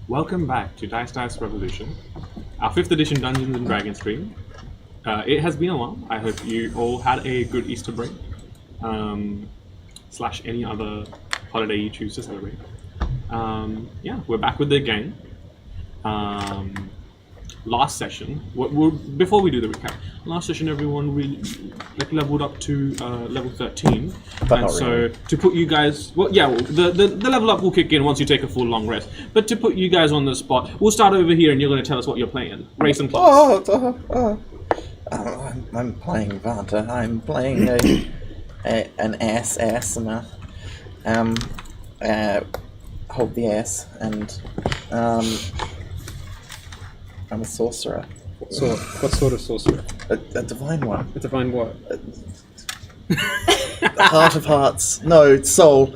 Welcome back to Dice Revolution, our 5th edition Dungeons and Dragons stream. It has been a while. I hope you all had a good Easter break, slash any other holiday you choose to celebrate. Yeah, we're back with the gang. Last session, before we do the recap, last session everyone really leveled up to level 13, and so to put you guys, the level up will kick in once you take a full long rest. But to put you guys on the spot, we'll start over here, and you're going to tell us what you're playing. Race and class. I'm playing Vanta. I'm playing an SS and hold the S, and I'm a sorcerer. What sort of sorcerer? A divine one. A divine what? Heart of hearts. No, soul.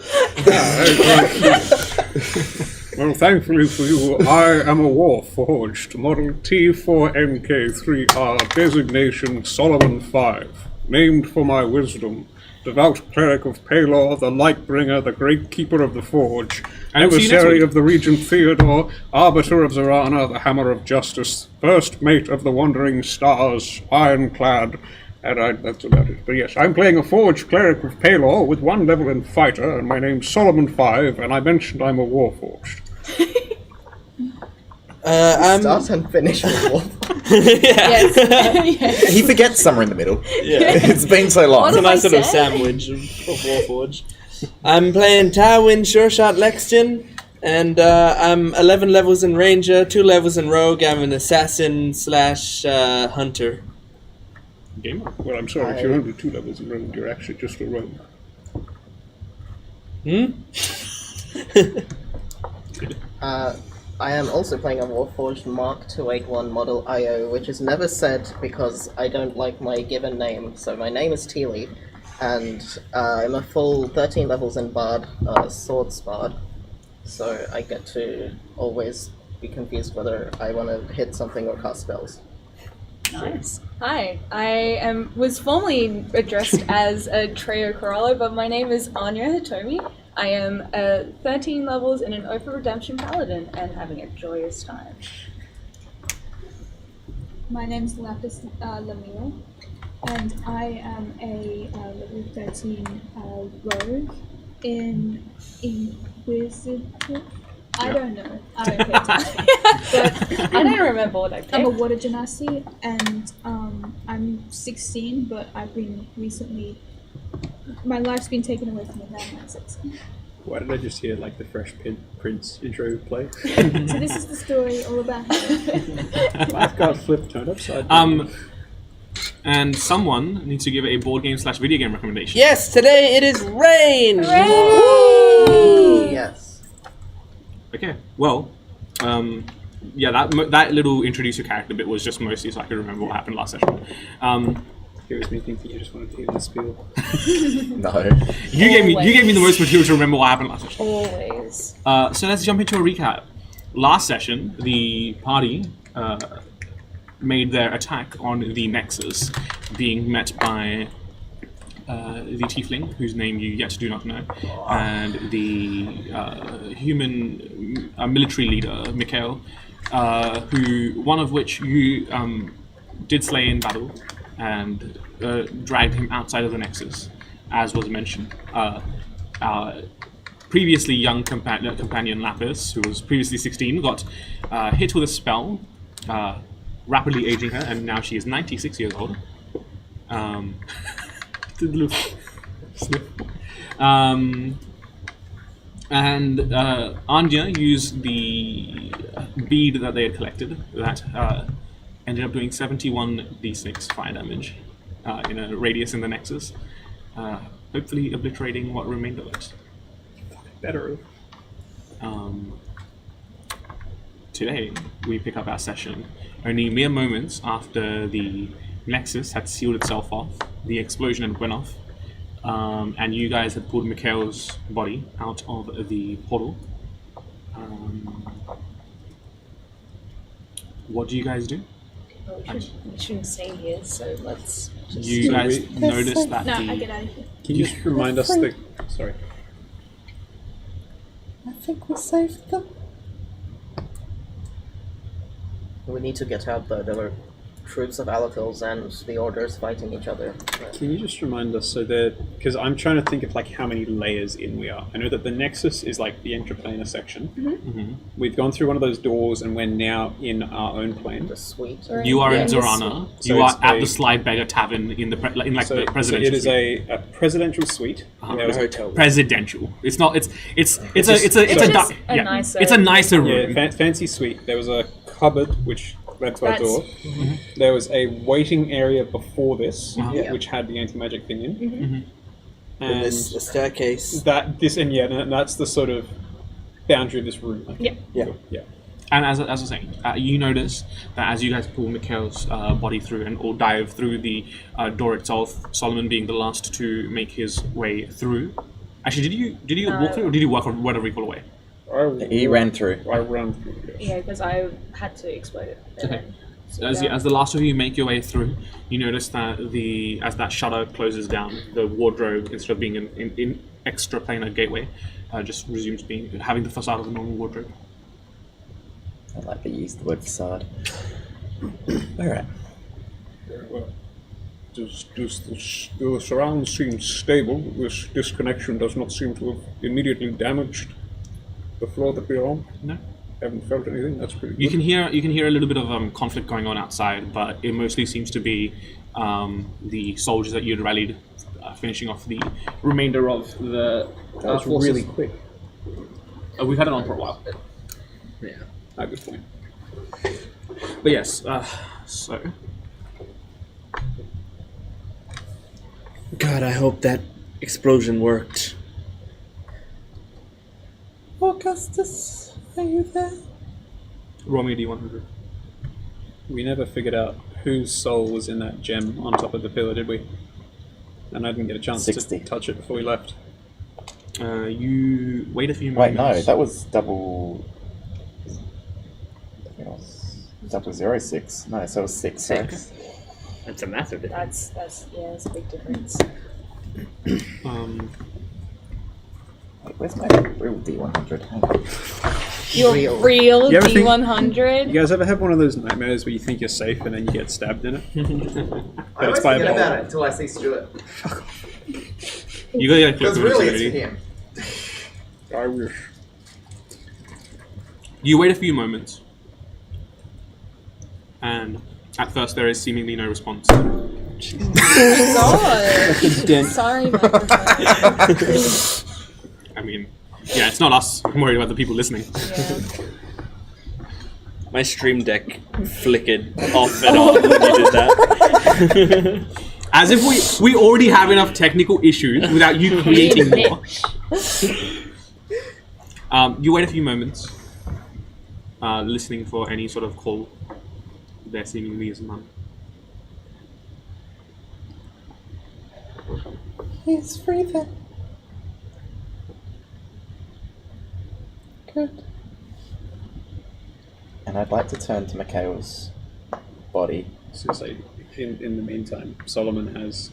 Well, thankfully for you, I am a Warforged, model T4MK3R, designation Solomon 5, named for my wisdom, devout cleric of Palor, the Lightbringer, the great keeper of the Forge, emissary of the Regent Theodore, arbiter of Zarana, the Hammer of Justice, first mate of the Wandering Stars, ironclad, and that's about it. But yes, I'm playing a Forged cleric of Palor with 1 level in fighter, and my name's Solomon 5, and I mentioned I'm a Warforged. Start and finish with wolf. Yes. He forgets somewhere in the middle. Yeah. It's been so long. It's a nice little sandwich of Warforged. I'm playing Tywin Sureshot Lexton, and I'm 11 levels in Ranger, 2 levels in Rogue. I'm an assassin slash hunter. Gamer? Well, I'm sorry, if you're only 2 levels in Rogue, you're actually just a rogue. I am also playing a Warforged Mark 281 model IO, which is never said because I don't like my given name. So my name is Teely, and I'm a full 13 levels in Bard, Swords Bard. So I get to always be confused whether I want to hit something or cast spells. Nice. Hi, I was formerly addressed as a Treo Corallo, but my name is Anya Hitomi. I am 13 levels in an Oath of Redemption Paladin and having a joyous time. My name's Lapis Lamille, and I am a level 13 rogue in Inquisitive. I don't know. I don't pay attention. But I don't remember what I picked. I'm a Water Genasi, and I'm 16, but I've been recently... My life's been taken away from me now, I'm 16. Why did I just hear, like, the Fresh Prince intro play? So this is the story all about him. I've got flip turned upside down. And someone needs to give a board game slash video game recommendation. Yes, today it is rain! Yes. Okay, well, yeah, that little introduce your character bit was just mostly so I could remember what happened last session. Here's me thinking you just wanted to hear the spiel. No. You gave me the most material to remember what happened last session. Always. So let's jump into a recap. Last session, the party made their attack on the Nexus, being met by the Tiefling, whose name you yet do not know, and the human military leader, Mikhail, one of which you did slay in battle, and dragged him outside of the Nexus, as was mentioned. Our previously young companion Lapis, who was previously 16, got hit with a spell, rapidly aging her, and now she is 96 years old. And Anya used the bead that they had collected that ended up doing 71d6 fire damage in a radius in the Nexus, hopefully obliterating what remained of it. Better. Today, we pick up our session only mere moments after the Nexus had sealed itself off, the explosion had went off, and you guys had pulled Mikhail's body out of the portal. What do you guys do? We shouldn't stay here, so let's just... You guys noticed that No, I get out of here. Can you just remind us the... Sorry. I think we saved them. We need to get out though. There were troops of Alethils and the Orders fighting each other. Can you just remind us, so because I'm trying to think of like how many layers in we are. I know that the Nexus is like the intraplanar section. We've gone through one of those doors and we're now in our own plane. The suite. You are in Yeah. Zorana. So You are it's at a- the Slide Beggar Tavern in the the So presidential. it is suite. a presidential suite. There was a hotel. Presidential. It's not. It's It's just a nicer- It's a nicer Yeah, room. fancy suite. There was a cupboard which led to a That's- door. There was a waiting area before this, Yeah. which had the anti-magic thing in. And And this a staircase. and that's the sort of boundary of this room. I think. Yeah. Yeah. And as I was saying, you notice that as you guys pull Mikhail's body through or dive through the door itself, Solomon being the last to make his way through. Actually, did you walk through or did you walk whatever you pull away? He ran through. I ran through. Yes. Yeah, because I had to explode it. Okay. So As the last of you make your way through, you notice that as that shutter closes down, the wardrobe, instead of being in extra-planar gateway, just resumes having the facade of a normal wardrobe. I like that you used the word facade. Alright. Very well. The surround seems stable. This disconnection does not seem to have immediately damaged the floor that we're on. No. Haven't felt anything. That's pretty good. You can hear a little bit of conflict going on outside, but it mostly seems to be the soldiers that you'd rallied, finishing off the remainder of the That was forces. really quick. We've had it on for a while. Yeah. Good point. But yes, so God, I hope that explosion worked. Augustus, are you there? roll me a d100. We never figured out whose soul was in that gem on top of the pillar, did we? And I didn't get a chance 60. to touch it before we left. You wait a few Wait, moments. no, that was double. I think it was double 06. No, so it was 6. sorry. That's a massive difference. that's a big difference. Wait, where's my real D100? Hang on. Your real You ever think- D100. You guys ever have one of those nightmares where you think you're safe and then you get stabbed in it? I it's by a forget ball. about it until I see Stuart. You gotta get Because closer really, to it's it. him. I wish. You wait a few moments, and at first there is seemingly no response. God. Sorry, microphone. I mean, yeah, it's not us. I'm worried about the people listening. Yeah. My stream deck flickered off and on when you did that. As if we already have enough technical issues without you creating more. You wait a few moments, listening for any sort of call. There seemingly is none. He's breathing. Good. And I'd like to turn to Mikhail's body. So say, in the meantime, Solomon has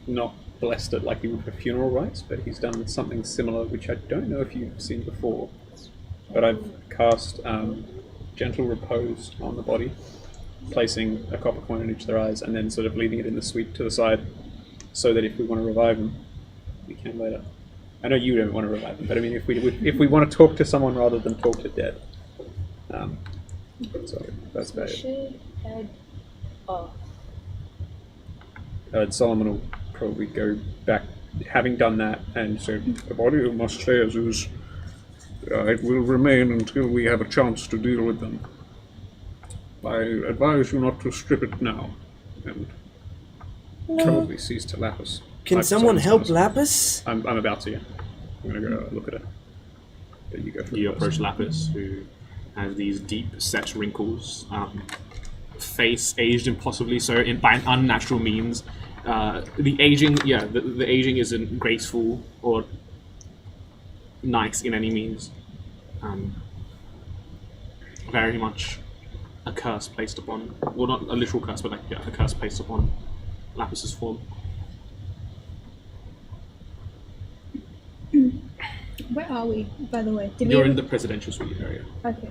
not blessed it like he would for funeral rites, but he's done something similar, which I don't know if you've seen before. But I've cast Gentle Repose on the body, placing a copper coin in each of their eyes, and then sort of leaving it in the suite to the side, so that if we want to revive them, we can later. I know you don't want to revive them, but I mean, if we want to talk to someone rather than talk to dead. So that's about it. Should head off. Solomon will probably go back, having done that, and say, the body must stay as is. It will remain until we have a chance to deal with them. I advise you not to strip it now, and probably cease to Lapis. Can someone help Lapis? I'm about to, yeah. I'm going to go look at it. But you go for You it approach first. Lapis, who has these deep set wrinkles, face aged impossibly so by an unnatural means. The aging, the aging isn't graceful or nice in any means. Very much a curse placed upon, well, not a literal curse, but a curse placed upon Lapis's form. Where are we, by the way? Did You're we in the presidential suite area. Okay.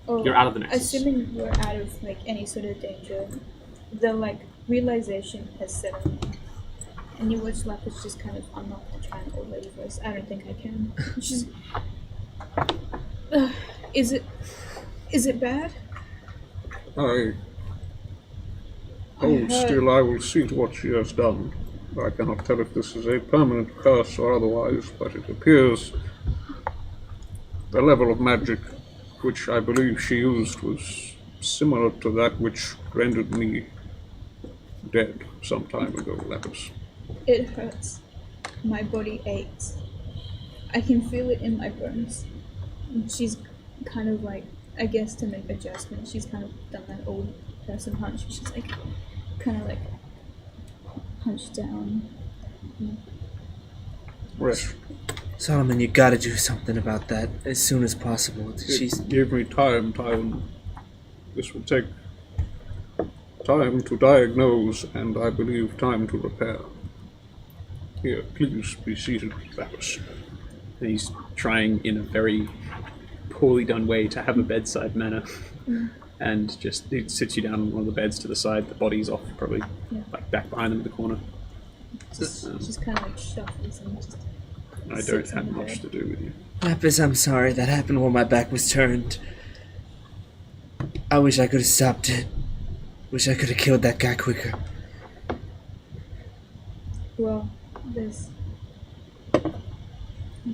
Or You're out of the nexus. assuming we're out of like any sort of danger, the like realization has set in. And you watch Lapis just kind of, I'm not gonna try an old lady voice. I don't think I can. She's. Is it bad? I hold still. I will see to what she has done. I cannot tell if this is a permanent curse or otherwise, but it appears the level of magic which I believe she used was similar to that which rendered me dead some time ago, Lapis. It hurts. My body aches. I can feel it in my bones. And she's kind of like, I guess to make adjustments, she's kind of done that old person hunch. She's like, kind of like, hunched down. Rest. Solomon, you gotta do something about that as soon as possible. She's. Give me time, Tywin. This will take time to diagnose and I believe time to repair. Here, please be seated, Lapis. And he's trying in a very poorly done way to have a bedside manner. And just it sits you down on one of the beds to the side, the body's off probably, like back behind them in the corner. Just kind of like shuffles and just. I don't have much to do with you. Lapis, I'm sorry. That happened while my back was turned. I wish I could have stopped it. Wish I could have killed that guy quicker. Well, there's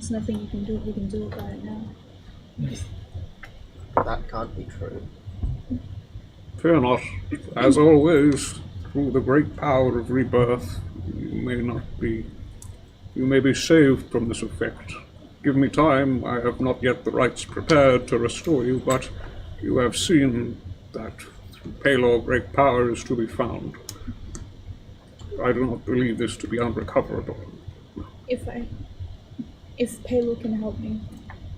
nothing you can do. We can do about it now. That can't be true. Fear not. As always, through the great power of rebirth, you may be saved from this effect. Give me time. I have not yet the rites prepared to restore you, but you have seen that through Palor great power is to be found. I do not believe this to be unrecoverable. If Palor can help me,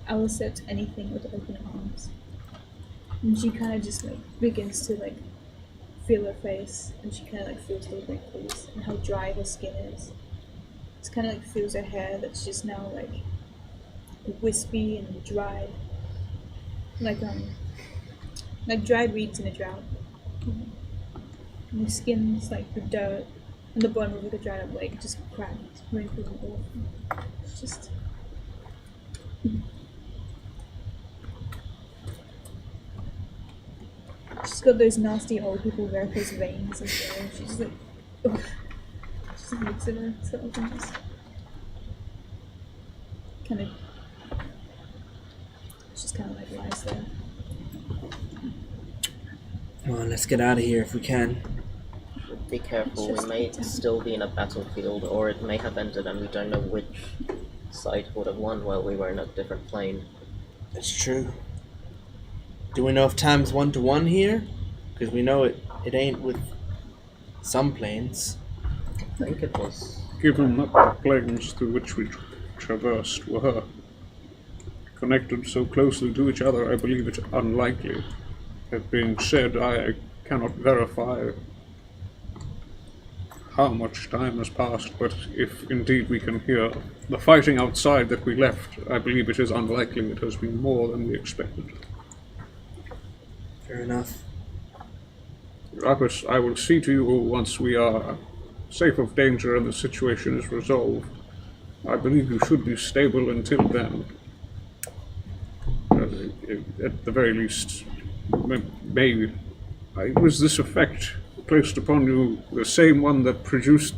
I will accept anything with open arms. And she kind of just like begins to like feel her face, and she kind of like feels her wrinkles and how dry her skin is. It's kind of like feels her hair that's just now like wispy and dry, like dried reeds in a drought. And the skin's like the dirt, and the bottom of the dried up leg just cracked, wrinkled and awful. It's just. She's got those nasty old people varicose veins and so she's just like, ugh. She just looks at herself and just kind of like lies there. Come on, let's get out of here if we can. Be careful, we may still be in a battlefield, or it may have ended and we don't know which side would have won while we were in a different plane. That's true. Do we know if time's 1-to-1 here? Because we know it ain't with some planes. I think it was. Given that the planes through which we traversed were connected so closely to each other, I believe it unlikely. That being said, I cannot verify how much time has passed, but if indeed we can hear the fighting outside that we left, I believe it is unlikely it has been more than we expected. Fair enough. Lapis, I will see to you once we are safe of danger and the situation is resolved. I believe you should be stable until then. At the very least, maybe. Was this effect placed upon you the same one that produced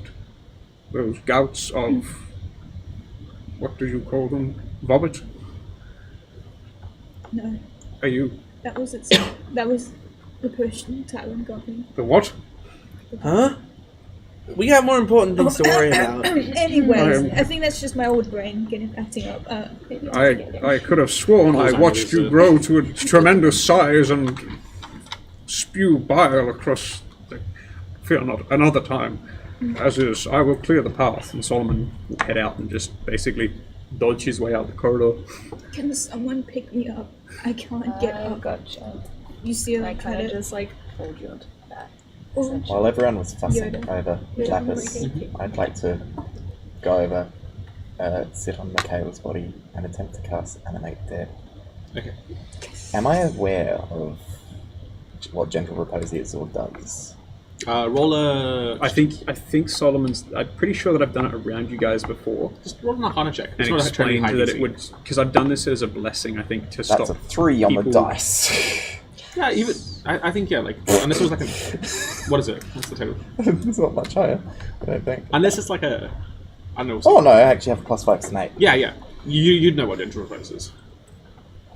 those gouts of, what do you call them, vomit? No. Are you... That was the potion Tywin got me. The what? Huh? We got more important things to worry about. Anyways, I think that's just my old brain acting up. I could have sworn I watched you grow to a tremendous size and spew bile across the... Fear not, another time. As is, I will clear the path. And Solomon will head out and just basically dodge his way out the corridor. Can someone pick me up? I can't get up. Gotcha. You see, I I kind kind of of just like hold you onto that. While everyone was fussing Yoda. over Lapis, I'd like to go over, sit on Mikhail's body and attempt to cast Animate Dead. Okay. Am I aware of what Gentle Repose is or does? Roll a. I think Solomon's. I'm pretty sure that I've done it around you guys before. Just roll an Arcana check. And It's not a terribly explained high that DC. it would, because I've done this as a blessing, I think, to That's stop a 3 on the people- dice. Yeah, even I think like unless it was like a what is it? What's the total? It's not much higher, I don't think. Unless it's like a I don't know. Oh no, I actually have a +5 snake. Yeah. You'd know what Gentle Repose is.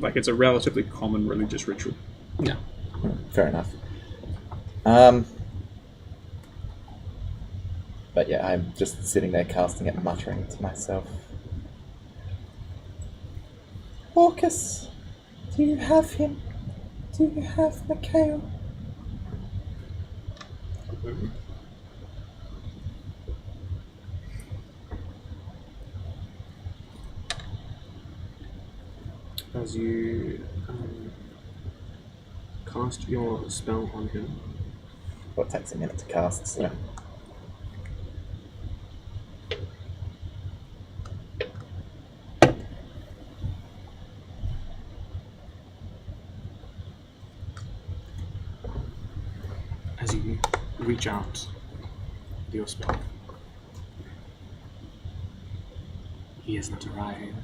Like, it's a relatively common religious ritual. Yeah. Fair enough. But yeah, I'm just sitting there casting it, muttering to myself. Orcus, do you have him? Do you have Mikhail? As you cast your spell on him, Well, it takes a minute to cast, so. as you reach out with your spell, he has not arrived.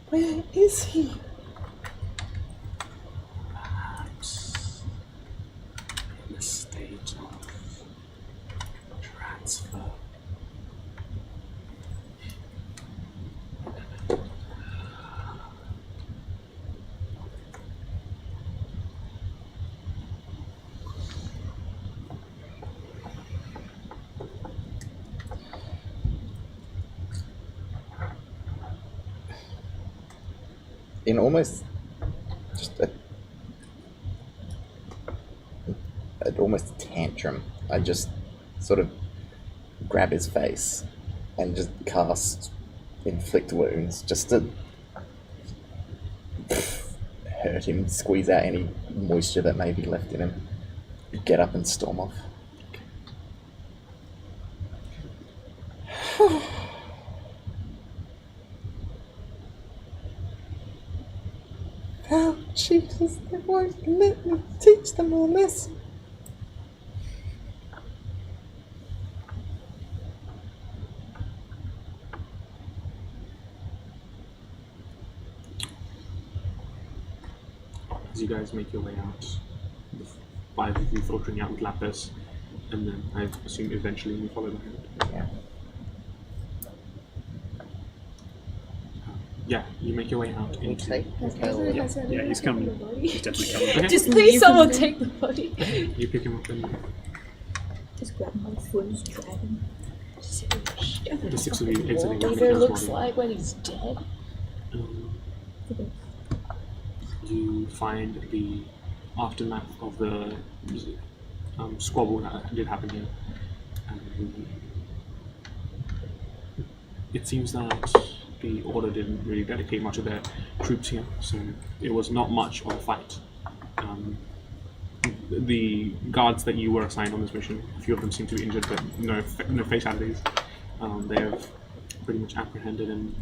Where is he? Perhaps in a state of transfer. In almost just almost tantrum, I just sort of grab his face and just cast inflict wounds just to hurt him, squeeze out any moisture that may be left in him, get up and storm off. Oh, Jesus, they won't let me teach them a lesson. As you guys make your way out, the 5 of you filtering out with Lapis, and then I assume eventually you follow behind. Yeah. Yeah, you make your way out You into. take Mikhail. Yeah, he's coming. He's definitely coming. Okay. Just please, someone take the body. You pick him up and Just grab my foot, drag him. the 6 of you exiting What Mikhail's looks body. like when he's dead. You find the aftermath of the squabble that did happen here. And it seems that the Order didn't really dedicate much of their troops here, so it was not much of a fight. The guards that you were assigned on this mission, a few of them seem to be injured, but no fatalities. They have pretty much apprehended and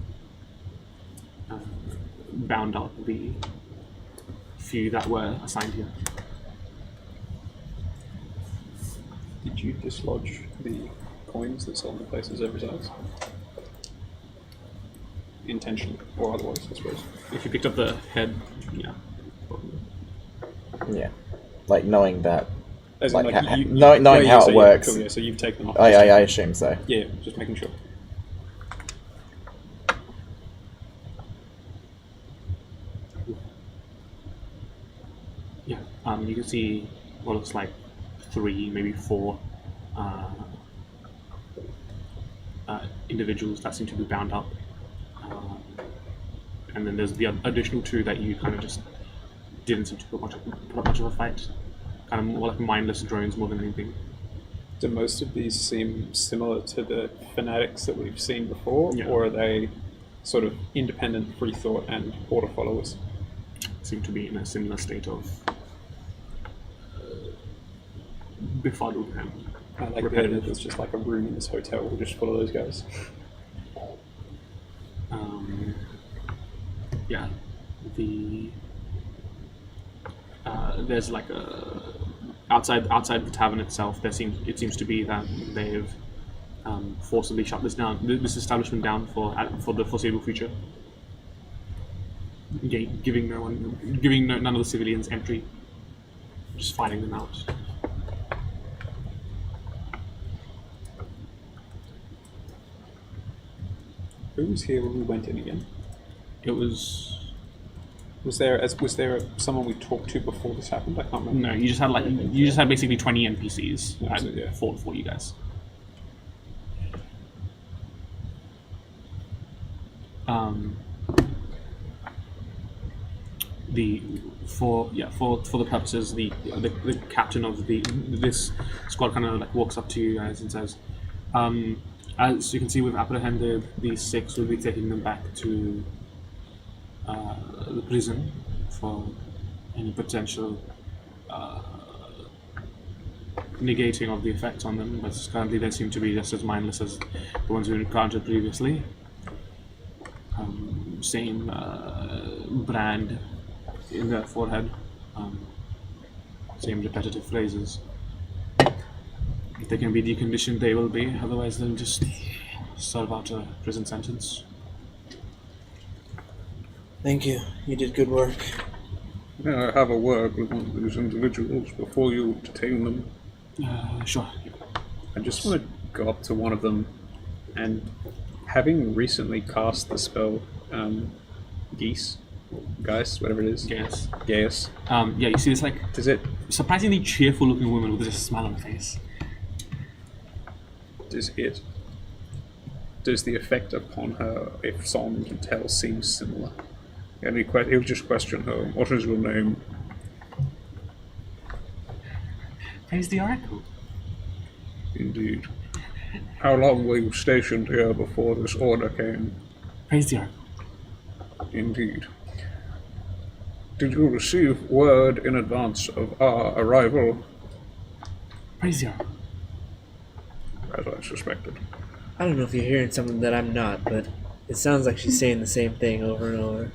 bound up the few that were assigned here. Did you dislodge the coins that Solomon places over his eyes? Intentionally, or otherwise, I suppose. If you picked up the head, yeah, probably. Yeah. Like knowing that, As in, like, you- knowing yeah, how so it yeah, works. cool, yeah, so you've taken them off. I assume so. Yeah, just making sure. Yeah, you can see what looks like 3, maybe 4 individuals that seem to be bound up. And then there's the additional 2 that you kind of just didn't seem to put up much of a fight. Kind of more like mindless drones more than anything. Do most of these seem similar to the fanatics that we've seen before, Yeah. or are they sort of independent, free thought, and order followers? seem to be in a similar state of befuddled and I like repetitive. It's just like a room in this hotel just full of those guys. Yeah, there's like a outside the tavern itself. It seems to be that they've forcibly shut this establishment down for the foreseeable future, giving none of the civilians entry, just fighting them out. Who was here when we went in again? It was. Was there someone we talked to before this happened? I can't remember. No, you just had basically 20 NPCs That's that it, yeah. fought for you guys. For the purposes, the captain of this squad kind of like walks up to you guys and says, as you can see, we've apprehended these 6. We'll be taking them back to the prison for any potential negating of the effects on them, but currently they seem to be just as mindless as the ones we encountered previously. Same brand in their forehead, same repetitive phrases. If they can be deconditioned, they will be, otherwise they'll just serve out a prison sentence. Thank you. You did good work. May I have a word with one of these individuals before you detain them? Sure. I just want to go up to one of them, and having recently cast the spell Geese, whatever it is. Gaius. Yeah, you see this like Does it surprisingly cheerful looking woman with just a smile on her face. does the effect upon her, if someone can tell, seem similar? He'll just question her. What is your name? Praise the Oracle. Indeed. How long were you stationed here before this order came? Praise the Oracle. Indeed. Did you receive word in advance of our arrival? Praise the Oracle. As I suspected. I don't know if you're hearing something that I'm not, but it sounds like she's saying the same thing over and over.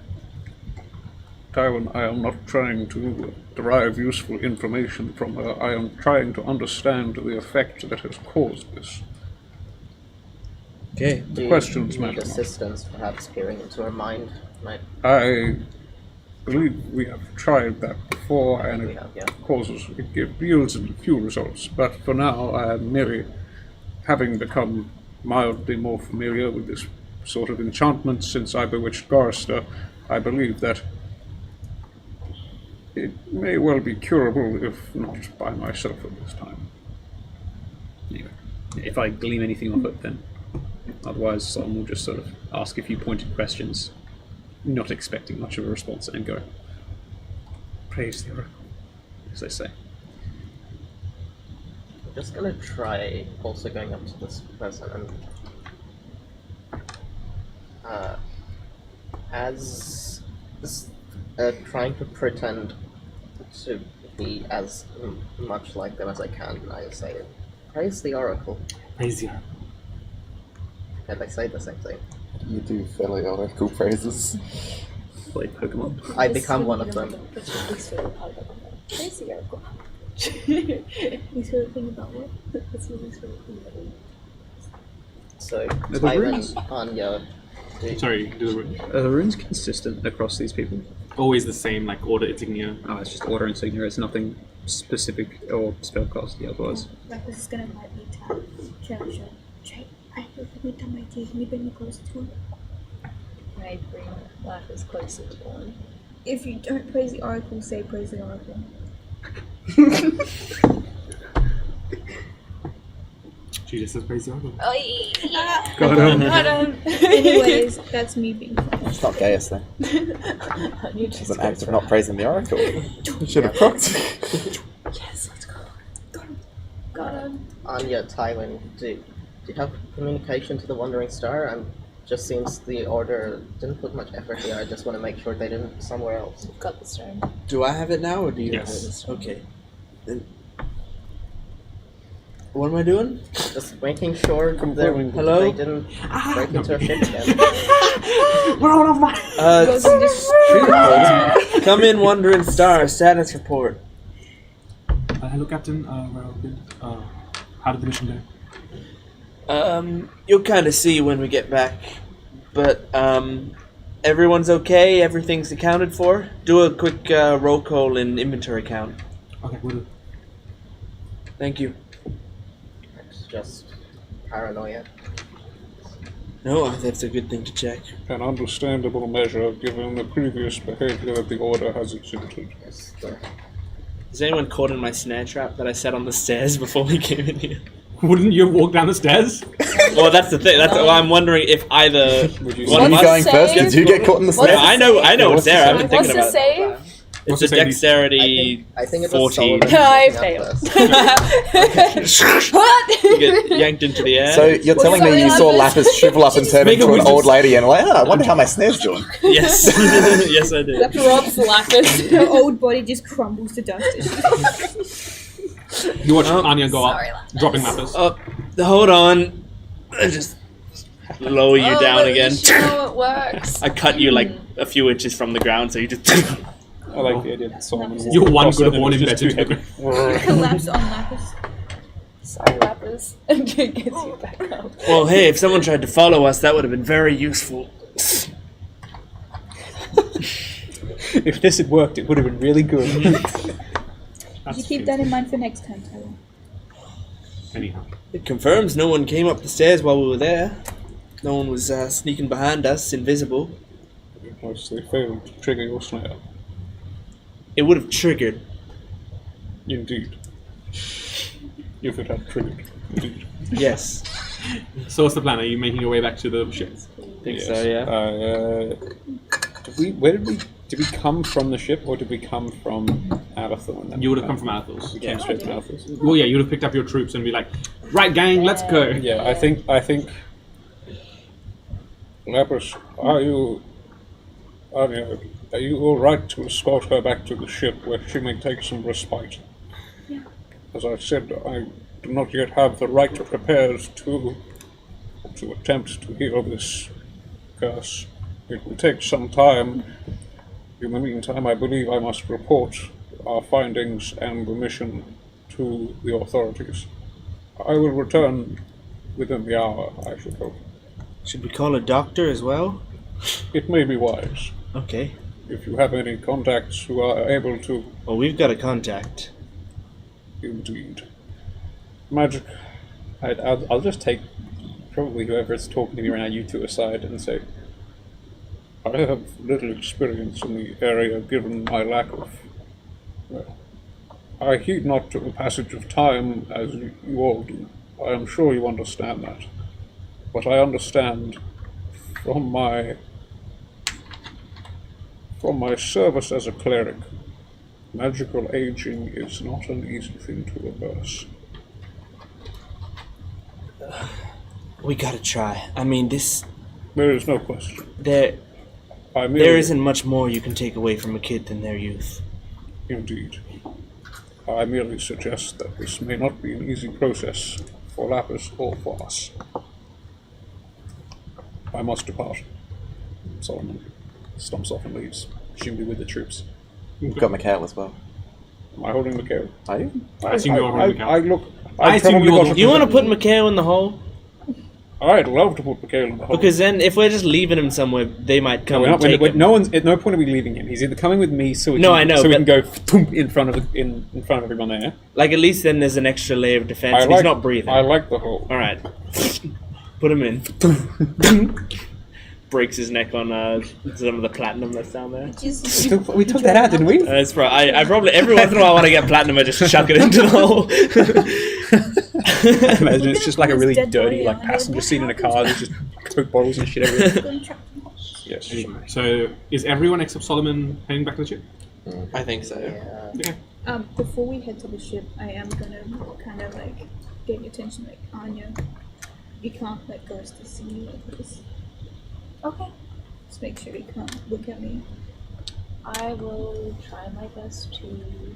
Tywin, I am not trying to derive useful information from her. I am trying to understand the effect that has caused this. Okay. The questions Do you need matter. assistance, perhaps peering into her mind? I believe we have tried that before, and We have, yeah. it yields a few results. But for now, I am merely having become mildly more familiar with this sort of enchantment since I bewitched Garster. I believe that it may well be curable, if not by myself at this time. Anyway, if I glean anything off it, then otherwise someone will just sort of ask a few pointed questions, not expecting much of a response, and go, praise the Oracle, as they say. I'm just gonna try also going up to this person and trying to pretend to be as much like them as I can. I say, praise the Oracle. Praise the Oracle. And they say the same thing. You do fairly oracle phrases. Play Pokemon. I become one of them. Praise the Oracle. Least favorite thing about what? What's your least favorite thing about it? So, the Tyron, runes. Anya, Sorry, Are the runes consistent across these people? always the same, like order insignia. Oh, it's just order insignia, it's nothing specific or spellcasty otherwise. Like, this is gonna invite me to Treasure. Trey, I have every time I do. Can you bring me closer to him? I bring Lapis closer to one. If you don't praise the Oracle, say praise the Oracle. She just says praise the Oracle. Oh yeah. Got him. Got him. Anyways, that's me being funny. It's not Gaius then. You It's just an act of not praising the oracle. Should have procced. yes, let's go. Got him. Anya, Tywin, do you have communication to the Wandering Star? I'm just seems the order didn't put much effort here. I just want to make sure they didn't somewhere else. We've got the stone. Do I have it now, or do you Yes. have this? Okay. Then, what am I doing? Just making sure that Hello? they didn't break into a ship again. Wasn't this Come in, Wandering Star. Status report. Hello, Captain. We're all good. How did the mission go? You'll kind of see when we get back, but everyone's okay. Everything's accounted for. Do a quick roll call and inventory count. Okay, we'll do. Thank you. It's just paranoia. No, that's a good thing to check. An understandable measure given the previous behavior that the Order has exhibited. Yes, Is anyone caught in my snare trap that I set on the stairs before we came in here? Wouldn't you walk down the stairs? Well, that's the thing. That's why I'm wondering if either Would you one Are of you us. going Save? first? Did you get caught in the What's snare? I know it's there. I've been What's thinking the about it. save? It's What's a the save? dexterity I think it was 14. Sullivan I picking up failed. first. What? You get yanked into the air. So you're telling me you saw Lapis shrivel up and turn Make a into an wisdom- old lady and like, I wonder how my snare's doing. Yes. Yes, I did. Drops Lapis. her old body just crumbles to dust. You watch Oh. Anya go Sorry, up, Lapis. dropping Lapis. Oh, hold on. I just lower you down at again. least you know it works. I cut you like a few inches from the ground, so you just. I like the idea that Solomon walked You're one across good it and horn it was just embedded too in heavy. Collapse on Lapis. Sorry, Lapis. And it gets you back up. Well, hey, if someone tried to follow us, that would have been very useful. If this had worked, it would have been really good. You keep that in mind for next time, Tyler. Anyhow. It confirms no one came up the stairs while we were there. No one was sneaking behind us, invisible. Unless they failed to trigger your snare. It would have triggered. Indeed. If it had triggered. Indeed. Yes. So what's the plan? Are you making your way back to the ship? Think so, yeah. Did we come from the ship, or did we come from Aether? And then You would have come from Athos. We came straight from Aether. Well, yeah, you would have picked up your troops and be like, right, gang, let's go. Yeah, I think. Lapis, are you all right to escort her back to the ship where she may take some respite? Yeah. As I said, I do not yet have the right prepared to attempt to heal this curse. It will take some time. In the meantime, I believe I must report our findings and the mission to the authorities. I will return within the hour, I should hope. Should we call a doctor as well? It may be wise. Okay. If you have any contacts who are able to, Well, we've got a contact. indeed. Magic. I'll just take probably whoever's talking to me right now, you two aside, and say, I have little experience in the area given my lack of. Well, I heed not to the passage of time as you all do. I am sure you understand that. But I understand from my service as a cleric, magical aging is not an easy thing to reverse. We gotta try. I mean, There is no question. there I merely, there isn't much more you can take away from a kid than their youth. Indeed. I merely suggest that this may not be an easy process for Lapis or for us. I must depart. Solomon stomps off and leaves, presumably with the troops. You've got Mikhail as well. Am I holding Mikhail? Are you? I assume you're holding Mikhail. I look. I assume probably you're got the- You want to put Mikhail in the hole? I'd love to put Mikhail in the hole. Because then, if we're just leaving him somewhere, they might come and take him. no one's at no point are we leaving him. He's either coming with me, so we No, can, I know, so we but- can go thump in front of in front of everyone there. Like, at least then there's an extra layer of defense. I and like, he's not breathing. I like the hole. All right, put him in. Breaks his neck on some of the platinum that's down there. We took that out, didn't we? It's I probably every once in a while when I get platinum, I just chuck it into the hole. I imagine it's just like a really Dead dirty body like on passenger it. seat in a car. There's just Coke bottles and shit everywhere. Yes. Anyway, so is everyone except Solomon heading back to the ship? I think so. Yeah. Okay. Before we head to the ship, I am gonna kind of like get your attention, like Anya. You can't let ghosts see you like this. Okay. Just make sure he can't look at me. I will try my best to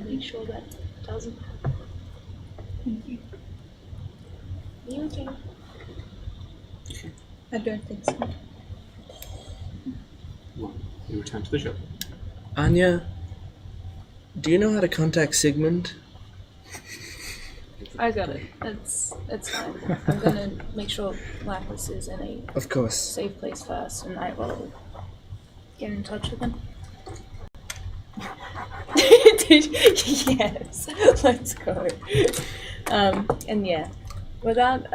make sure that doesn't happen. Thank you. You okay? I don't think so. Well, you return to the ship. Anya, do you know how to contact Sigmund? I got it. It's fine. I'm gonna make sure Lapis is in a Of course. safe place first, and I will get in touch with him. Yes, let's go. And yeah, without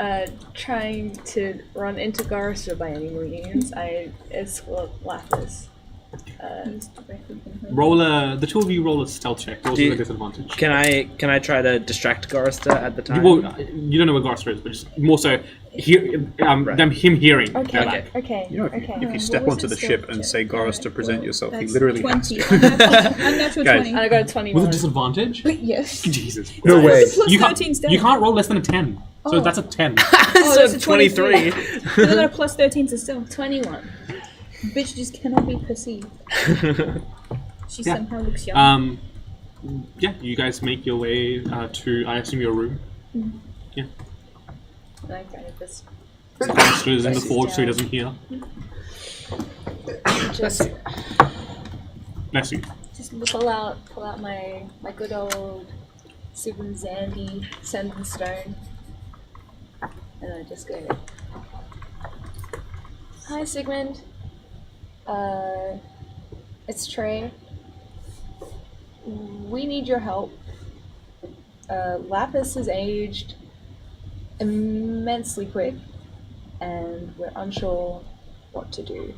trying to run into Garster by any means, I escort Lapis. The two of you roll a stealth check. Rolls with a disadvantage. Can I try to distract Garsta at the time? You don't know where Garster is, but just more so him hearing. Okay. Okay. You know, if you step onto the ship and say Goros to present yourself, he That's literally 20. has to. I'm natural Guys. 20. And I got a 21. With a disadvantage? Yes. Jesus. No way. Plus You 13 can't, you can't roll less than a 10. So that's a 10. Oh, that's a 23. Then I got a plus 13 to still. 21. Bitch just cannot be perceived. She somehow looks young. Yeah, you guys make your way to, I assume, your room. Yeah. And I kind of just Garster is in the forge, so he doesn't hear. Bless you. just pull out my good old Sigmund Zandy sending stone, and I just go, "Hi Sigmund, it's Trey. We need your help. Lapis has aged immensely quick, and we're unsure what to do."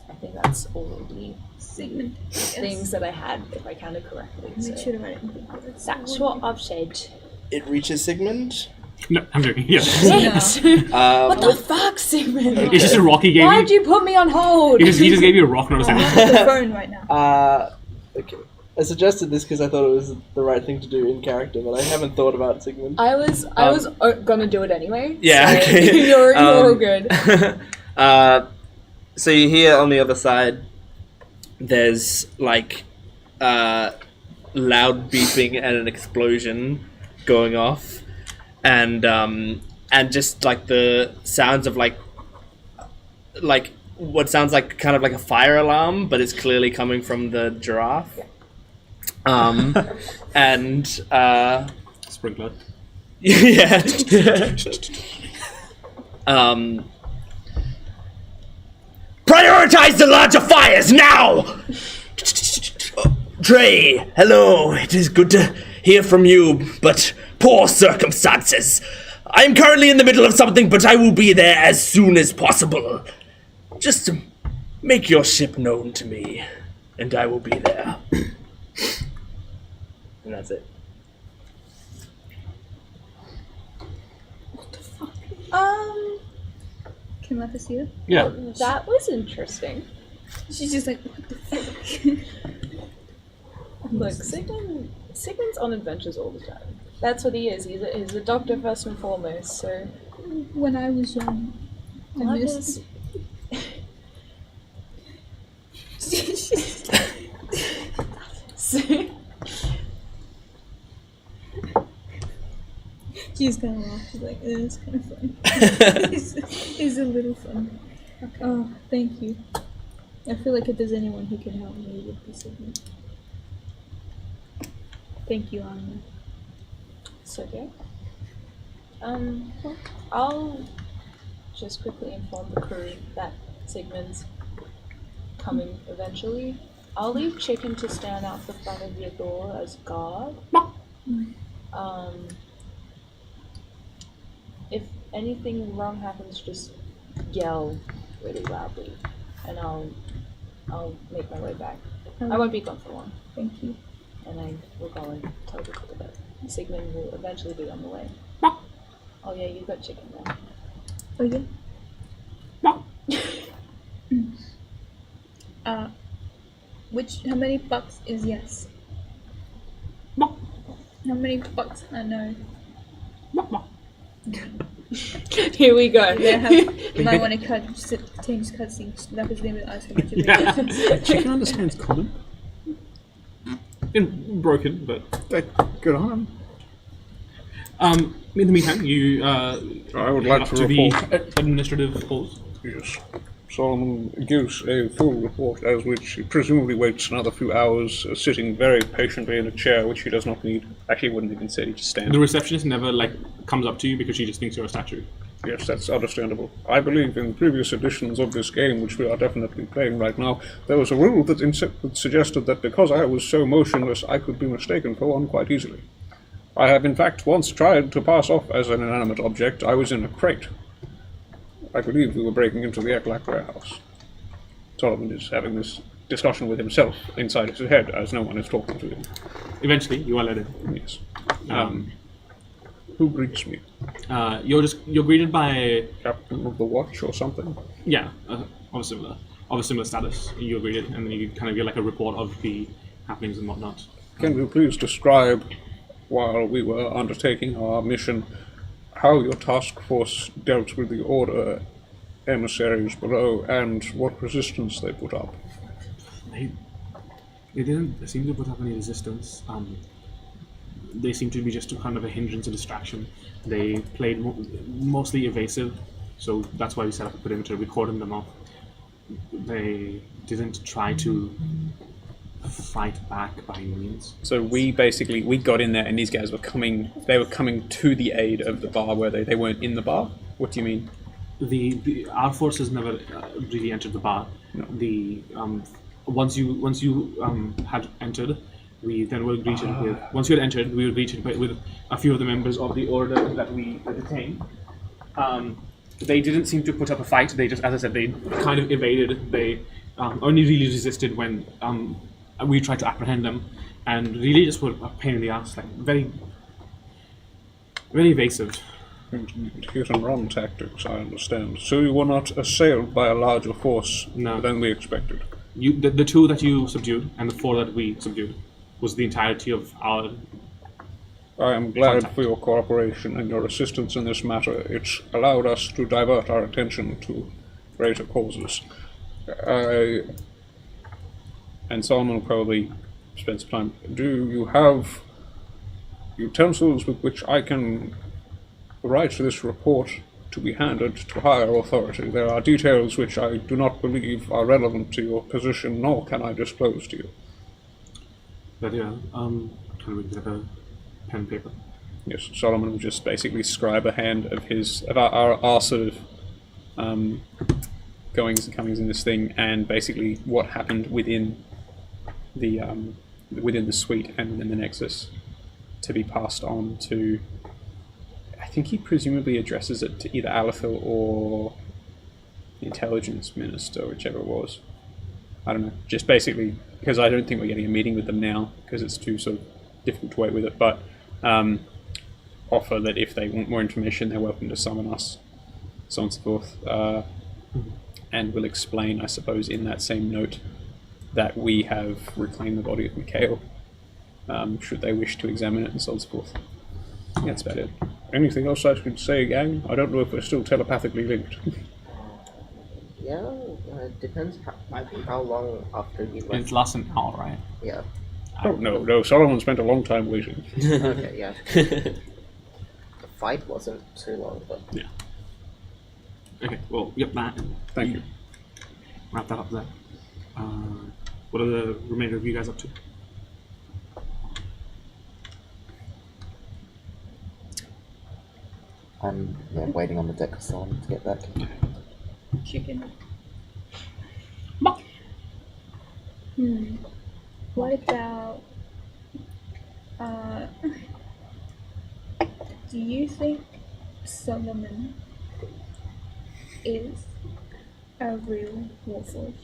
I think that's all of the Sigmund. things that I had, if I counted correctly. Make So sure to write it in big words. that's what I've said. It reaches Sigmund. No, I'm joking. Yeah. What the fuck, Sigmund? It's just a rock he gave Why'd you. you put me on hold? He just gave you a rock, not a I'm sentence. on the phone right now. Okay. I suggested this because I thought it was the right thing to do in character, but I haven't thought about Sigmund. I was gonna do it anyway. Yeah, so okay. you're all good. So you hear on the other side, there's like loud beeping and an explosion going off, and just like the sounds of like what sounds like kind of like a fire alarm, but it's clearly coming from the giraffe. And Sprinkler. yeah. Prioritize the larger fires now! Trey, hello. It is good to hear from you, but poor circumstances. I am currently in the middle of something, but I will be there as soon as possible. Just make your ship known to me, and I will be there. And that's it. Can Lapis see it? Yeah. That was interesting. She's just like, what the fuck? Look, Sigmund's on adventures all the time. That's what he is. He's a doctor first and foremost. So When I was young, I missed. She's kind of laughed. She's like, it's kind of fun. it's a little fun. Okay. Oh, thank you. I feel like if there's anyone who can help me, it would be Sigmund. Thank you, Anya. it's okay. I'll just quickly inform the crew that Sigmund's coming eventually. I'll leave Chicken to stand out the front of your door as guard. If anything wrong happens, just yell really loudly, and I'll make my way back. I won't be gone for long, Thank you. and I will go and tell the crew that Sigmund will eventually be on the way. Oh yeah, you got Chicken now. Oh yeah. How many bucks is yes? How many bucks? I know. Here we go. You might want to change cutscenes. That is limit ice cream. Chicken understands common. Broken, but Good on him. in the meantime, you I would like to the report. administrative halls. Yes. Solomon gives a full report, as which he presumably waits another few hours, sitting very patiently in a chair, which he does not need. Actually, it wouldn't even sit. He just stands. The receptionist never comes up to you because she just thinks you're a statue. Yes, that's understandable. I believe in previous editions of this game, which we are definitely playing right now, there was a rule that suggested that because I was so motionless, I could be mistaken for one quite easily. I have in fact once tried to pass off as an inanimate object. I was in a crate. I believe we were breaking into the Eklak warehouse. Solomon is having this discussion with himself inside his head, as no one is talking to him. Eventually, you are let in. Yes. Who greets me? You're greeted by Captain of the Watch or something? of a similar status. You're greeted, and then you kind of get like a report of the happenings and whatnot. Can you please describe, while we were undertaking our mission, how your task force dealt with the Order emissaries below and what resistance they put up? They didn't seem to put up any resistance. They seemed to be just kind of a hindrance, a distraction. They played mostly evasive, so that's why we set up a perimeter. We cordoned them off. They didn't try to fight back by any means. So we got in there, and these guys were coming. They were coming to the aid of the bar, where they weren't in the bar. What do you mean? Our forces never really entered the bar. No. Once you had entered, we then were greeted with. Once you had entered, we were greeted with a few of the members of the order that we detained. They didn't seem to put up a fight. They just, as I said, they kind of evaded. They only really resisted when we tried to apprehend them, and really just were a pain in the ass, like very, very evasive. Hit and run tactics, I understand. So you were not assailed by a larger force than we expected? The two that you subdued and the four that we subdued was the entirety of our I am glad contact. for your cooperation and your assistance in this matter. It's allowed us to divert our attention to greater causes. And Solomon will probably spend some time. Do you have utensils with which I can write this report to be handed to higher authority? There are details which I do not believe are relevant to your position, nor can I disclose to you. But yeah, can we get a pen and paper? Yes, Solomon will just basically scribe a hand of our sort of goings and comings in this thing, and basically what happened within the suite and within the Nexus, to be passed on to. I think he presumably addresses it to either Alethil or the Intelligence Minister, whichever it was. I don't know. Just basically because I don't think we're getting a meeting with them now because it's too sort of difficult to wait with it. But offer that if they want more information, they're welcome to summon us, so on and so forth. And we'll explain, I suppose, in that same note that we have reclaimed the body of Mikhail, should they wish to examine it, and so on and so forth. I think that's about it. Anything else I should say, gang? I don't know if we're still telepathically linked. Yeah, it depends how long after you left. It's less than an hour, right? Yeah. Oh, no, Solomon spent a long time waiting. Okay, yeah. The fight wasn't too long, but... Yeah. Okay, well, yep, that. Thank you. Wrap that up there. What are the remainder of you guys up to? I'm waiting on the deck for Solomon to get back. Chicken. What about, do you think Solomon is a real warforged?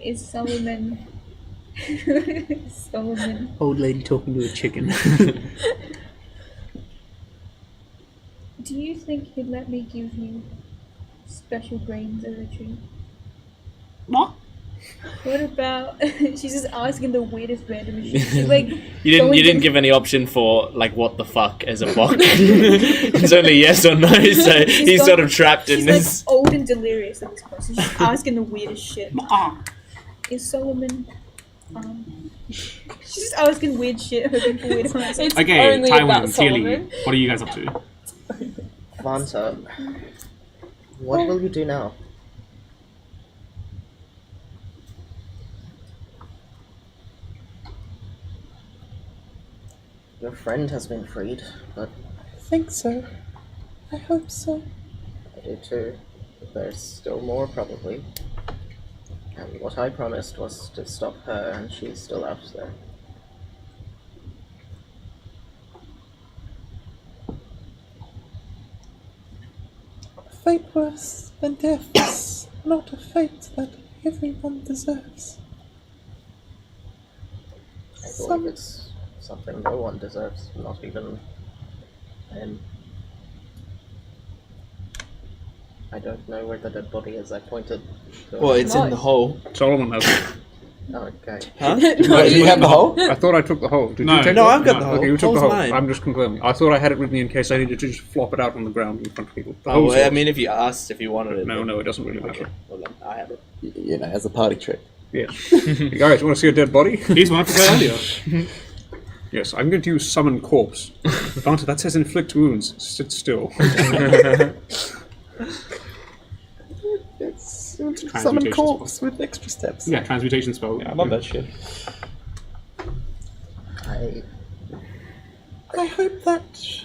Is Solomon... Solomon... Old lady talking to a chicken. Do you think he'd let me give you special grains of a tree? What about she's just asking the weirdest random shit. She's like You going didn't to- give any option for like what the fuck as a block. It's only yes or no, so he's got- sort of trapped in She's this. like old and delirious at this point. So she's asking the weirdest shit. Is Solomon she's just asking weird shit, hoping for weird answers. It's Okay, only Tywin about and Solomon. Teely, what are you guys up to? Vanta, what will you do now? Your friend has been freed, but I think so. I hope so. I do too. There's still more, probably. And what I promised was to stop her, and she's still out there. A fate worse than death is not a fate that everyone deserves. I believe it's something no one deserves, not even him. I don't know where the dead body is. I pointed to Well, it's in the hole. Solomon has it. Okay. Huh? Do you have the hole? I thought I took the hole. Did No. you take No, it? I've got the hole. Okay, you took the Hole's hole. mine. I'm just confirming. I thought I had it with me in case I needed to just flop it out on the ground in front of people. The Oh, hole's well, I yours. mean, if you asked if you wanted it. No, it doesn't really matter. Okay, well then, I have it. You know, as a party trick. Yes. You guys, want to see a dead body? He's one I prepared earlier. Yes, I'm going to use summon corpse. Vanta, that says inflict wounds. Sit still. It's Transmutation summon corpse with extra steps. Yeah, transmutation spell. I love that shit. I hope that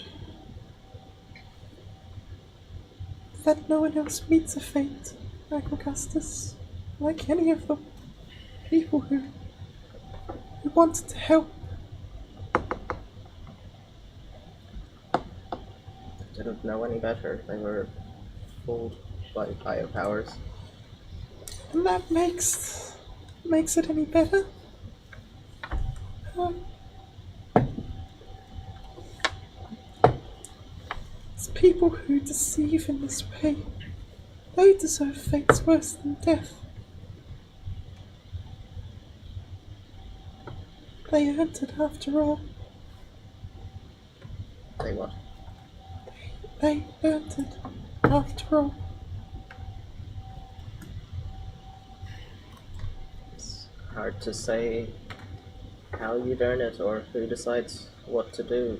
no one else meets a fate like Augustus, like any of the people who wanted to help. Didn't know any better. They were fooled by higher powers. And that makes it any better. It's people who deceive in this way. They deserve fates worse than death. They earned it after all. They what? They earned it after all. It's hard to say how you'd earn it or who decides what to do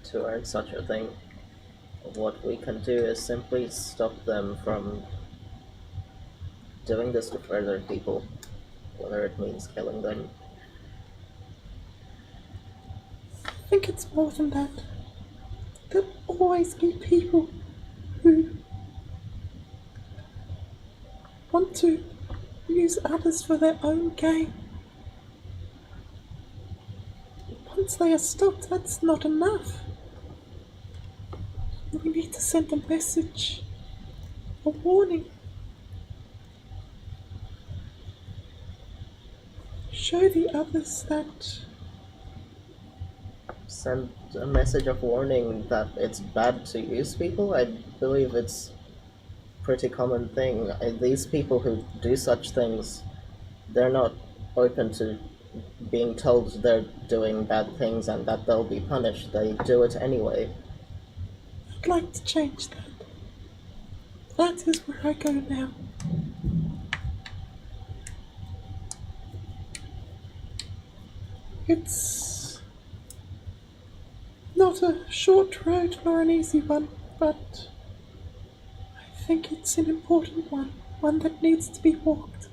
to earn such a thing. What we can do is simply stop them from doing this to further people, whether it means killing them. I think it's more than that. There'll always be people who want to use others for their own gain. Once they are stopped, that's not enough. We need to send a message, a warning. Show the others that Send a message of warning that it's bad to use people. I believe it's a pretty common thing. These people who do such things, they're not open to being told they're doing bad things and that they'll be punished. They do it anyway. I'd like to change that. That is where I go now. It's not a short road nor an easy one, but I think it's an important one that needs to be walked.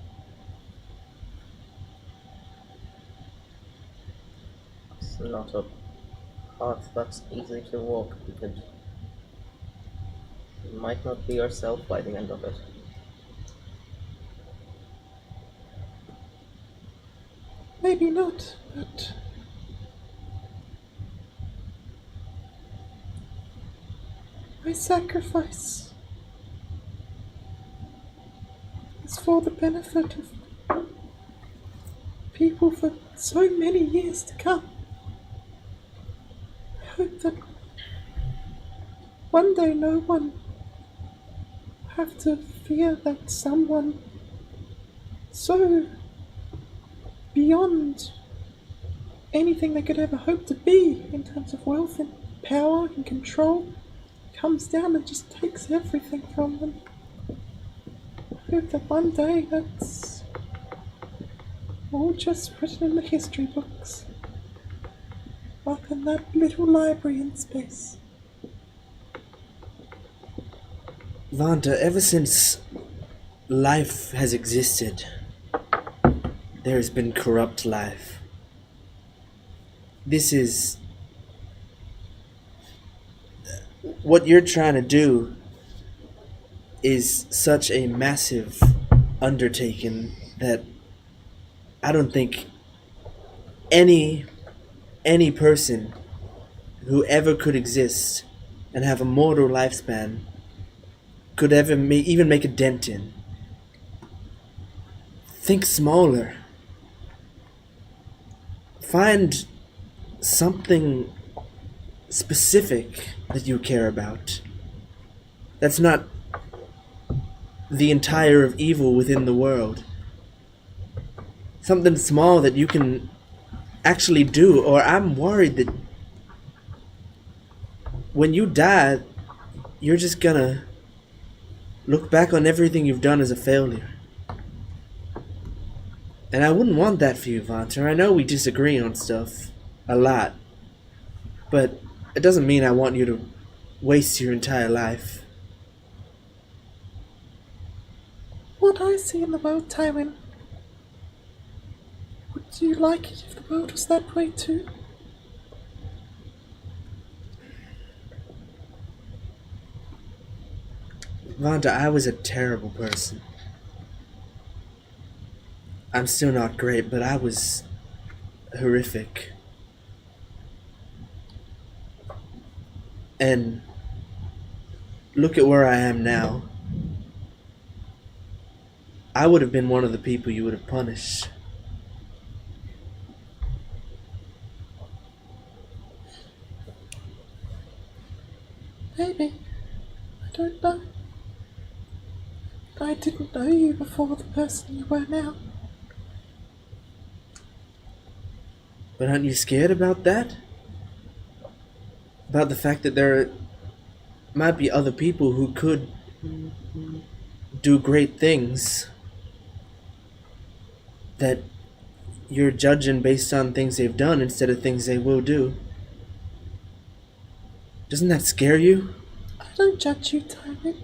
It's not a path that's easy to walk. You might not be yourself by the end of it. Maybe not, but my sacrifice is for the benefit of people for so many years to come. I hope that one day no one will have to fear that someone so beyond anything they could ever hope to be in terms of wealth and power and control, comes down and just takes everything from them. I hope that one day that's all just written in the history books, up in that little library in space. Vanta, ever since life has existed, there has been corrupt life. This is... What you're trying to do is such a massive undertaking that I don't think any person who ever could exist and have a mortal lifespan could ever even make a dent in. Think smaller. Find something specific that you care about. That's not the entire of evil within the world. Something small that you can actually do, or I'm worried that when you die, you're just gonna look back on everything you've done as a failure. And I wouldn't want that for you, Vanta. I know we disagree on stuff a lot, but it doesn't mean I want you to waste your entire life. What I see in the world, Tywin, would you like it if the world was that way too? Vanta, I was a terrible person. I'm still not great, but I was horrific. And look at where I am now. I would have been one of the people you would have punished. Maybe. I don't know. I didn't know you before the person you were now. But aren't you scared about that? About the fact that there might be other people who could do great things that you're judging based on things they've done instead of things they will do. Doesn't that scare you? I don't judge you, Tywin.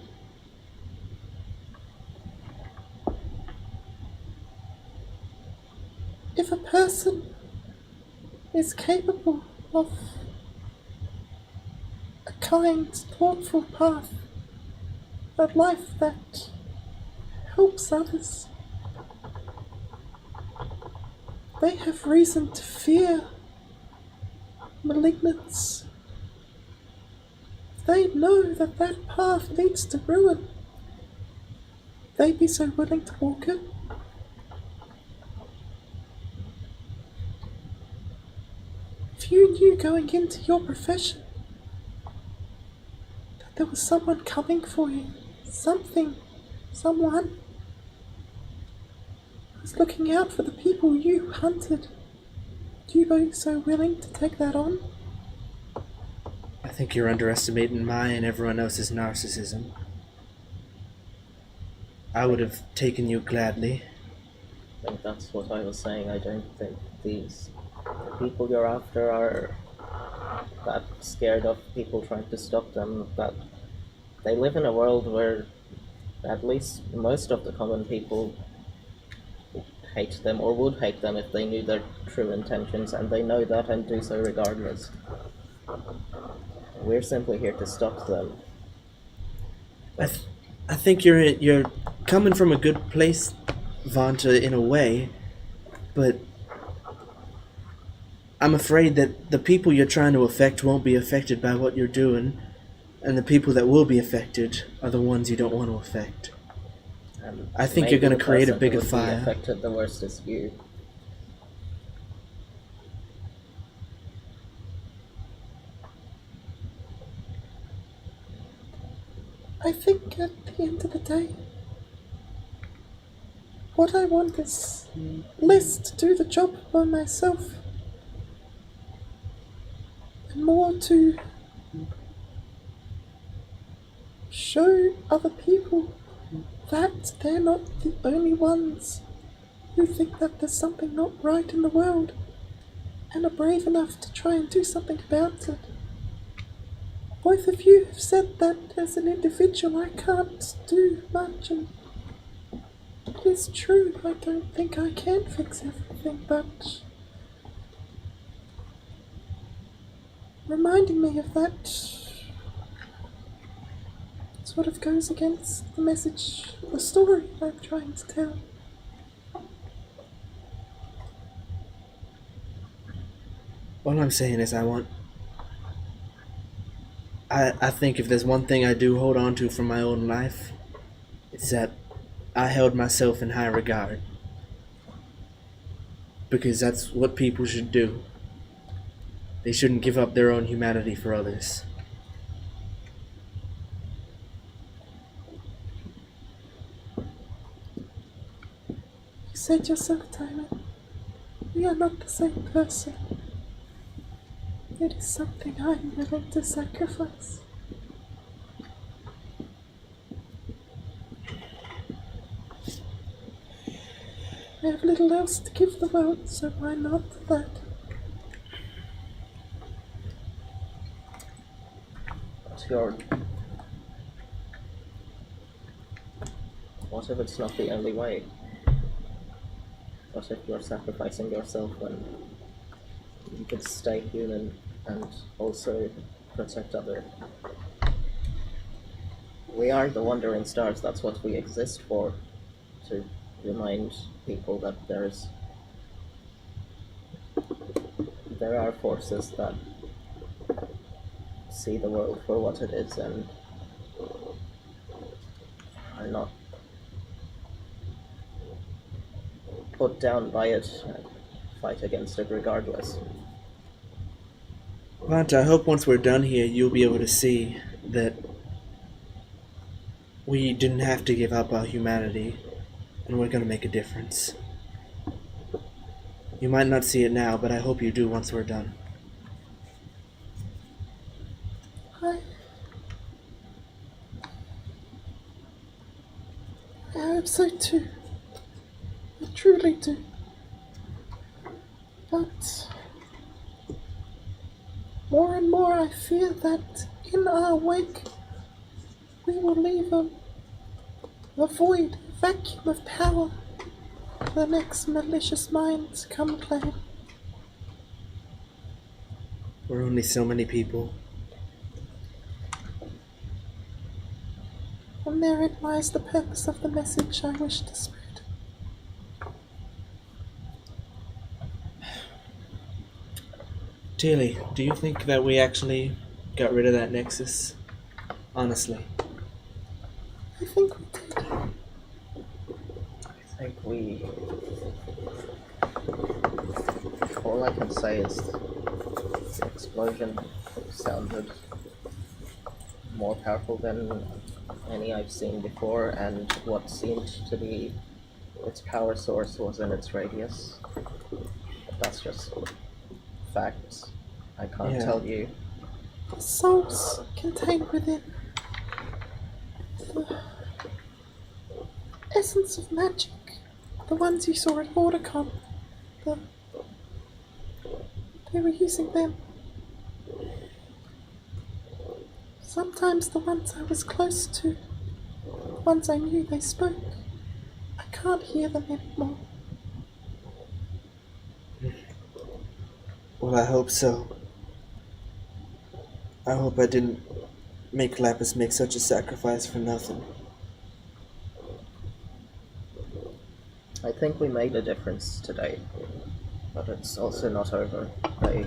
If a person is capable of a kind, thoughtful path, a life that helps others, they have reason to fear malignance. They know that that path leads to ruin. They'd be so willing to walk it. If you knew going into your profession that there was someone coming for you, someone was looking out for the people you hunted, would you be so willing to take that on? I think you're underestimating my and everyone else's narcissism. I would have taken you gladly. I think that's what I was saying. I don't think the people you're after are that scared of people trying to stop them, that they live in a world where at least most of the common people hate them, or would hate them if they knew their true intentions, and they know that and do so regardless. We're simply here to stop them. I think you're coming from a good place, Vanta, in a way, but I'm afraid that the people you're trying to affect won't be affected by what you're doing, and the people that will be affected are the ones you don't want to affect. I think you're going to create a bigger fire. Affected the worst is you. I think at the end of the day, What I want is less to do the job by myself and more to show other people that they're not the only ones who think that there's something not right in the world and are brave enough to try and do something about it. Both of you have said that as an individual I can't do much, and it is true, I don't think I can fix everything, but reminding me of that sort of goes against the message, the story I'm trying to tell. All I'm saying is I think if there's one thing I do hold on to from my own life, it's that I held myself in high regard. Because that's what people should do. They shouldn't give up their own humanity for others. You said yourself, Tyler, we are not the same person. It is something I'm willing to sacrifice. I have little else to give the world, so why not that? What if it's not the only way? What if you're sacrificing yourself when you could stay human and also protect others? We are the wandering stars, that's what we exist for. To remind people that there are forces that see the world for what it is and are not put down by it and fight against it regardless. Vant, I hope once we're done here you'll be able to see that we didn't have to give up our humanity and we're going to make a difference. You might not see it now, but I hope you do once we're done. I hope so too. I truly do. But more and more I fear that in our wake we will leave a void, a vacuum of power for the next malicious mind to come claim. We're only so many people. And therein lies the purpose of the message I wish to spread. Tilly, do you think that we actually got rid of that nexus? Honestly. I think we did. I think we... All I can say is the explosion sounded more powerful than any I've seen before, and what seemed to be its power source was in its radius. But that's just facts. I can't tell you. The souls contained within the essence of magic, the ones you saw at Hordicon, they were using them. Sometimes the ones I was close to, the ones I knew they spoke, I can't hear them anymore. Well, I hope so. I hope I didn't make Lapis make such a sacrifice for nothing. I think we made a difference today, but it's also not over. They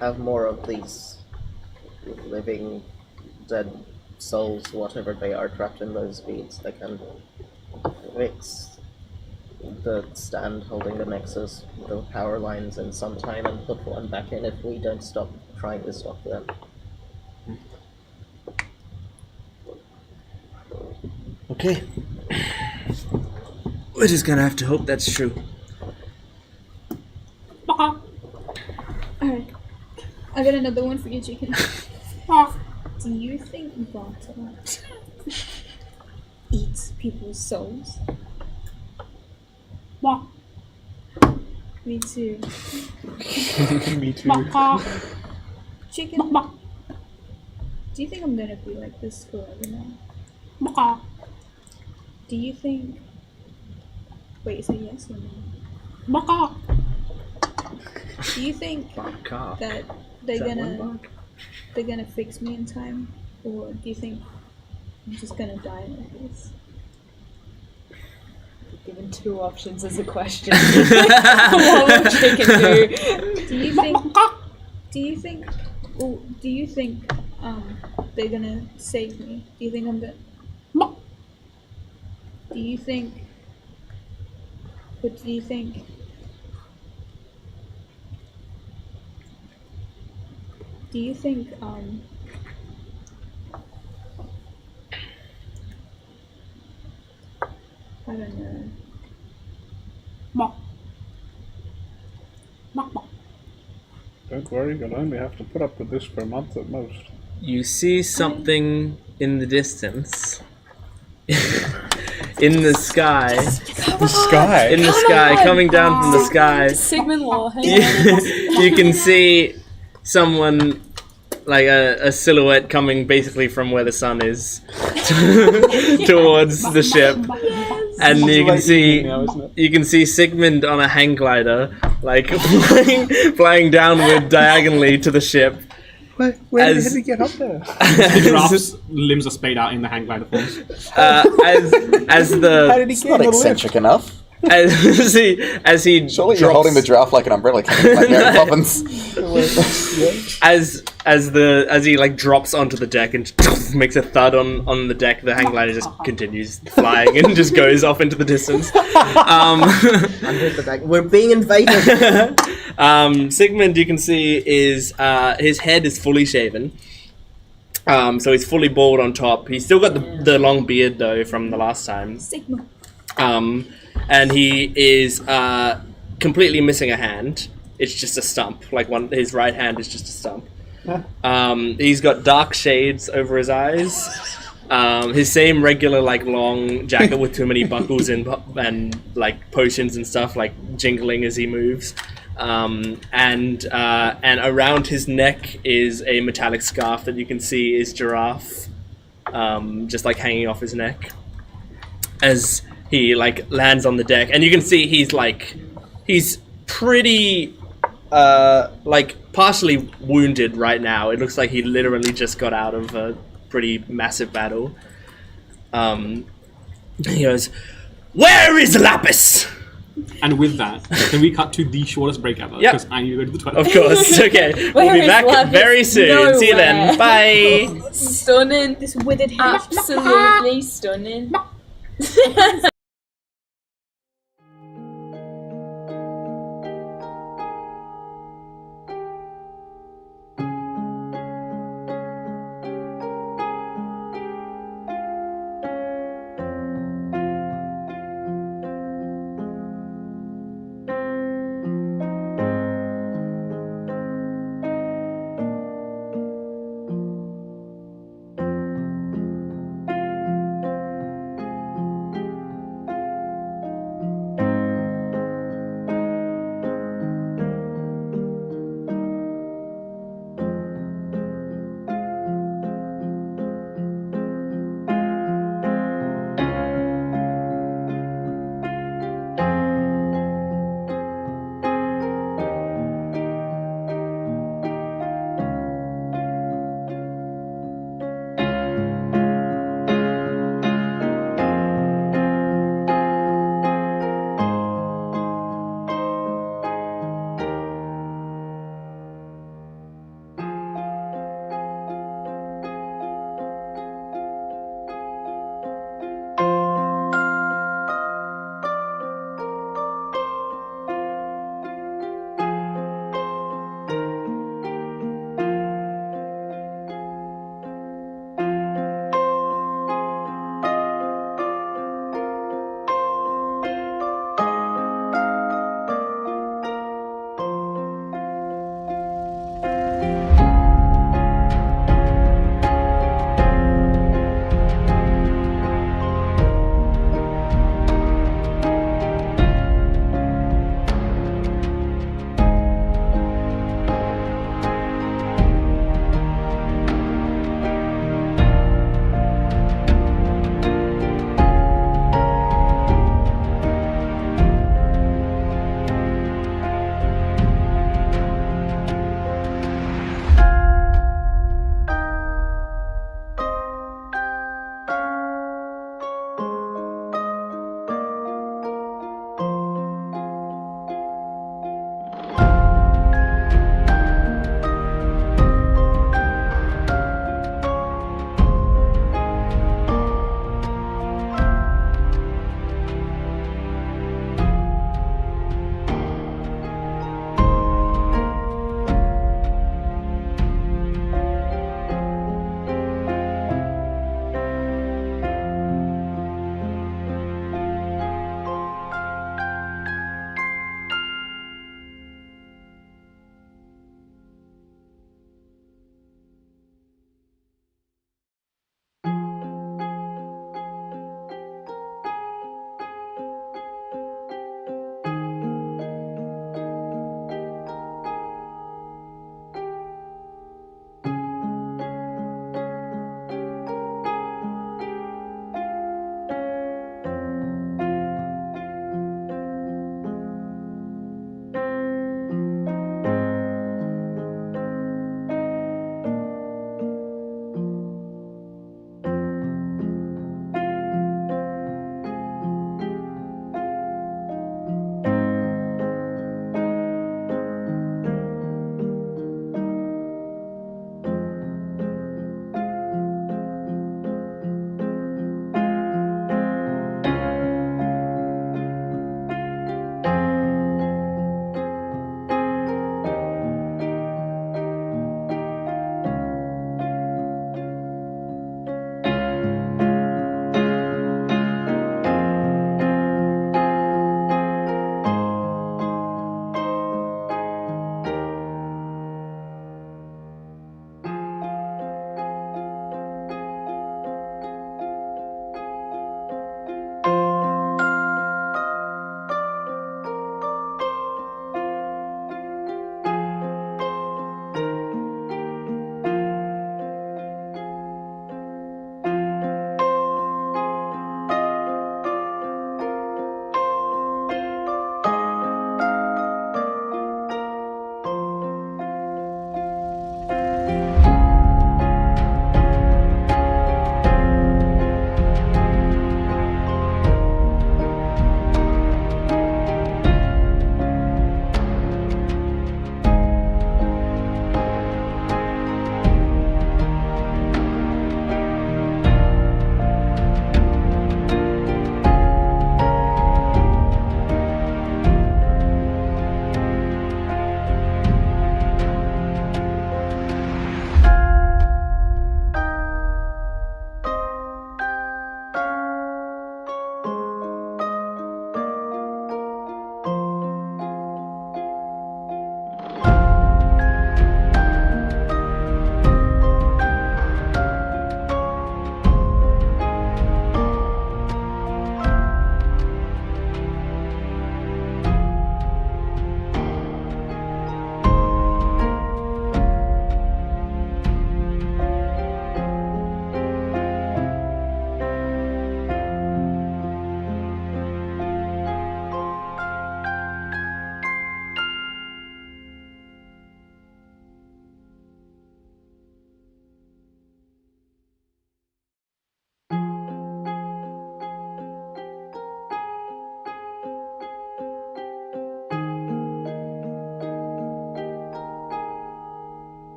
have more of these living, dead souls, whatever they are, trapped in those beads. They can fix the stand holding the nexus, the power lines in some time, and put one back in if we don't stop trying to stop them. Okay. We're just gonna have to hope that's true. Alright. I got another one for you, chicken. Do you think water eats people's souls? Me too. Me too. Chicken. Do you think I'm gonna be like this forever now? Do you think? Wait, is it yes or no? Do you think that they're gonna fix me in time, or do you think I'm just gonna die like this? Given 2 options as a question. What will chicken do? Do you think they're gonna save me? Do you think I'm gonna? Do you think? What do you think? Do you think I don't know. Don't worry, you'll only have to put up with this for a month at most. You see something in the distance. In the sky. The sky. In the sky, coming down from the sky. Sigmund Law. You can see someone, like a silhouette coming basically from where the sun is towards the ship. And you can see Sigmund on a hang glider, like flying downward diagonally to the ship. Where did he get up there? The giraffe's limbs are splayed out in the hang glider forms. As the How did he It's get not on the lift? eccentric enough. as he Surely drops, you're holding the giraffe like an umbrella company, like Mary Poppins. as he like drops onto the deck and makes a thud on the deck, the hang glider just continues flying and just goes off into the distance. Under the deck. We're being invaded. Sigmund, you can see, is his head is fully shaven. So he's fully bald on top. He's still got the long beard though from the last time. Sigma. And he is completely missing a hand. It's just a stump. Like his right hand is just a stump. He's got dark shades over his eyes. His same regular like long jacket with too many buckles and like potions and stuff like jingling as he moves. And around his neck is a metallic scarf that you can see is giraffe, just like hanging off his neck. As he like lands on the deck, and you can see he's pretty like partially wounded right now. It looks like he literally just got out of a pretty massive battle. He goes, "Where is Lapis?" And with that, can we cut to the shortest break ever? Yep. Because I need to go to the toilet. Of course. Okay, we'll Where be is back Lapis? very soon. See you then. Nowhere. Bye. Stunning. This withered head. Absolutely stunning.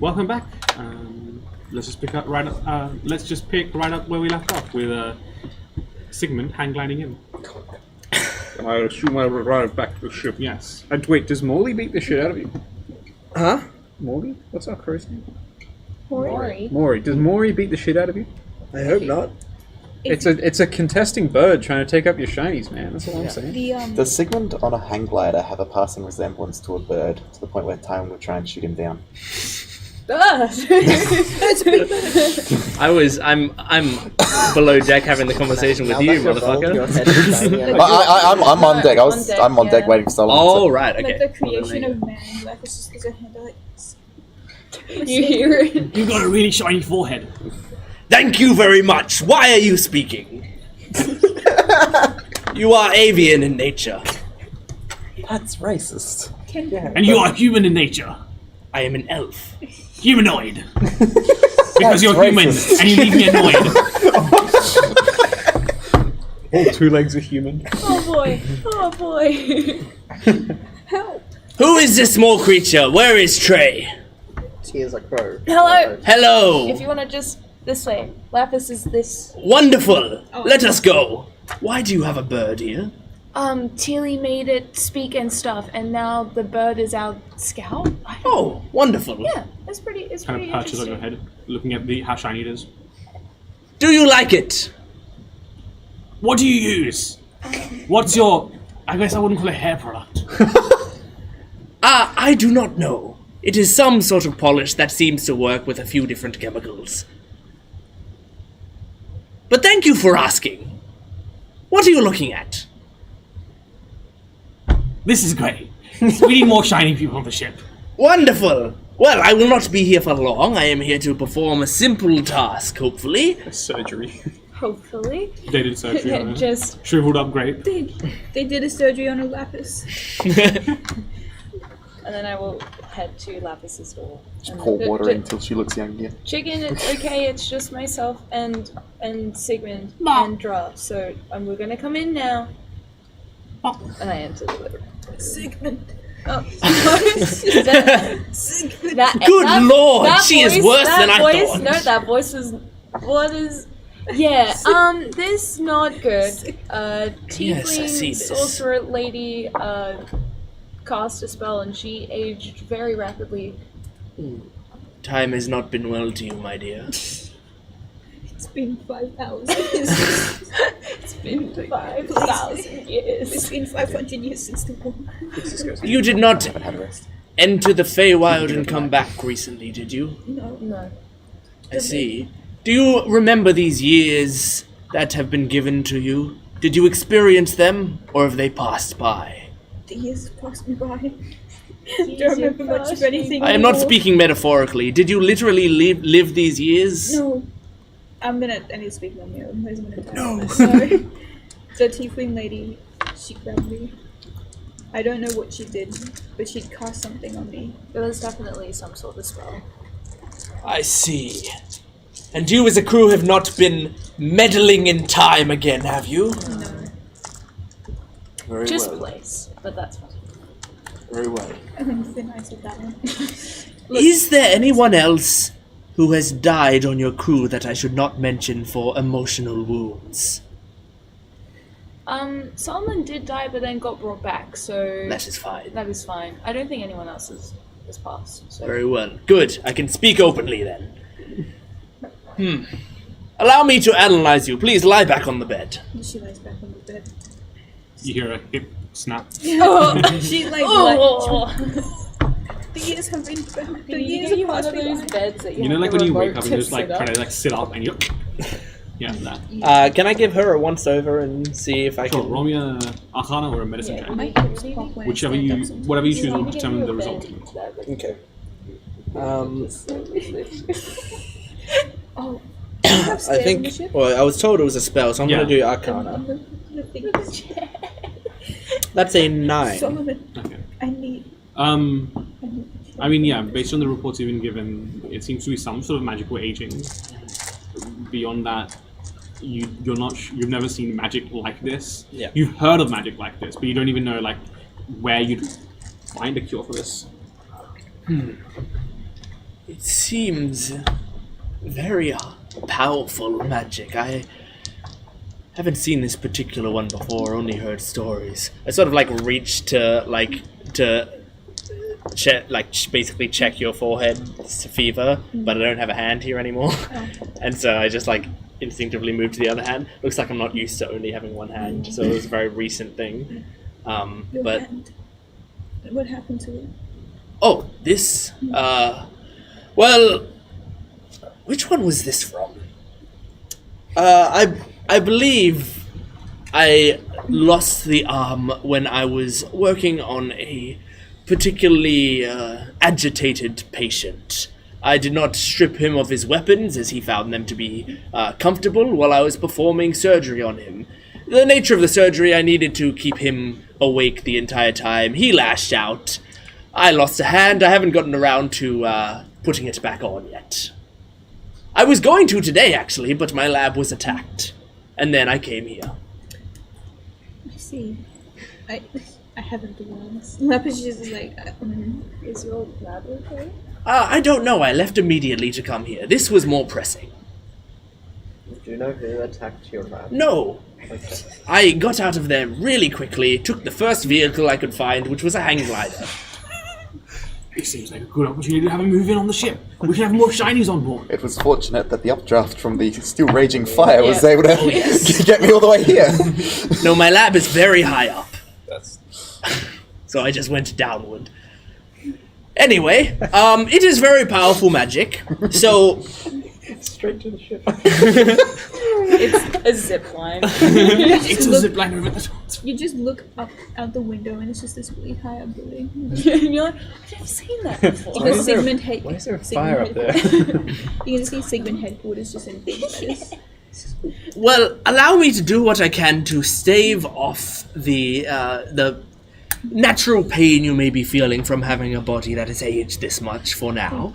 welcome back. Let's just pick up right up. Let's just pick right up where we left off with Sigmund hang gliding in. And I assume I will arrive back to the ship. Yes. And wait, does Morley beat the shit out of you? Huh? Morley? What's our crow's name? Maury. Maury. Does Maury beat the shit out of you? I hope not. It's a contesting bird trying to take up your shinies, man. That's all I'm saying. Does Sigmund on a hang glider have a passing resemblance to a bird to the point where Tywin would try and shoot him down? I'm below deck having the conversation with you, motherfucker. I'm on deck. I'm on deck waiting for Solomon. Oh, right, okay. Like the creation of man, like it's just a handle like this. You hear it? You've got a really shiny forehead. Thank you very much. Why are you speaking? You are avian in nature. That's racist. And you are human in nature. I am an elf. Humanoid. Because you're human and you leave me annoyed. All 2 legs are human. Oh boy. Oh boy. Help. Who is this small creature? Where is Trey? He is a crow. Hello. Hello. If you want to just this way. Lapis is this. Wonderful. Let us go. Why do you have a bird here? Tilly made it speak and stuff, and now the bird is our scout. Oh, wonderful. Yeah, it's pretty. It's Kind pretty of perches on interesting. your head, looking at how shiny it is. Do you like it? What do you use? What's your... I guess I wouldn't call it hair product. I do not know. It is some sort of polish that seems to work with a few different chemicals. But thank you for asking. What are you looking at? This is great. We need more shiny people on the ship. Wonderful. Well, I will not be here for long. I am here to perform a simple task, hopefully. A surgery. Hopefully. They did surgery on it. Just shriveled up grape. They did a surgery on a lapis. And then I will head to Lapis's door. Just pour water in until she looks young again. Chicken, it's okay. It's just myself and Sigmund and Dra. So we're gonna come in now. And I enter the room. Sigmund. Oh, Good lord, she is worse than I thought. No, that voice was. What is? Yeah. This not good. Yes, I see Tiefling this. sorcerer lady cast a spell and she aged very rapidly. Time has not been well to you, my dear. It's been 5,000 years. It's been 5,000 years. It's been 500 years since the war. You did not Haven't had a rest. enter the Feywild and come back recently, did you? No. I see. Do you remember these years that have been given to you? Did you experience them, or have they passed by? The years have passed me by. Don't remember much of anything I am not anymore. speaking metaphorically. Did you literally live these years? No. I need to speak on my own. No. So, the tiefling lady, she grabbed me. I don't know what she did, but she cast something on me. It was definitely some sort of spell. I see. And you as a crew have not been meddling in time again, have you? No. Very Just well. place, but that's fine. Very well. Then I said that one. Is there anyone else who has died on your crew that I should not mention for emotional wounds? Solomon did die, but then got brought back, so That is fine. that is fine. I don't think anyone else has passed. So Very well. Good. I can speak openly then. Allow me to analyze you. Please lie back on the bed. She lies back on the bed. You hear a hip snap. She's like, Oh. the years have been. The You years get you have one passed of me those by. beds that You know, have like the when you wake remote up and to you're just like sit up? trying to like sit up and you. Yeah, that. Can I give her a once over and see if I Sure. can? Roll me a Arcana or a Medicine check. My hips pop when I Whichever stand you, up sometimes. whatever you choose You will need to determine give the you a result. bed that, like, Okay. Oh, I think. Well, I was told it was a spell, so I'm gonna Yeah. do Arcana. the thing is, That's a 9. Solomon, Okay. I need. I mean, yeah, based on the reports you've been given, it seems to be some sort of magical aging. Beyond that, you're not. You've never seen magic like this. Yeah. You've heard of magic like this, but you don't even know like where you'd find a cure for this. It seems very powerful magic. I haven't seen this particular one before, only heard stories. I sort of like reach to check, basically check your forehead to fever, but I don't have a hand here anymore. And so I just like instinctively move to the other hand. Looks like I'm not used to only having one hand, so it was a very recent thing. Your But hand. What happened to it? oh, this well, which one was this from? I believe I lost the arm when I was working on a particularly agitated patient. I did not strip him of his weapons as he found them to be comfortable while I was performing surgery on him. The nature of the surgery, I needed to keep him awake the entire time. He lashed out. I lost a hand. I haven't gotten around to putting it back on yet. I was going to today, actually, but my lab was attacked. And then I came here. I see. I haven't the ones. Lapis just like, Is your lab okay? I don't know. I left immediately to come here. This was more pressing. Do you know who attacked your lab? No. Okay. I got out of there really quickly, took the first vehicle I could find, which was a hang glider. It seems like a good opportunity to have a move in on the ship. We can have more shinies on board. It was fortunate that the updraft from the still raging fire was Yeah. able to get me all the way here. No, my lab is very high up, That's so I just went downward. Anyway, it is very powerful magic, so straight to the ship. It's a zip line. It's a zip line over the top. you just look up out the window and it's just this really high up building. And you're like, I've seen that before. The Sigmund head. Why is there a Sigmund fire up there? headquarters. You can see Sigmund headquarters just in big letters. well, allow me to do what I can to stave off the natural pain you may be feeling from having a body that has aged this much for now.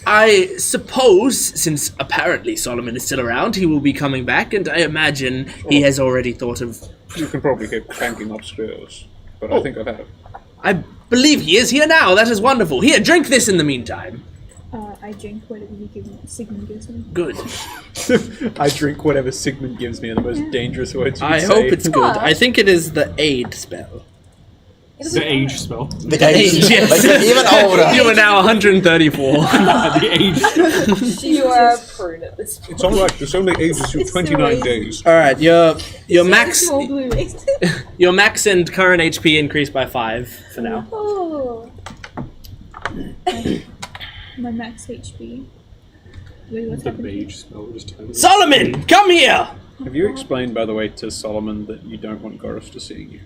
I suppose, since apparently Solomon is still around, he will be coming back, and I imagine he has already thought of... You can probably hear clanking upstairs, but I think I've had it. I believe he is here now. That is wonderful. Here, drink this in the meantime. I drink whatever you give me. Sigmund gives me. Good. I drink whatever Sigmund gives me in the most dangerous words you I could hope say. it's good. I think it is the aid spell. The age spell. The age, Yes. like, even older. You are now 134. The age. You are a prune at this point. It's alright, this only ages you It's 29 so days. All right, your max Small blue waist. your max and current HP increased by 5 for now. Oh. My max HP. Wait, what's The happening? mage spell just totally. Solomon, come here. Have you explained, by the way, to Solomon that you don't want Goros to see you?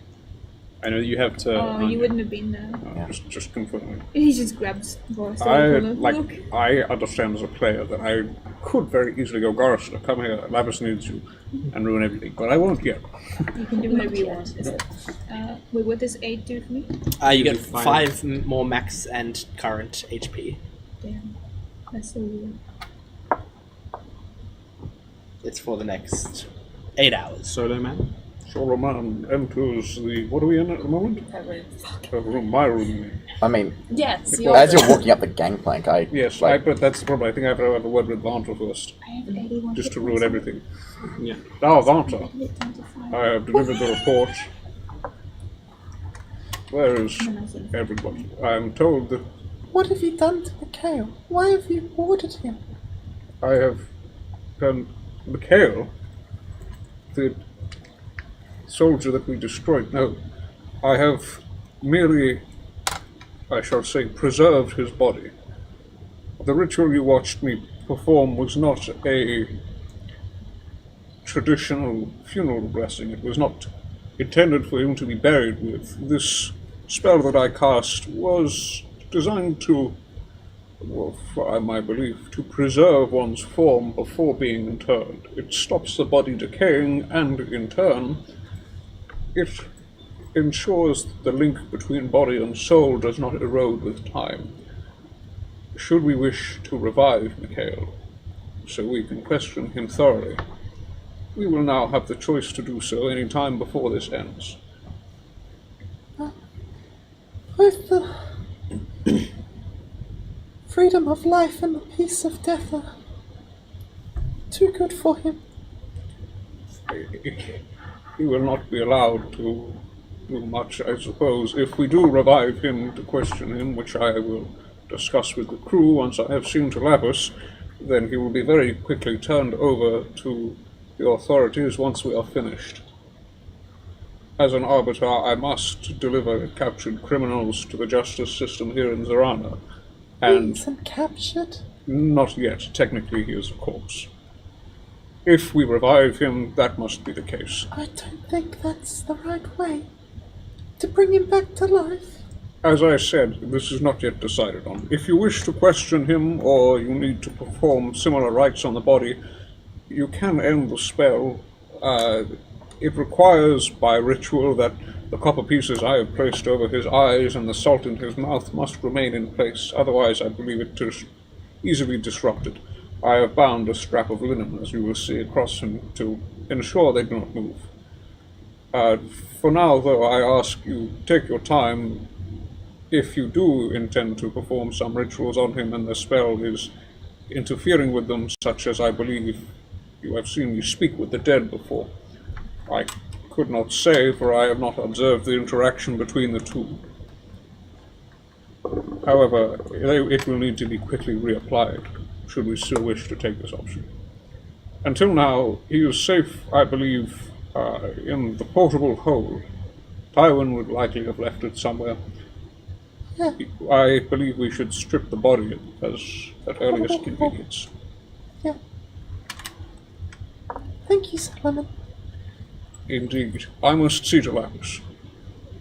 I know you have to. Oh, you wouldn't have been there. Just confirming. He just grabs Boris. Look, I understand as a player that I could very easily go, Goros, come here, Lapis needs you, and ruin everything, but I won't yet. You can do whatever you want. Wait, what does 8 do for me? You get Five. 5 more max and current HP. Damn. That's so weird. It's for the next 8 hours. Solo man. Solomon enters the. What are we in at the moment? Room, my room. I mean, Yes, as you're walking up the gangplank, Yes, like, but that's the problem. I think I have to have a word with Vanta first, I have 81 just to hit ruin points. everything. Yeah. Now, Vanta, I hit down to 5. I have delivered the report. Where is And I said, everybody? I am told that What have you done to Mikhail? Why have you ordered him? I have done Mikhail, the soldier that we destroyed. No, I have merely, I shall say, preserved his body. The ritual you watched me perform was not a traditional funeral blessing. It was not intended for him to be buried with. This spell that I cast was designed to, well, for my belief, to preserve one's form before being interred. It stops the body decaying, and in turn, it ensures that the link between body and soul does not erode with time. Should we wish to revive Mikhail, so we can question him thoroughly, we will now have the choice to do so any time before this ends. freedom of life and the peace of death are too good for him. He will not be allowed to do much, I suppose. If we do revive him to question him, which I will discuss with the crew once I have seen Telapus, then he will be very quickly turned over to the authorities once we are finished. As an arbiter, I must deliver captured criminals to the justice system here in Zarana. And He's been captured? not yet. Technically, he is a corpse. If we revive him, that must be the case. I don't think that's the right way. To bring him back to life? As I said, this is not yet decided on. If you wish to question him, or you need to perform similar rites on the body, you can end the spell. It requires, by ritual, that the copper pieces I have placed over his eyes and the salt in his mouth must remain in place. Otherwise, I believe it is easily disrupted. I have bound a strap of linen, as you will see, across him to ensure they do not move. For now, though, I ask you, take your time. If you do intend to perform some rituals on him and the spell is interfering with them, such as I believe you have seen me speak with the dead before, I could not say, for I have not observed the interaction between the two. However, it will need to be quickly reapplied, should we still wish to take this option. Until now, he is safe, I believe, in the portable hold. Tywin would likely have left it somewhere. Yeah. I believe we should strip the body at earliest convenience. Yeah. Thank you, Solomon. Indeed. I must see to Lapis,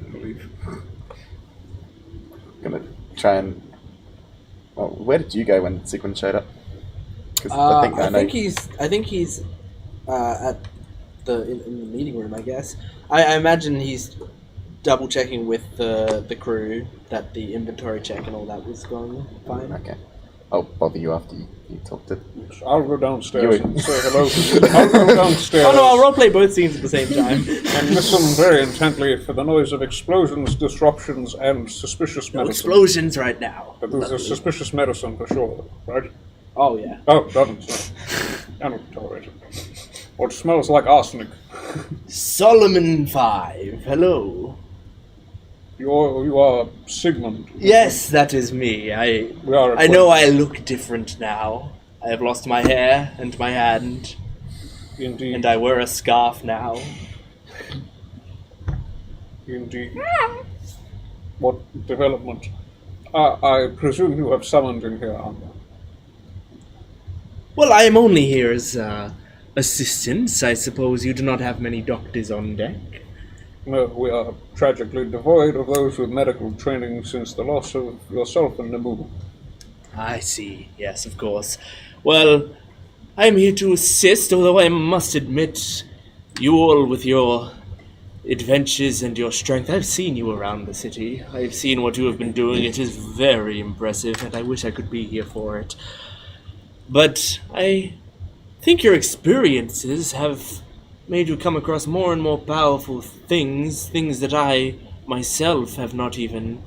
I believe. Gonna try and... Well, where did you go when Sigmund showed up? 'Cause I think he's at in the meeting room, I guess. I imagine he's double checking with the crew that the inventory check and all that was going fine. Okay. I'll bother you after you talk to... I'll go downstairs You- and say hello. I'll go downstairs. Oh no, I'll roleplay both scenes at the same time. And listen very intently for the noise of explosions, disruptions, and suspicious No medicine. explosions right now. But there's a suspicious medicine for sure, right? Oh yeah. Oh, doesn't. Cannot tolerate it. Or it smells like arsenic. Solomon 5, hello. You are Sigmund. Yes, that is me. We are I know I look different now. I have lost my hair and my hand, Indeed. and I wear a scarf now. Indeed. What development? I presume you have summoned him here, Anya. Well, I am only here as assistants. I suppose you do not have many doctors on deck. No, we are tragically devoid of those with medical training since the loss of yourself and Namu. I see. Yes, of course. Well, I am here to assist, although I must admit, you all with your adventures and your strength, I've seen you around the city. I've seen what you have been doing. It is very impressive, and I wish I could be here for it. But I think your experiences have made you come across more and more powerful things that I myself have not even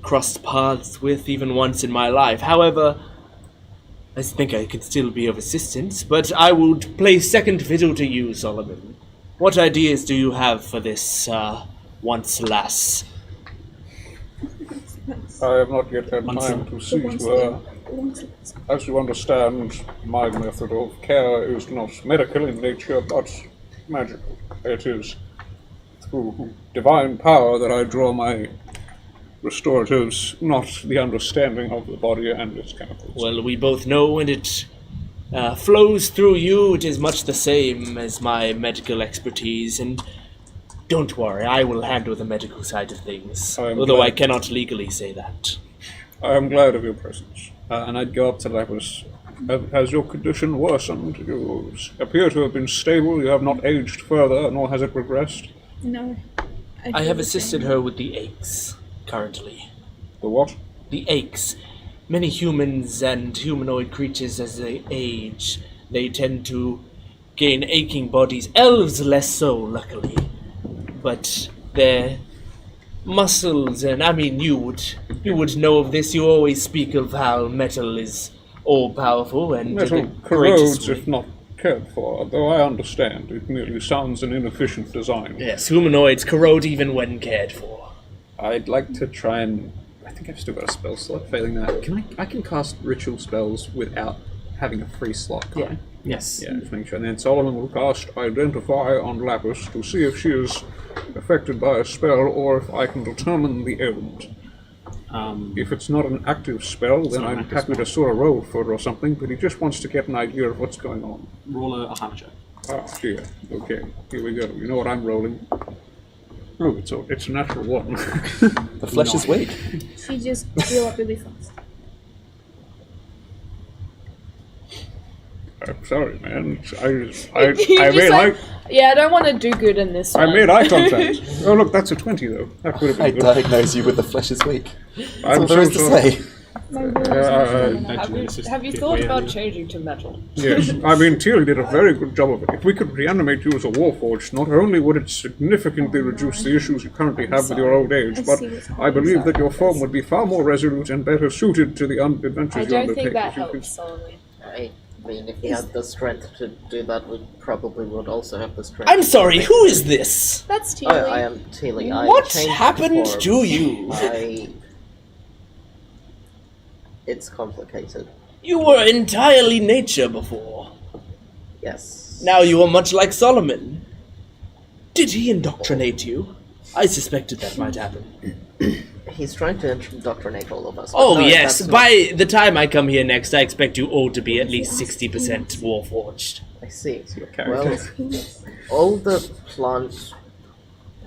crossed paths with even once in my life. However, I think I could still be of assistance, but I would play second fiddle to you, Solomon. What ideas do you have for this once lass? I have not yet had time to see to her. As you understand, my method of care is not medical in nature, but magical. It is through divine power that I draw my restoratives, not the understanding of the body and its chemicals. Well, we both know when it flows through you, it is much the same as my medical expertise, and don't worry, I will handle the medical side of things, although I cannot legally say that. I am glad of your presence. And I'd go up to Lapis. Has your condition worsened? You appear to have been stable. You have not aged further, nor has it regressed. No. I have assisted her with the aches, currently. The what? The aches. Many humans and humanoid creatures, as they age, they tend to gain aching bodies. Elves less so, luckily. But their muscles, and I mean, you would know of this. You always speak of how metal is all powerful and Metal the greatest corrodes if not cared for, though I understand it merely sounds an inefficient design. Yes, humanoids corrode even when cared for. I'd like to try and... I think I've still got a spell slot. Failing that, I can cast ritual spells without having a free slot, can't I? Yes. Yeah, just making sure. And then Solomon will cast Identify on Lapis to see if she is affected by a spell or if I can determine the ailment. If it's not an active spell, then I'm happy to sort of roll for it or something, but he just wants to get an idea of what's going on. Roll a Arcana check. Ah, dear. Okay, here we go. You know what I'm rolling? Oh, it's a natural one. The flesh is weak. She just grew up really fast. I'm sorry, man. I You made just eye, yeah, I don't want to do good in this I one. made eye contact. Oh, look, that's a 20, though. That would have I been good. diagnose you with the flesh is weak. That's I'm all there is to sorry. say. Have you thought about changing to metal? Yes, I mean, Teal did a very good job of it. If we could reanimate you as a warforged, not only would it significantly reduce the issues you currently have with your old age, but I believe that your form would be far more resolute and better suited to the adventures I you don't undertake. think that if you could- helps, Solomon. I mean, if we had the strength to do that, we probably would also have the strength. I'm sorry, who is this? That's Oh, Teely. I am Teely. I What changed happened form. to you? It's complicated. You were entirely nature before. Yes. Now you are much like Solomon. Did he indoctrinate you? I suspected that might happen. He's trying to indoctrinate all of us. but Oh no, yes, that's not- by the time I come here next, I expect you all to be at least 60% warforged. I see. Your Well, character. all the plant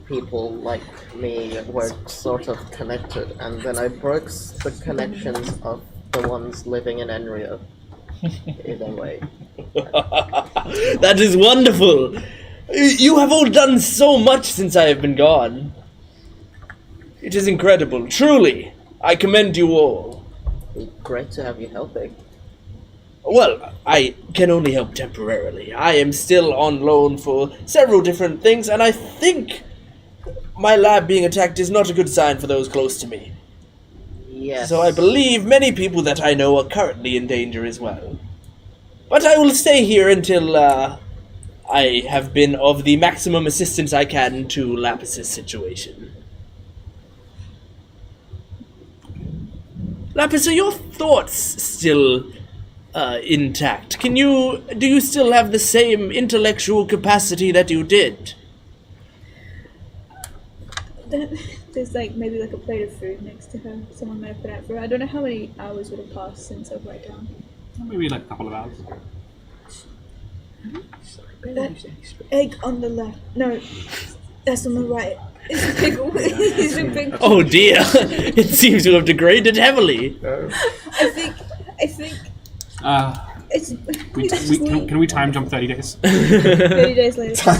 people like me were sort of connected, and then I broke the connections of the ones living in Enriya. In a way. That is wonderful! You have all done so much since I have been gone. It is incredible, truly. I commend you all. Great to have you helping. Well, I can only help temporarily. I am still on loan for several different things, and I think my lab being attacked is not a good sign for those close to me. Yes. So I believe many people that I know are currently in danger as well. But I will stay here until I have been of the maximum assistance I can to Lapis's situation. Lapis, are your thoughts still intact? Do you still have the same intellectual capacity that you did? There's maybe a plate of food next to her. Someone might have put out for her. I don't know how many hours would have passed since I've laid down. Maybe like a couple of hours. Egg on the left. No, that's on the right. It's a pickle. It's a pickle. Oh dear, it seems to have degraded heavily. I think it's. Can we time jump 30 days? 30 days later.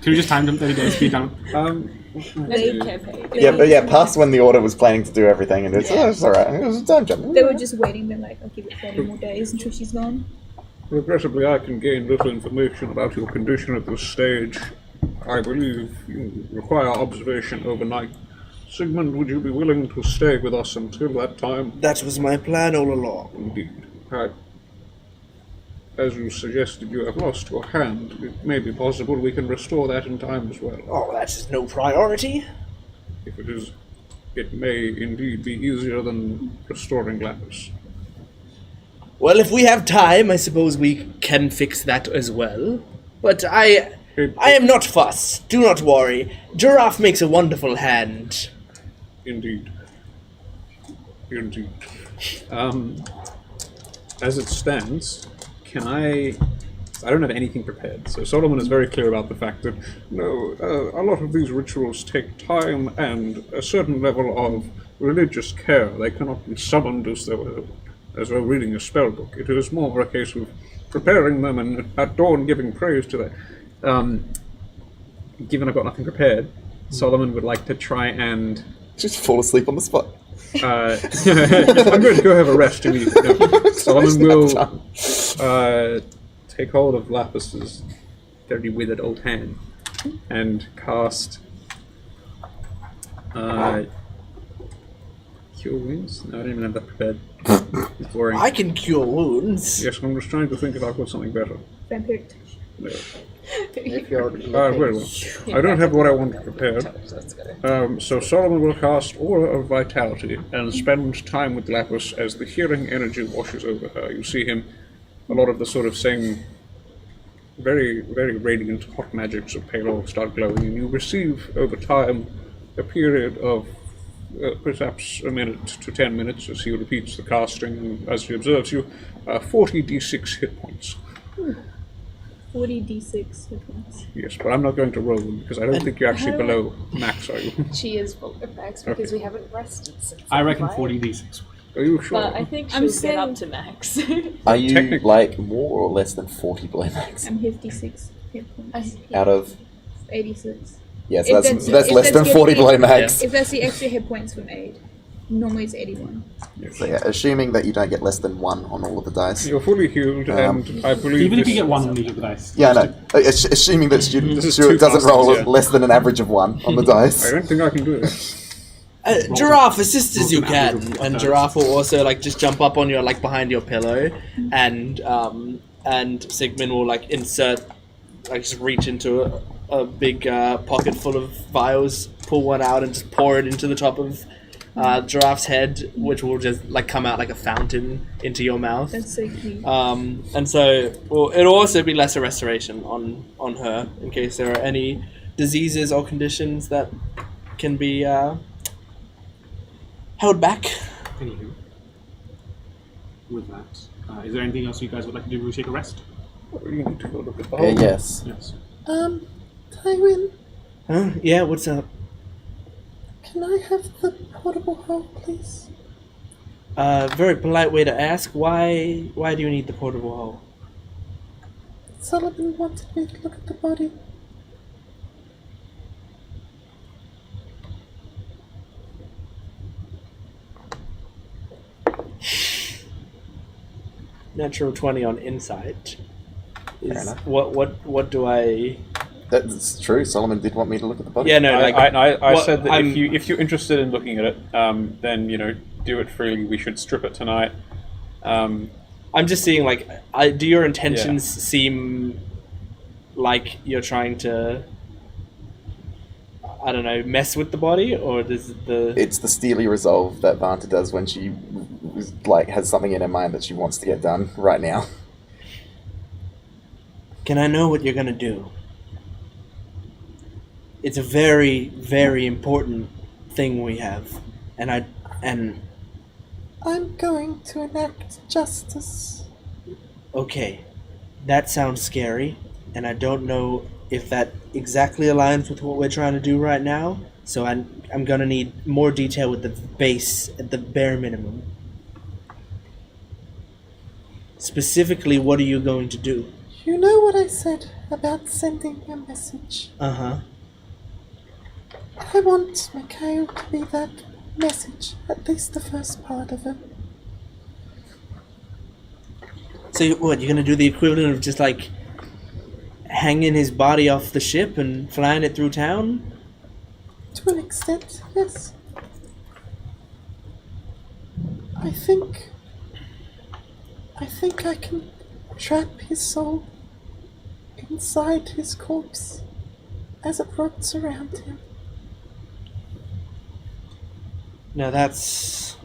Can we just time jump 30 days? Be done. Past when the order was planning to do everything, and it's alright. It was a time jump. They were just waiting. They're like, I'll give it 30 more days until she's gone. Regrettably, I can gain little information about your condition at this stage. I believe you require observation overnight. Sigmund, would you be willing to stay with us until that time? That was my plan all along. Indeed. As you suggested, you have lost your hand. It may be possible we can restore that in time as well. Oh, that is no priority. If it is, it may indeed be easier than restoring Lapis. Well, if we have time, I suppose we can fix that as well. But I am not fussed. Do not worry. Giraffe makes a wonderful hand. Indeed. As it stands, can I don't have anything prepared, so Solomon is very clear about the fact that, a lot of these rituals take time and a certain level of religious care. They cannot be summoned as though reading a spell book. It is more a case of preparing them and at dawn giving praise to them. Given I've got nothing prepared, Solomon would like to try and... Just fall asleep on the spot. I'm going to go have a rest immediately. No. Solomon will take hold of Lapis's very withered old hand and cast Cure wounds? No, I didn't even have that prepared. It's boring. I can cure wounds. Yes, I'm just trying to think if I've got something better. Vampiric. No. If you're Very well. I don't have what I want prepared. So Solomon will cast Aura of Vitality and spend time with Lapis as the healing energy washes over her. You see him, a lot of the sort of same very, very radiant hot magics of Palor start glowing, and you receive over time a period of perhaps a minute to 10 minutes as he repeats the casting, and as he observes you, 40 d6 hit points. 40 d6 hit points. Yes, but I'm not going to roll them because I don't think you're actually below max, are you? She is full of max because we haven't rested since. I reckon 5. 40 d6. Are you sure? But I think I'm she'll get up saying- to max. Are you Technically- like more or less than 40 below max? I'm 56 hit points. Out of 86. yes, If that's that's- that's if less that's than getting 40 below it- max. If that's the extra hit points from aid, normally it's 81. So yeah, assuming that you don't get less than 1 on all of the dice. You're fully healed, and I believe Even if this- you get 1 on each of the dice. Yeah, I know. Assuming that This is Stuart two doesn't roll castings, yeah. less than an average of 1 on the dice. I don't think I can do that. Giraffe, assist as you Roll some can, average and of Giraffe will also like just jump up on your like behind your pillow, and Sigmund will like insert, like just reach into a big pocket full of vials, pull one out, and just pour it into the top of Giraffe's head, which will just like come out like a fountain into your mouth. That's so cute. And so it'll also be lesser restoration on her in case there are any diseases or conditions that can be held back. Anywho, with that, is there anything else you guys would like to do before we take a rest? You need to go look at the Yes. Yes. Tywin, Huh? Yeah, what's up? can I have the portable hole, please? Very polite way to ask. Why do you need the portable hole? Solomon wanted me to look at the body. Natural 20 on insight. Fair Is enough. what do I? That's true. Solomon did want me to look at the body. Yeah, no, like I what- said that I'm- if you're interested in looking at it, then do it freely. We should strip it tonight. I'm just seeing like, do your intentions seem like you're trying to, I don't know, mess with the body, or does the? It's the steely resolve that Vanta does when she like has something in her mind that she wants to get done right now. Can I know what you're gonna do? It's a very, very important thing we have, and I'm going to enact justice. okay, that sounds scary, and I don't know if that exactly aligns with what we're trying to do right now. So I'm gonna need more detail with the base at the bare minimum. Specifically, what are you going to do? You know what I said about sending a message. Uh-huh. I want Mikhail to be that message, at least the first part of it. So what, you're gonna do the equivalent of just like hanging his body off the ship and flying it through town? To an extent, yes. I think I can trap his soul inside his corpse as it rots around him. Now that's...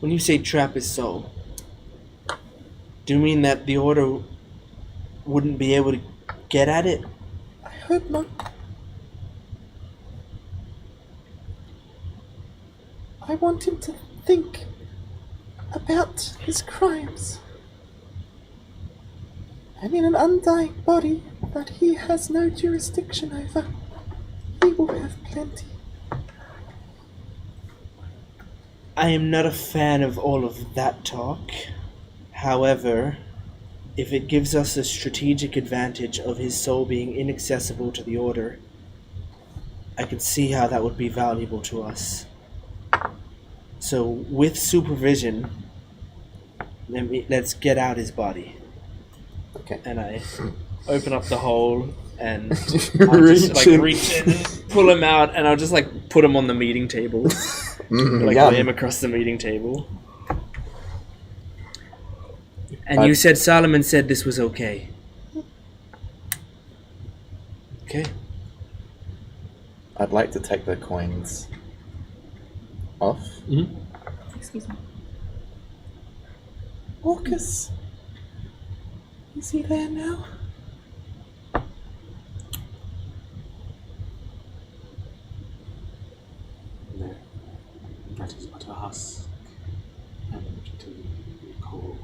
When you say trap his soul, do you mean that the Order wouldn't be able to get at it? I hope not. I want him to think about his crimes. And in an undying body that he has no jurisdiction over, he will have plenty. I am not a fan of all of that talk. However, if it gives us a strategic advantage of his soul being inaccessible to the Order, I could see how that would be valuable to us. So, with supervision, let's get out his body. Okay. And I open up the hole and You I just, like, reach in. reach in pull him out, and I'll just like put him on the meeting table, like yum. lay him across the meeting table. And you said Solomon said this was okay. Okay. I'd like to take the coins off. Excuse me. Orcus. Is he there now? No, that is but a husk, and to cold.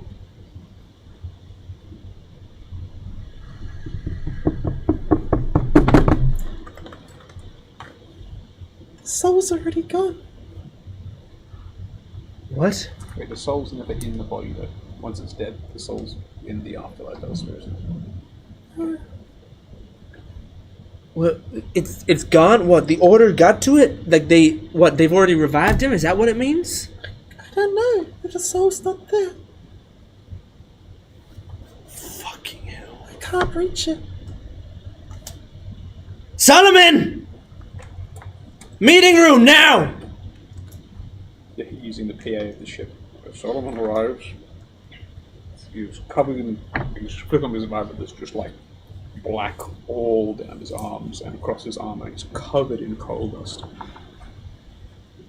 The soul's already gone. What? Wait, the soul's never in the body though. Once it's dead, the soul's in the afterlife elsewhere, isn't it? Well, it's gone. What? The order got to it? Like they've already revived him? Is that what it means? I don't know, but the soul's not there. Fucking hell! I can't reach it. Solomon! Meeting room now! Yeah, using the PA of the ship. If Solomon arrives, he's covered in his clip on his vibe, there's just like black all down his arms and across his armor. He's covered in coal dust.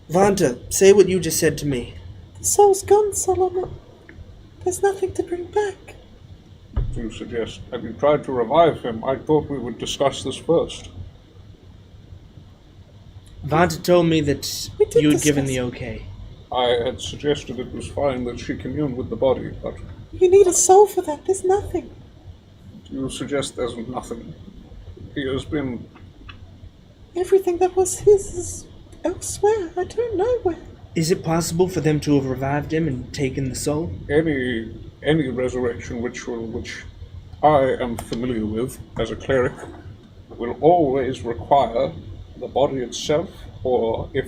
Vanta, say what you just said to me. The soul's gone, Solomon. There's nothing to bring back. To suggest, have you tried to revive him? I thought we would discuss this first. Vanta told me that We did you had given discuss the it. okay. I had suggested it was fine that she commune with the body, but You need a soul for that. There's nothing. you suggest there's nothing. He has been Everything that was his is elsewhere. I don't know where. Is it possible for them to have revived him and taken the soul? any resurrection ritual which I am familiar with as a cleric will always require the body itself, or if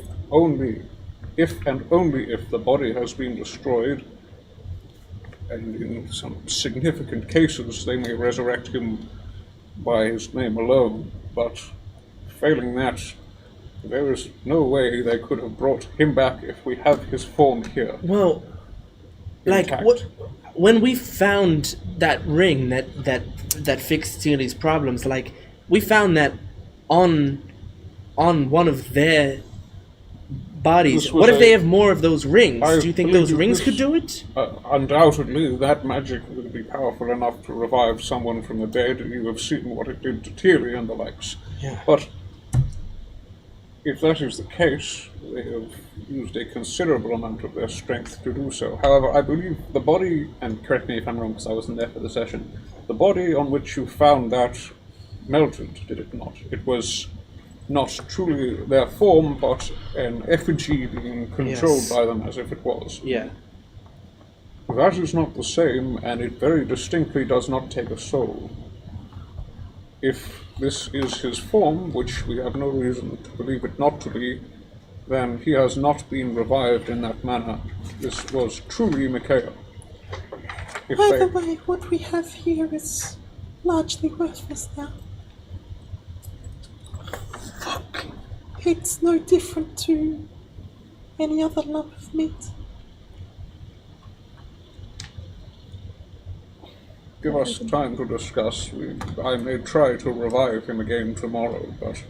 and only if the body has been destroyed, and in some significant cases they may resurrect him by his name alone, but failing that, there is no way they could have brought him back if we have his form here. Well, like Intact. what? When we found that ring that fixed Sealy's problems, like we found that on one of their bodies. This was What if a- they have more of those rings? I Do you think believe those rings this- could do it? Undoubtedly, that magic will be powerful enough to revive someone from the dead. You have seen what it did to Tilly and the likes. Yeah. But if that is the case, they have used a considerable amount of their strength to do so. However, I believe the body, and correct me if I'm wrong because I wasn't there for the session, the body on which you found that melted, did it not? It was not truly their form, but an effigy being controlled Yes. by them as if it was. Yeah. That is not the same, and it very distinctly does not take a soul. If this is his form, which we have no reason to believe it not to be, then he has not been revived in that manner. This was truly Mikhail. If Either they, way, what we have here is largely worthless now. It's no different to any other lump of meat. give us time to discuss. I may try to revive him again tomorrow, but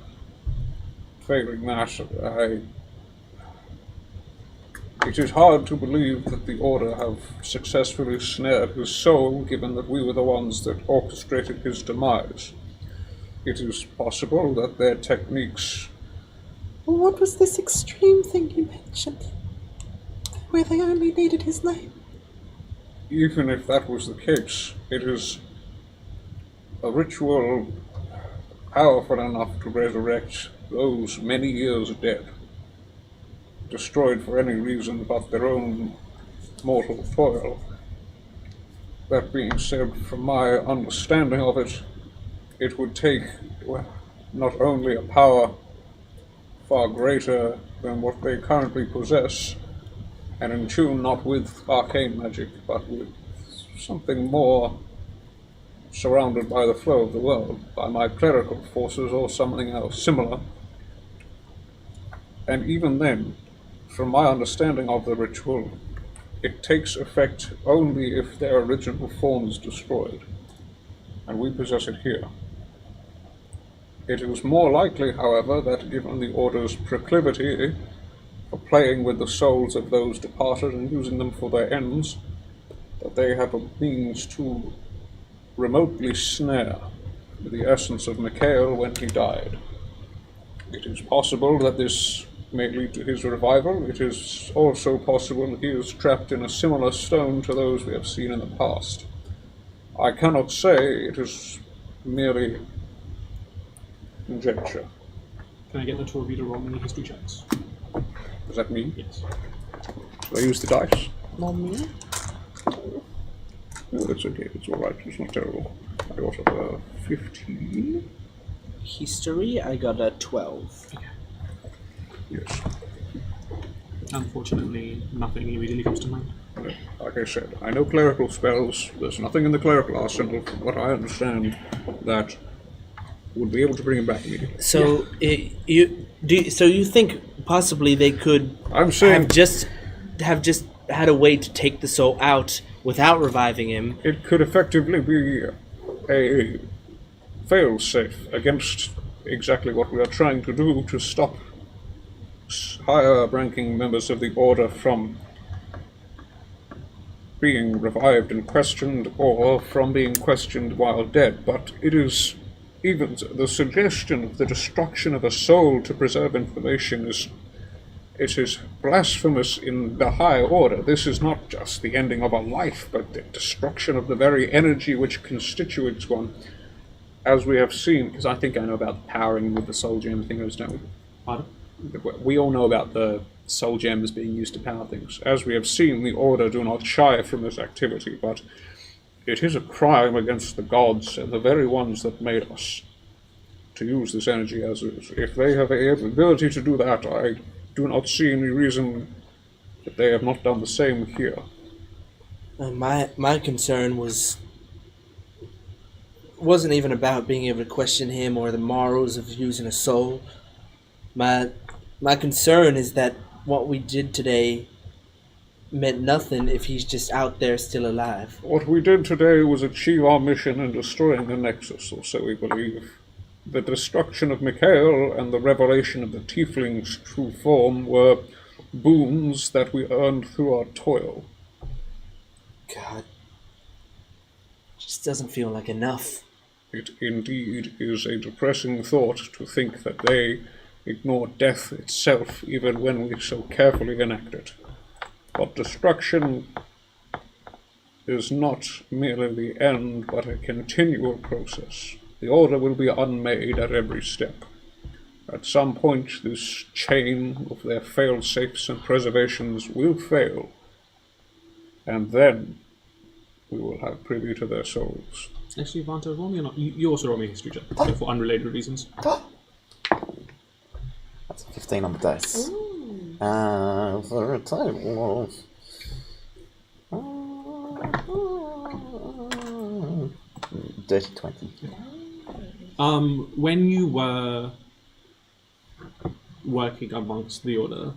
failing that, it is hard to believe that the Order have successfully snared his soul, given that we were the ones that orchestrated his demise. It is possible that their techniques... Well, what was this extreme thing you mentioned? Where they only needed his name? Even if that was the case, it is a ritual powerful enough to resurrect those many years dead, destroyed for any reason but their own mortal toil. That being said, from my understanding of it, it would take not only a power far greater than what they currently possess, and in tune not with arcane magic, but with something more surrounded by the flow of the world, by my clerical forces or something else similar, And even then, from my understanding of the ritual, it takes effect only if their original form is destroyed. And we possess it here. It is more likely, however, that given the Order's proclivity for playing with the souls of those departed and using them for their ends, that they have a means to remotely snare the essence of Mikhail when he died. It is possible that this may lead to his revival. It is also possible he is trapped in a similar stone to those we have seen in the past. I cannot say, it is merely conjecture. Can I get the two of you to roll me history checks? Does that mean? Yes. Should I use the dice? Not me. No, that's okay. It's alright. It's not terrible. I got a 15. History, I got a 12. Yes. Unfortunately, nothing immediately comes to mind. Like I said, I know clerical spells. There's nothing in the clerical arsenal, from what I understand, that would be able to bring him back immediately. So, you think possibly they could I'm saying have just had a way to take the soul out without reviving him? it could effectively be a fail-safe against exactly what we are trying to do to stop higher-ranking members of the Order from being revived and questioned, or from being questioned while dead. But it is even the suggestion of the destruction of a soul to preserve information is blasphemous in the high order. This is not just the ending of a life, but the destruction of the very energy which constitutes one, as we have seen. Because I think I know about the powering with the soul gem thingers, don't we? Pardon? We all know about the soul gems being used to power things. As we have seen, the Order do not shy from this activity, but it is a crime against the gods and the very ones that made us to use this energy as is. If they have the ability to do that, I do not see any reason that they have not done the same here. My concern wasn't even about being able to question him or the morals of using a soul. My concern is that what we did today meant nothing if he's just out there still alive. What we did today was achieve our mission in destroying the Nexus, or so we believe. The destruction of Mikhail and the revelation of the Tiefling's true form were boons that we earned through our toil. God. Just doesn't feel like enough. It indeed is a depressing thought to think that they ignore death itself even when we so carefully enact it. But destruction is not merely the end, but a continual process. The Order will be unmade at every step. At some point, this chain of their fail-safes and preservations will fail, and then we will have privy to their souls. Actually, Vanta, roll me or not? You also roll me a history check, for unrelated reasons. That's a 15 on the dice. For a total of dirty 20. When you were working amongst the Order,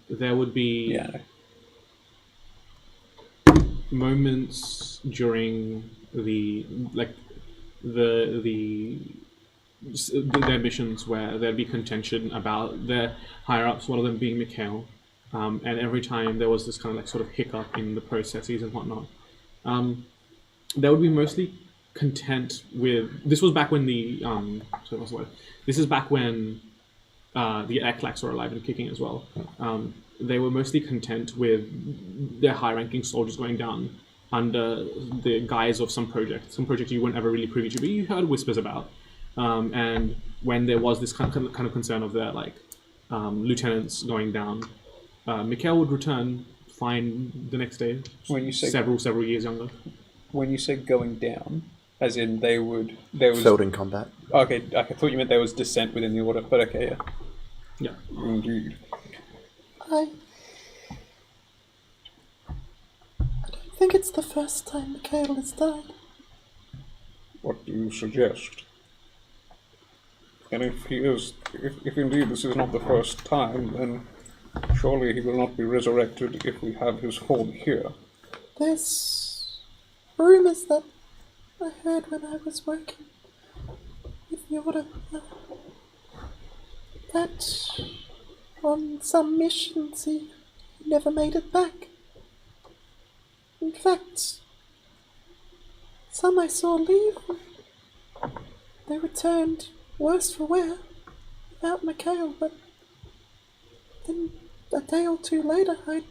there would be moments during their missions where there'd be contention about their higher-ups, one of them being Mikhail, and every time there was this kind of sort of hiccup in the processes and whatnot, they would be mostly content with. This was back when the This is back when the Eklaks were alive and kicking as well. They were mostly content with their high-ranking soldiers going down under the guise of some project you weren't ever really privy to, but you heard whispers about. And when there was this kind of concern of their lieutenants going down, Mikhail would return fine the next day. When you say several years younger. When you say going down, as in there was Filled in combat. Okay, I thought you meant there was dissent within the Order, but okay, yeah. Indeed. I don't think it's the first time Mikhail has died. What do you suggest? And if he is, if indeed this is not the first time, then surely he will not be resurrected if we have his form here. There's rumors that I heard when I was working with the Order that on some missions he never made it back. In fact, some I saw leave. They returned worse for wear without Mikhail, but then a day or two later I'd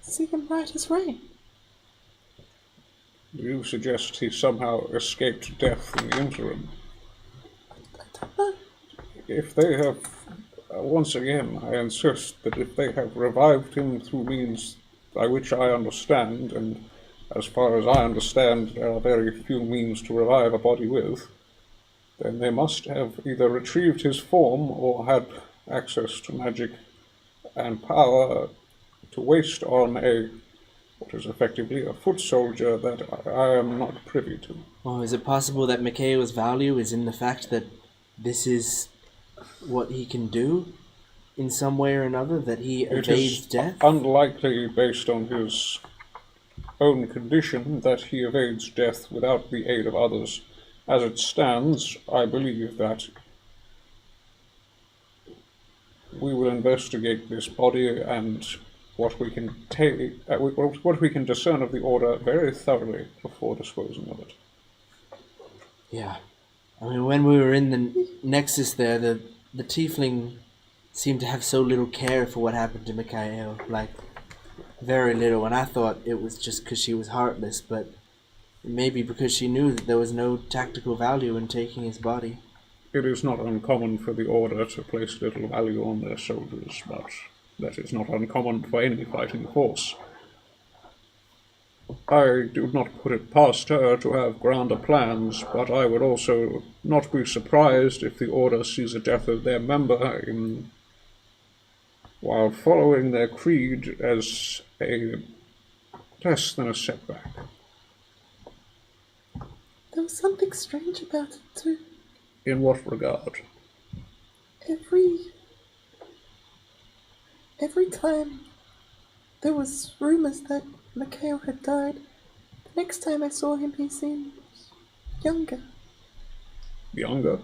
see him right as rain. Do you suggest he somehow escaped death in the interim? I don't know. If they have, once again, I insist that if they have revived him through means by which I understand, and as far as I understand there are very few means to revive a body with, then they must have either retrieved his form or had access to magic and power to waste on what is effectively a foot soldier that I am not privy to. Oh, is it possible that Mikhail's value is in the fact that this is what he can do in some way or another, that he evades death? It is unlikely, based on his own condition, that he evades death without the aid of others. As it stands, I believe that we will investigate this body and what we can what we can discern of the Order very thoroughly before disposing of it. Yeah. I mean, when we were in the Nexus there, the Tiefling seemed to have so little care for what happened to Mikhail. Like, very little. And I thought it was just because she was heartless, but maybe because she knew that there was no tactical value in taking his body. It is not uncommon for the Order to place little value on their soldiers, but that is not uncommon for any fighting force. I do not put it past her to have grander plans, but I would also not be surprised if the Order sees the death of their member while following their creed as less than a setback. There was something strange about it too. In what regard? Every time there was rumors that Mikhail had died, the next time I saw him he seemed younger. Younger?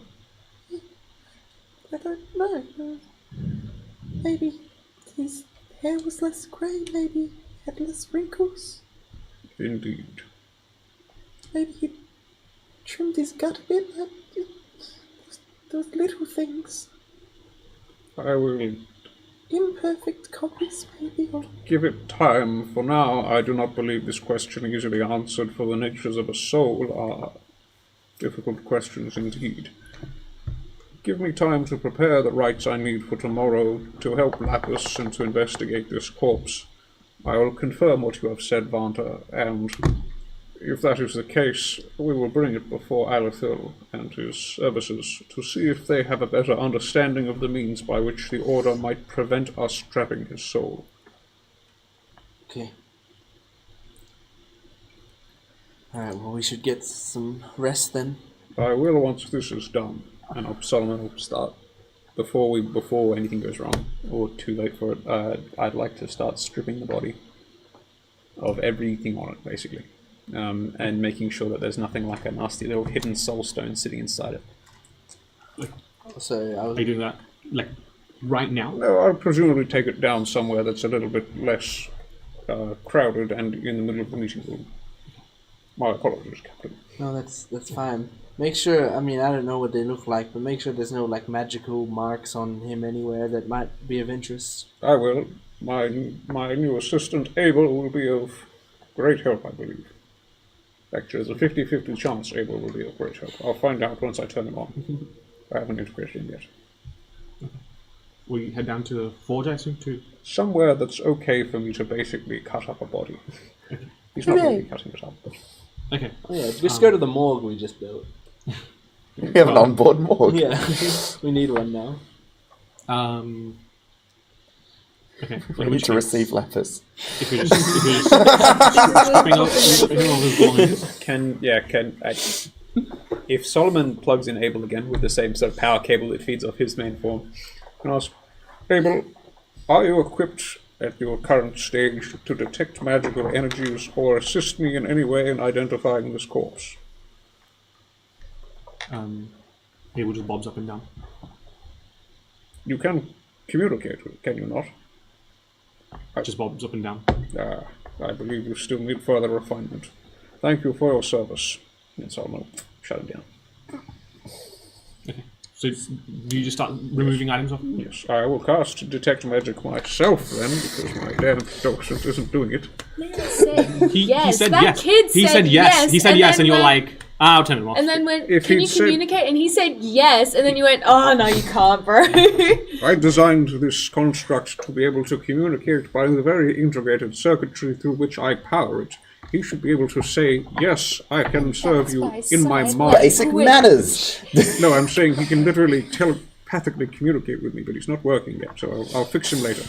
I don't know. Maybe his hair was less grey, maybe he had less wrinkles. Indeed. Maybe he trimmed his gut a bit. Those little things. I will Imperfect copies, maybe, or... give it time. For now, I do not believe this question easily answered, for the natures of a soul are difficult questions indeed. Give me time to prepare the rites I need for tomorrow to help Lapis and to investigate this corpse. I will confirm what you have said, Vanta, and if that is the case, we will bring it before Alethil and his services to see if they have a better understanding of the means by which the Order might prevent us trapping his soul. Okay. Alright, well, we should get some rest then. I will once this is done, and Solomon will start. Before anything goes wrong, or too late for it, I'd like to start stripping the body of everything on it, basically. And making sure that there's nothing like a nasty little hidden soul stone sitting inside it. So Are you doing that, like, right now? No, I'll presumably take it down somewhere that's a little bit less crowded and in the middle of the meeting room. My apologies, Captain. No, that's fine. Make sure, I mean, I don't know what they look like, but make sure there's no, like, magical marks on him anywhere that might be of interest. I will. My new assistant, Abel, will be of great help, I believe. Actually, there's a 50-50 chance Abel will be of great help. I'll find out once I turn him on. I haven't integrated him yet. Okay. We head down to the forge, I assume, too? Somewhere that's okay for me to basically cut up a body. He's not really cutting it up. Okay. Oh, yeah, just go to the morgue we just built. We have an onboard morgue. Yeah, we need one now. Okay. We need to receive Lapis. If you're just stripping off his belongings. Can if Solomon plugs in Abel again with the same sort of power cable that feeds off his main form, and ask, Abel, are you equipped at your current stage to detect magical energies or assist me in any way in identifying this corpse? Abel just bobs up and down. You can communicate with it, can you not? Just bobs up and down. I believe you still need further refinement. Thank you for your service. And Solomon shut him down. Okay. So do you just start removing items off? Yes, I will cast Detect Magic myself then, because my damn docent isn't doing it. He said that yes. kid He said yes. He said yes, and you're like, I'll turn him off. And then when If can he'd you said- communicate? And he said yes, and then you went, oh no, you can't, bro. I designed this construct to be able to communicate by the very integrated circuitry through which I power it. He should be able to say, yes, I can serve you in my mind. Basic manners. No, I'm saying he can literally telepathically communicate with me, but he's not working yet, so I'll fix him later.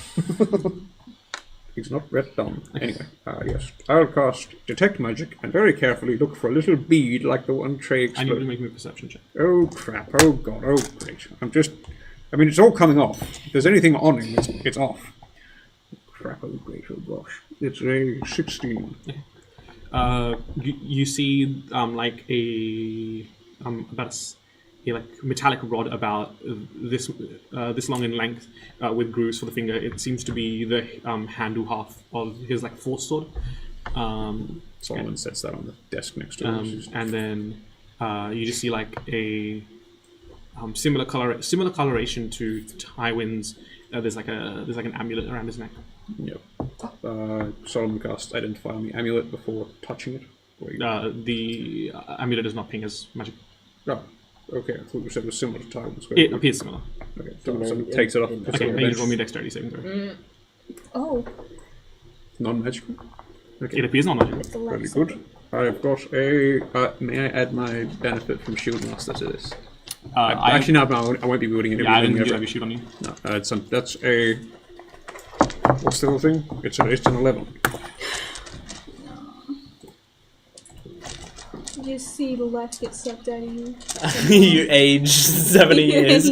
He's not yet done. Anyway, yes. I'll cast Detect Magic and very carefully look for a little bead like the one Trey I need exploded. to make me a perception check. Oh crap, oh god, oh great. It's all coming off. If there's anything on him, it's off. Crap, oh great, oh gosh. It's a 16. You see like a like metallic rod about this long in length with grooves for the finger. It seems to be the handle half of his like force sword. Solomon sets that on the desk next to him. And then you just see like a similar coloration to Tywin's. There's like an amulet around his neck. Yep. Solomon cast Identify on the amulet before touching it. The amulet does not ping as magic. Oh, okay. I thought you said it was similar to Tywin's. It appears similar. Okay, so it takes it off. Okay, then you roll me dexterity saving throw. Oh, Non-magical? Okay. It appears non-magical. the Very left good. I've got a... may I add my benefit from Shieldmaster to this? Actually, no, I won't be wielding it. Yeah, I didn't do that shoot on you. No, that's a... What's the other thing? It's an 11. You just see the left get sucked out of you. You aged 70 years.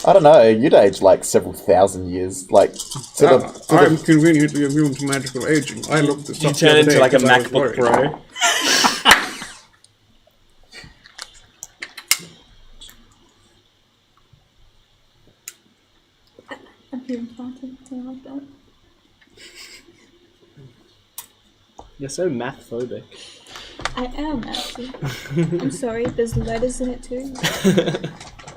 I don't know. You'd age like several thousand years. Like, I'm conveniently immune to magical aging. I looked this You up the turn other into day like a 'cause I was MacBook worried. Pro. I'm feeling planted. Do you like that? You're so math-phobic. I am actually. I'm sorry. There's letters in it too.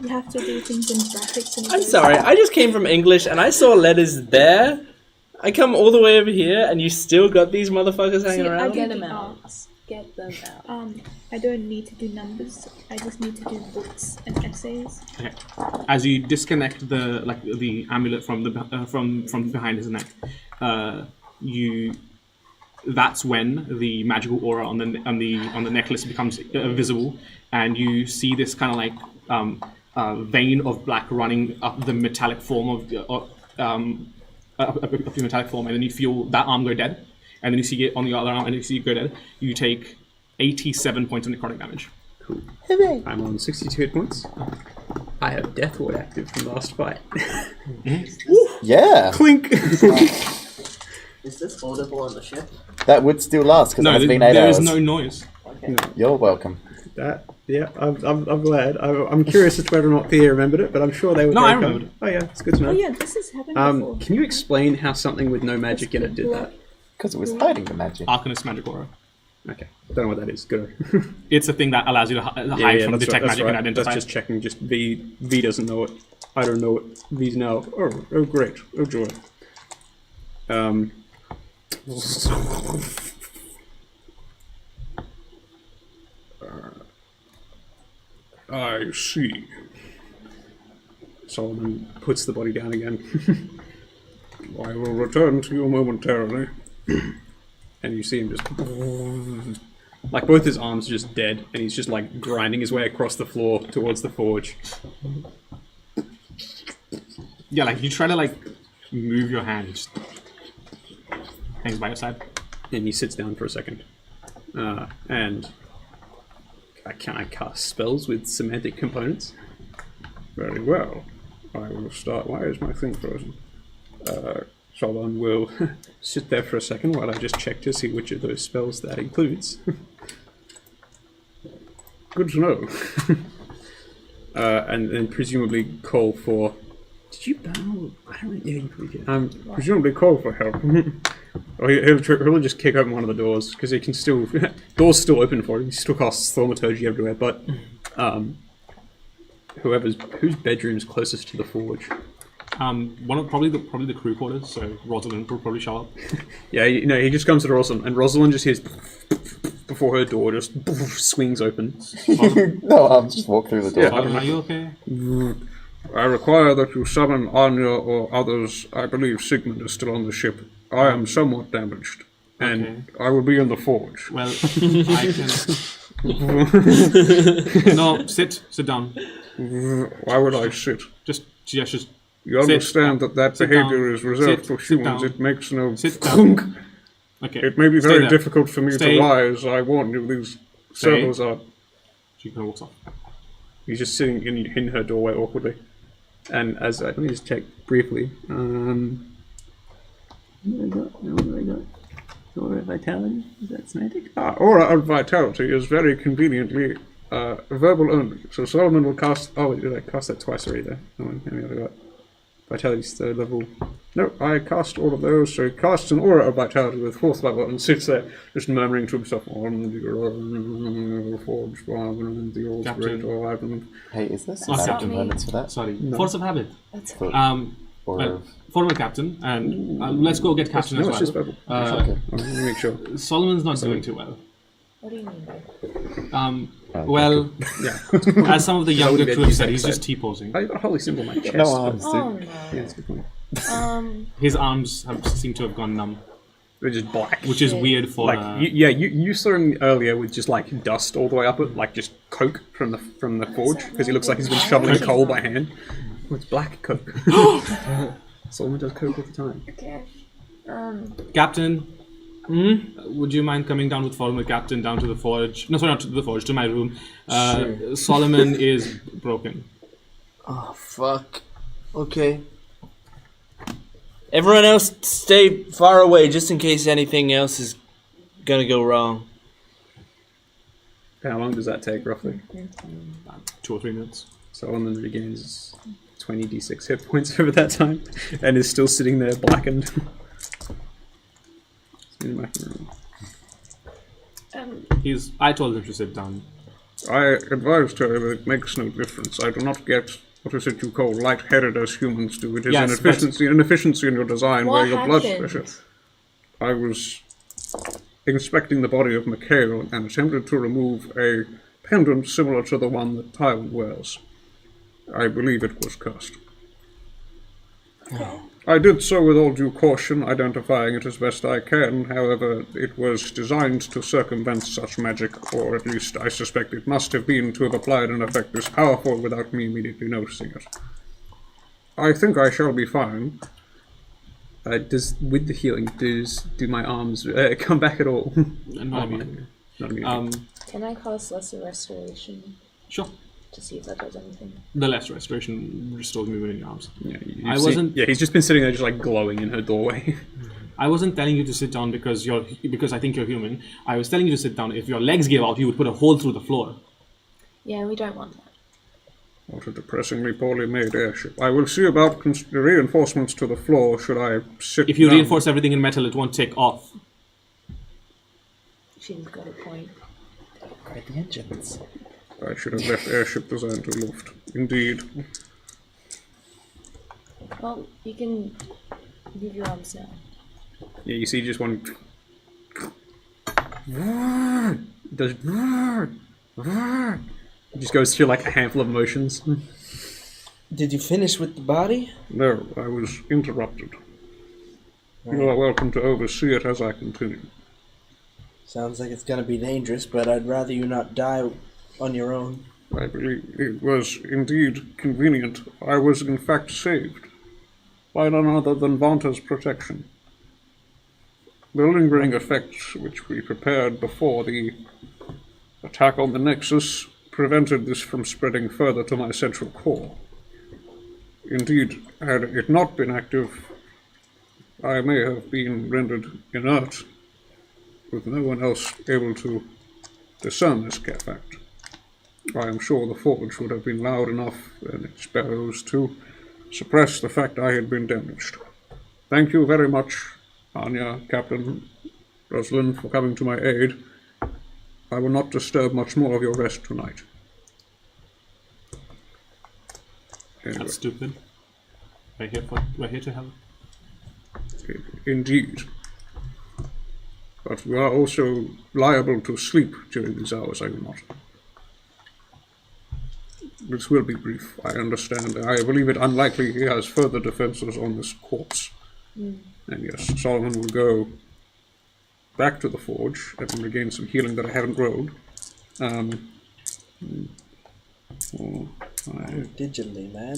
You have to do things in brackets. And I'm sorry, I just came from English and I saw letters there. I come all the way over here and you still got these motherfuckers hanging See, I around? get them the out. arts. Get them out. I don't need to do numbers. I just need to do books and essays. Okay. As you disconnect the amulet from the from behind his neck, that's when the magical aura on the necklace becomes visible, and you see this kind of like vein of black running up the metallic form of the metallic form, and then you feel that arm go dead, and then you see it on the other arm, and you see it go dead. You take 87 points of necrotic damage. Cool. I'm on 62 hit points. I have Death Ward active from last fight. yeah. Clink! Is this audible on the ship? That would still last because it has been 8 there hours. is no noise. Okay. You're welcome. I'm glad. I'm curious as to whether or not Thea remembered it, but I'm sure they would. No, I remembered it. Oh yeah, it's good to know. Oh yeah, this has happened before. Can you explain how something with no magic in it did that? Because it was hiding the magic. Arcanist magic aura. Okay, don't know what that is. Good. It's a thing that allows you to hide from detect magic and identify. That's just checking. Just V doesn't know it. I don't know it. V's now. Oh great. Oh joy. I see. Solomon puts the body down again. I will return to you momentarily. And you see him just... like, both his arms are just dead, and he's just, like, grinding his way across the floor towards the forge. Yeah, like, you try to, like, move your hand, it just hangs by your side. And he sits down for a second. And Can I cast spells with semantic components? Very well. I will start. Why is my thing frozen? Solon will sit there for a second while I just check to see which of those spells that includes. Good to know. And then presumably call for... Did you bow? I don't know. Yeah, you probably did. Presumably call for help. Or he'll just kick open one of the doors, because he can still... door's still open for him. He still casts thaumaturgy everywhere, but... whose bedroom's closest to the forge? Probably the crew quarters, so Rosalind will probably show up. Yeah, he just comes to Rosalind, and Rosalind just hears before her door just swings open. No, I'll just walk through the door. Solomon, are you okay? I require that you summon Anya or others. I believe Sigmund is still on the ship. I am somewhat damaged, and I will be in the forge. Well, I can... No, sit down. Why would I sit? Just You understand that behavior down. is reserved for Sit humans. down. It makes no... Sit down. Okay. It may be Stay very there. difficult for me Stay. to rise. I warn you, these servos are... She kind of walks off. He's just sitting in her doorway awkwardly. And as let me just check briefly. What have I got? Aura of Vitality? Is that semantic? Aura of Vitality is very conveniently verbal only. So Solomon will cast... Oh, wait, did I cast that twice already there? How many other got? Vitality's third level. No, I cast all of those. So he casts an Aura of Vitality with 4th level and sits there just murmuring to himself, on the forge, on the old great alive. Hey, is there Oh, some Captain. moments for that? Sorry. Force of habit. Or Well, former captain, and let's go get captain No, as it's just well. verbal. Okay, let me make sure. Solomon's not doing too well. What do you mean? Well, Yeah. as some of the younger been crew have used said, that he's side. just T-posing. I got a holy symbol on my chest. No arms, dude. Oh no. Yeah, that's a good point. His arms seem to have gone numb, They're just black. which is weird for... Like you saw him earlier with just like dust all the way up it, like just coke from the forge, because he looks like he's been shoveling coal by hand. Oh, it's black coke. Solomon does coke all the time. Okay. Captain, would you mind coming down with former captain down to the forge? No, sorry, not to the forge, to my room. Solomon is broken. Oh, fuck. Okay. Everyone else stay far away just in case anything else is gonna go wrong. How long does that take roughly? 2 or 3 minutes. Solomon regains 20d6 hit points over that time, and is still sitting there blackened. I told him to sit down. I advised her that it makes no difference. I do not get, what is it you call, lightheaded as humans do. It is Yes, an inefficiency in your design where What your blood happened? pressure... I was inspecting the body of Mikhail and attempted to remove a pendant similar to the one that Tywin wears. I believe it was cursed. I did so with all due caution, identifying it as best I can. However, it was designed to circumvent such magic, or at least I suspect it must have been to have applied an effect this powerful without me immediately noticing it. I think I shall be fine. With the healing, do my arms come back at all? Not immediately. Not immediately. Can I cast Lesser Restoration Sure. to see if that does anything? The less restoration restores movement in your arms. Yeah, I he's just been sitting there, just like glowing in her doorway. I wasn't telling you to sit down because I think you're human. I was telling you to sit down. If your legs gave out, you would put a hole through the floor. Yeah, we don't want that. What a depressingly poorly made airship. I will see about reinforcements to the floor should I sit If you down. reinforce everything in metal, it won't take off. She's got a point. Upgrade the engines. I should have left airship design to Luft. Indeed. Well, you can move your arms now. Yeah, you see just one... Does... It just goes through like a handful of motions. Did you finish with the body? No, I was interrupted. You are welcome to oversee it as I continue. Sounds like it's gonna be dangerous, but I'd rather you not die on your own. I believe it was indeed convenient. I was in fact saved by none other than Vanta's protection. The lingering effects which we prepared before the attack on the Nexus prevented this from spreading further to my central core. Indeed, had it not been active, I may have been rendered inert, with no one else able to discern this fact. I am sure the forge would have been loud enough in its bellows to suppress the fact I had been damaged. Thank you very much, Anya, Captain Rosalind, for coming to my aid. I will not disturb much more of your rest tonight. Anyway. That's stupid. We're here to help. Indeed. But we are also liable to sleep during these hours, are you not? This will be brief, I understand. I believe it unlikely he has further defenses on this corpse. And yes, Solomon will go back to the forge and regain some healing that I haven't rolled. Digitally, man.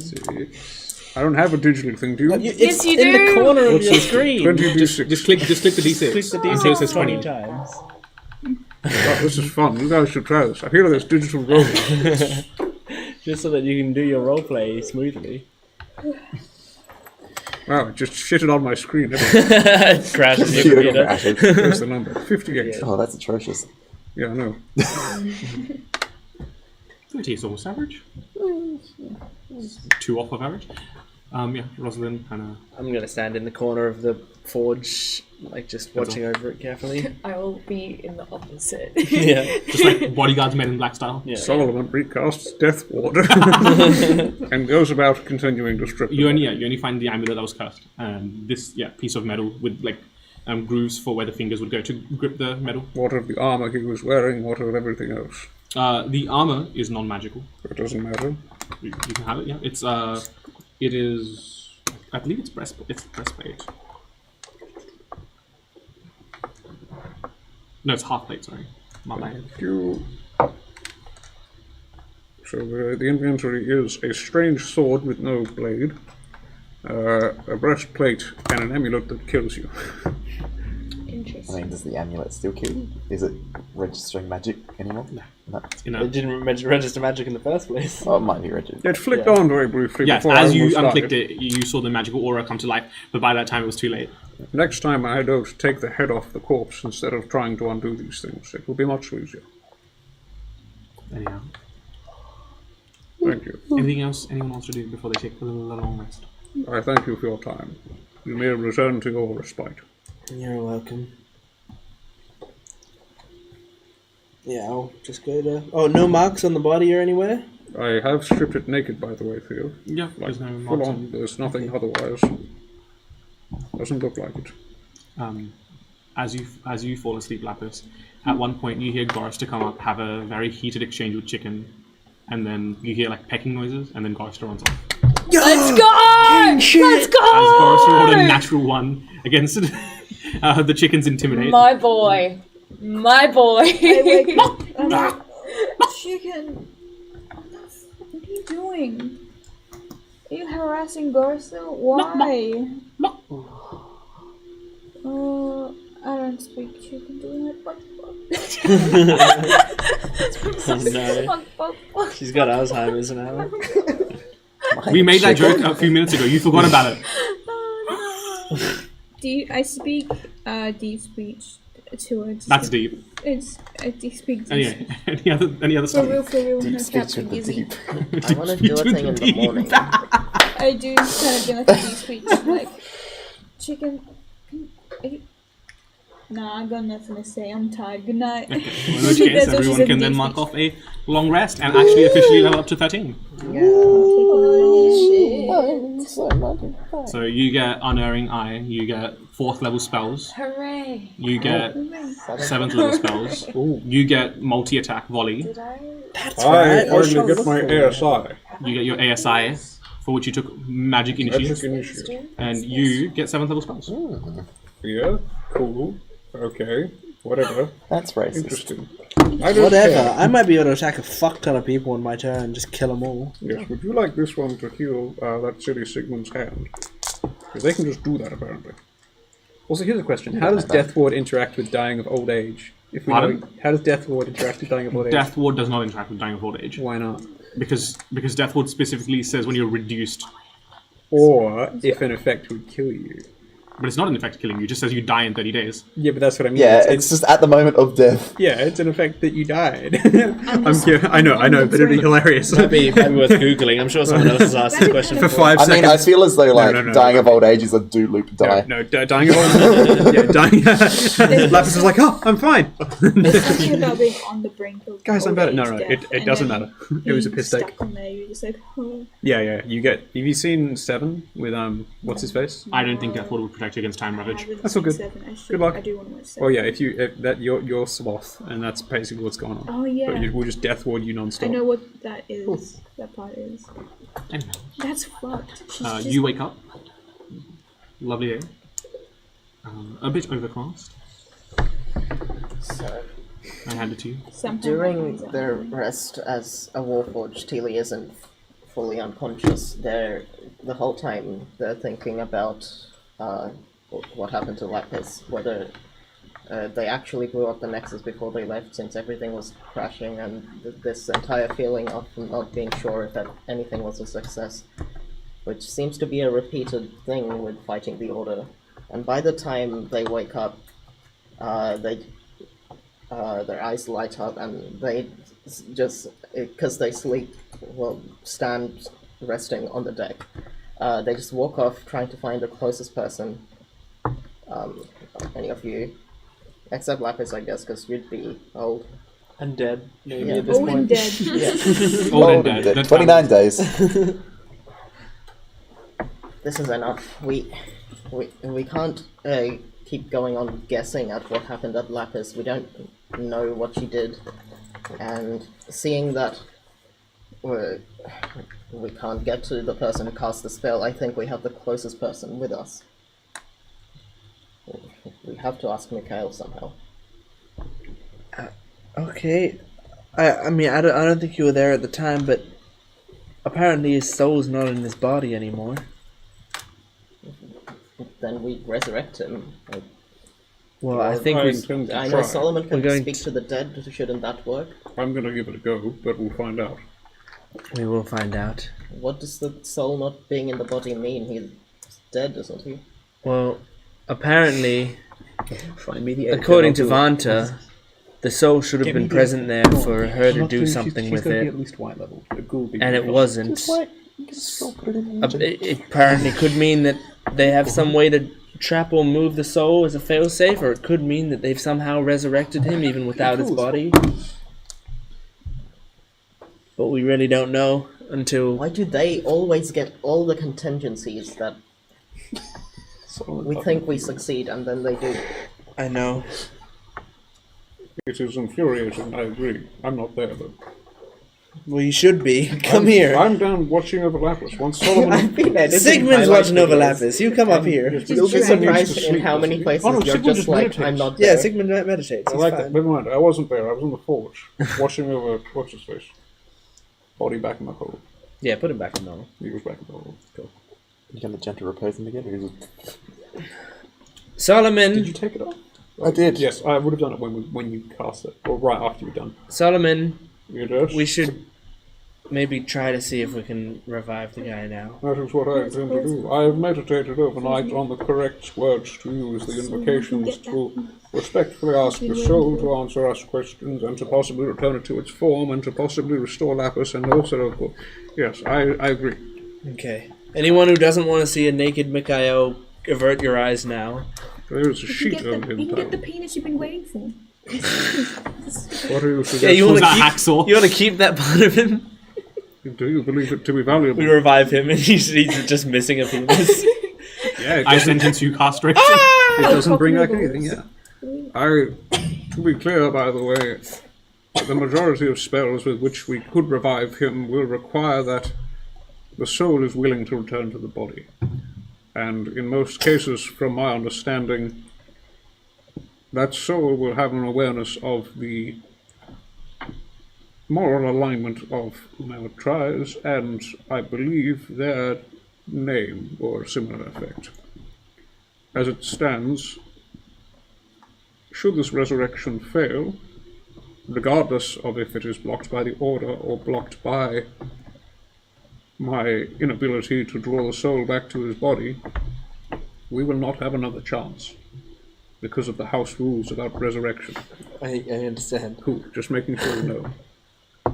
I don't have a digital thing, do you? Yes, you in do. the corner of your screen. 20d6. Just click the D6. Click the until it says D6 20. 20 times. Oh, this is fun. You guys should try this. I hear there's digital rolling. Just so that you can do your roleplay smoothly. Wow, it just shitted on my screen. Crashes your Computer computer. crashes. There's the number. 58. Oh, that's atrocious. Yeah, I know. 30 is almost average. 2 off of average. Yeah, Rosalind and I'm gonna stand in the corner of the forge, like just watching over it carefully. I will be in the opposite. Yeah. just like bodyguards men in black style. Yeah. Solomon recasts Death Ward and goes about continuing to strip. You only find the amulet that was cursed, and this piece of metal with like grooves for where the fingers would go to grip the metal. What of the armor he was wearing? What of everything else? The armor is non-magical. It doesn't matter. You can have it. Yeah, it is. I believe it's breastplate. It's breastplate. No, it's half plate. Sorry, my bad. So the inventory is a strange sword with no blade, a breastplate, and an amulet that kills you. Interesting. I mean, does the amulet still kill you? Is it registering magic anymore? No. It didn't register magic in the first place. Oh, it might be registered. It flicked on very briefly. Yes, before as I you almost unclicked died. it, you saw the magical aura come to life, but by that time it was too late. Next time I don't take the head off the corpse instead of trying to undo these things. It will be much easier. Anyhow, Thank you. anything else anyone wants to do before they take a long rest? I thank you for your time. You may return to your respite. You're welcome. Yeah, I'll just go to... Oh, no marks on the body or anywhere? I have stripped it naked, by the way, Theo. Yeah, Like, there's no full marks on. There's nothing otherwise. Doesn't look like it. As you fall asleep, Lapis, at one point you hear Gorister come up, have a very heated exchange with Chicken, and then you hear like pecking noises, and then Gorister runs off. Let's go! Let's go! As Gorister rolled a natural 1 against the Chicken's Intimidate. My boy. My boy. Chicken. What are you doing? Are you harassing Garza? Why? I don't speak chicken, do I? Oh, no. She's got Alzheimer's now. We made that joke a few minutes ago. You forgot about it. I speak deep speech towards. That's deep. It's I speak deep. Anyway, any other For stuff? real, Deep no speech Captain with the Easy. deep. I want to do a thing in the morning. I do kind of do like a deep speech, like chicken. Nah, I got nothing to say. I'm tired. Good night. Okay. Well, in which case, everyone can then mark off a long rest and actually officially level up to 13. So you get Unerring Eye, you get 4th level spells, Hooray. you get 7th level spells, you get multi-attack volley, That's I right. only get my ASI. you get your ASI, for which you took Magic Initiate, Magic Initiate. and you get 7th level spells. Yeah, cool. Okay, whatever. That's racist. Interesting. I don't Whatever. care. I might be able to attack a fuck ton of people in my turn and just kill them all. Yes, would you like this one to heal that silly Sigmund's hand? Because they can just do that, apparently. Also, here's a question. How does Death Ward interact with dying of old age? If we Pardon? know, how does Death Ward interact with Dying of Old Age? Death Ward does not interact with Dying of Old Age. Why not? Because Death Ward specifically says when you're reduced. Or if an effect would kill you. But it's not an effect killing you, it just says you die in 30 days. Yeah, but that's what I mean. Yeah, it's just at the moment of death. Yeah, it's an effect that you died. I know, but it'd be hilarious. That'd be worth googling. I'm sure someone else has asked the question For before. 5 I seconds. mean, I feel as though like no, dying of old age is a do loop die. No, dying of old. Yeah, dying. Lapis is like, oh, I'm fine. There's something about being on the brink of Guys, I'm old better. age No, death, it and doesn't then matter. It was a being piss take. stuck on there, you're just like, oh. Yeah. You get. Have you seen 7 with what's his face? I don't think Death Ward would protect you against time ravage. That's all good. Good luck. I do want to watch 7. Oh yeah, if that you're sloth, and that's basically what's going on. Oh yeah. But we'll just Death Ward you non-stop. I know what that is. That part is. Anyhow, That's fucked. She's just, you wake up. Lovely day. A bit overcast. So, I hand it to you. somehow during happens their anyway. rest as a Warforged, Teely isn't fully unconscious. The whole time they're thinking about what happened to Lapis, whether they actually blew up the Nexus before they left, since everything was crashing, and this entire feeling of not being sure if that anything was a success, which seems to be a repeated thing with fighting the Order. And by the time they wake up, their eyes light up, and they just, because they stand resting on the deck, they just walk off trying to find the closest person. Any of you, except Lapis, I guess, because you'd be old. And dead, maybe Yeah. at this Old and point. dead. Yeah. Old and dead. 29 days. This is enough. We can't keep going on guessing at what happened at Lapis. We don't know what she did, and seeing that we can't get to the person who cast the spell, I think we have the closest person with us. We have to ask Mikhail somehow. Okay. I mean, I don't think you were there at the time, but apparently his soul's not in his body anymore. Then we resurrect him. Well, I think we. intend to I know try. Solomon can We're going speak to the dead. Shouldn't that work? I'm going to give it a go, but we'll find out. We will find out. What does the soul not being in the body mean? He's dead, isn't he? Well, apparently, Find me the according to Vanta, the soul should have been present there for her to do something with She's it, at least white level. A ghoul would be and it really wasn't. Just wait. You can still put it in the It apparently could mean that they have some way to trap or move the soul as a failsafe, or it could mean that they've somehow resurrected him even without his body. But we really don't know until. Why do they always get all the contingencies that we think we succeed and then they do? I know. It is infuriating, I agree. I'm not there, though. Well, you should be. Come here. I'm down watching over Lapis. Once Solomon... I've been editing Sigmund's highlight watching over videos. Lapis. You come up here. You'll be surprised in how many places you're Sigmund just like, I'm not there. Yeah, Sigmund meditates. I He's like fine. that. Never mind. I wasn't there. I was on the forge, watching over what's his face. Body back in the hole. Yeah, put him back in normal. He was back in the hole. Cool. You gonna gentle repose them again? Or is it... Solomon. Did you take it off? I did. Yes, I would have done it when you cast it, or right after you're done. Solomon. You did. We should maybe try to see if we can revive the guy now. That is what I intend to do. I have meditated overnight on the correct words to use, the invocations to respectfully ask the soul to answer us questions, and to possibly return it to its form, and to possibly restore Lapis, and also, yes, I agree. Okay. Anyone who doesn't want to see a naked Mikhail, avert your eyes now. There is a You sheet can over get him. you can get the penis you've been waiting for. What are you Yeah, suggesting? you want to that keep. hacksaw? You want to keep that part of him? Do you believe it to be valuable? We revive him, and he's just missing a penis. Yeah, I sentence you castration. it doesn't bring back Cockroach. anything, yeah. To be clear, by the way, the majority of spells with which we could revive him will require that the soul is willing to return to the body. And in most cases, from my understanding, that soul will have an awareness of the moral alignment of whomever tries, and I believe their name or similar effect. As it stands, should this resurrection fail, regardless of if it is blocked by the Order or blocked by my inability to draw the soul back to his body, we will not have another chance because of the house rules about resurrection. I understand. Cool, just making sure you know.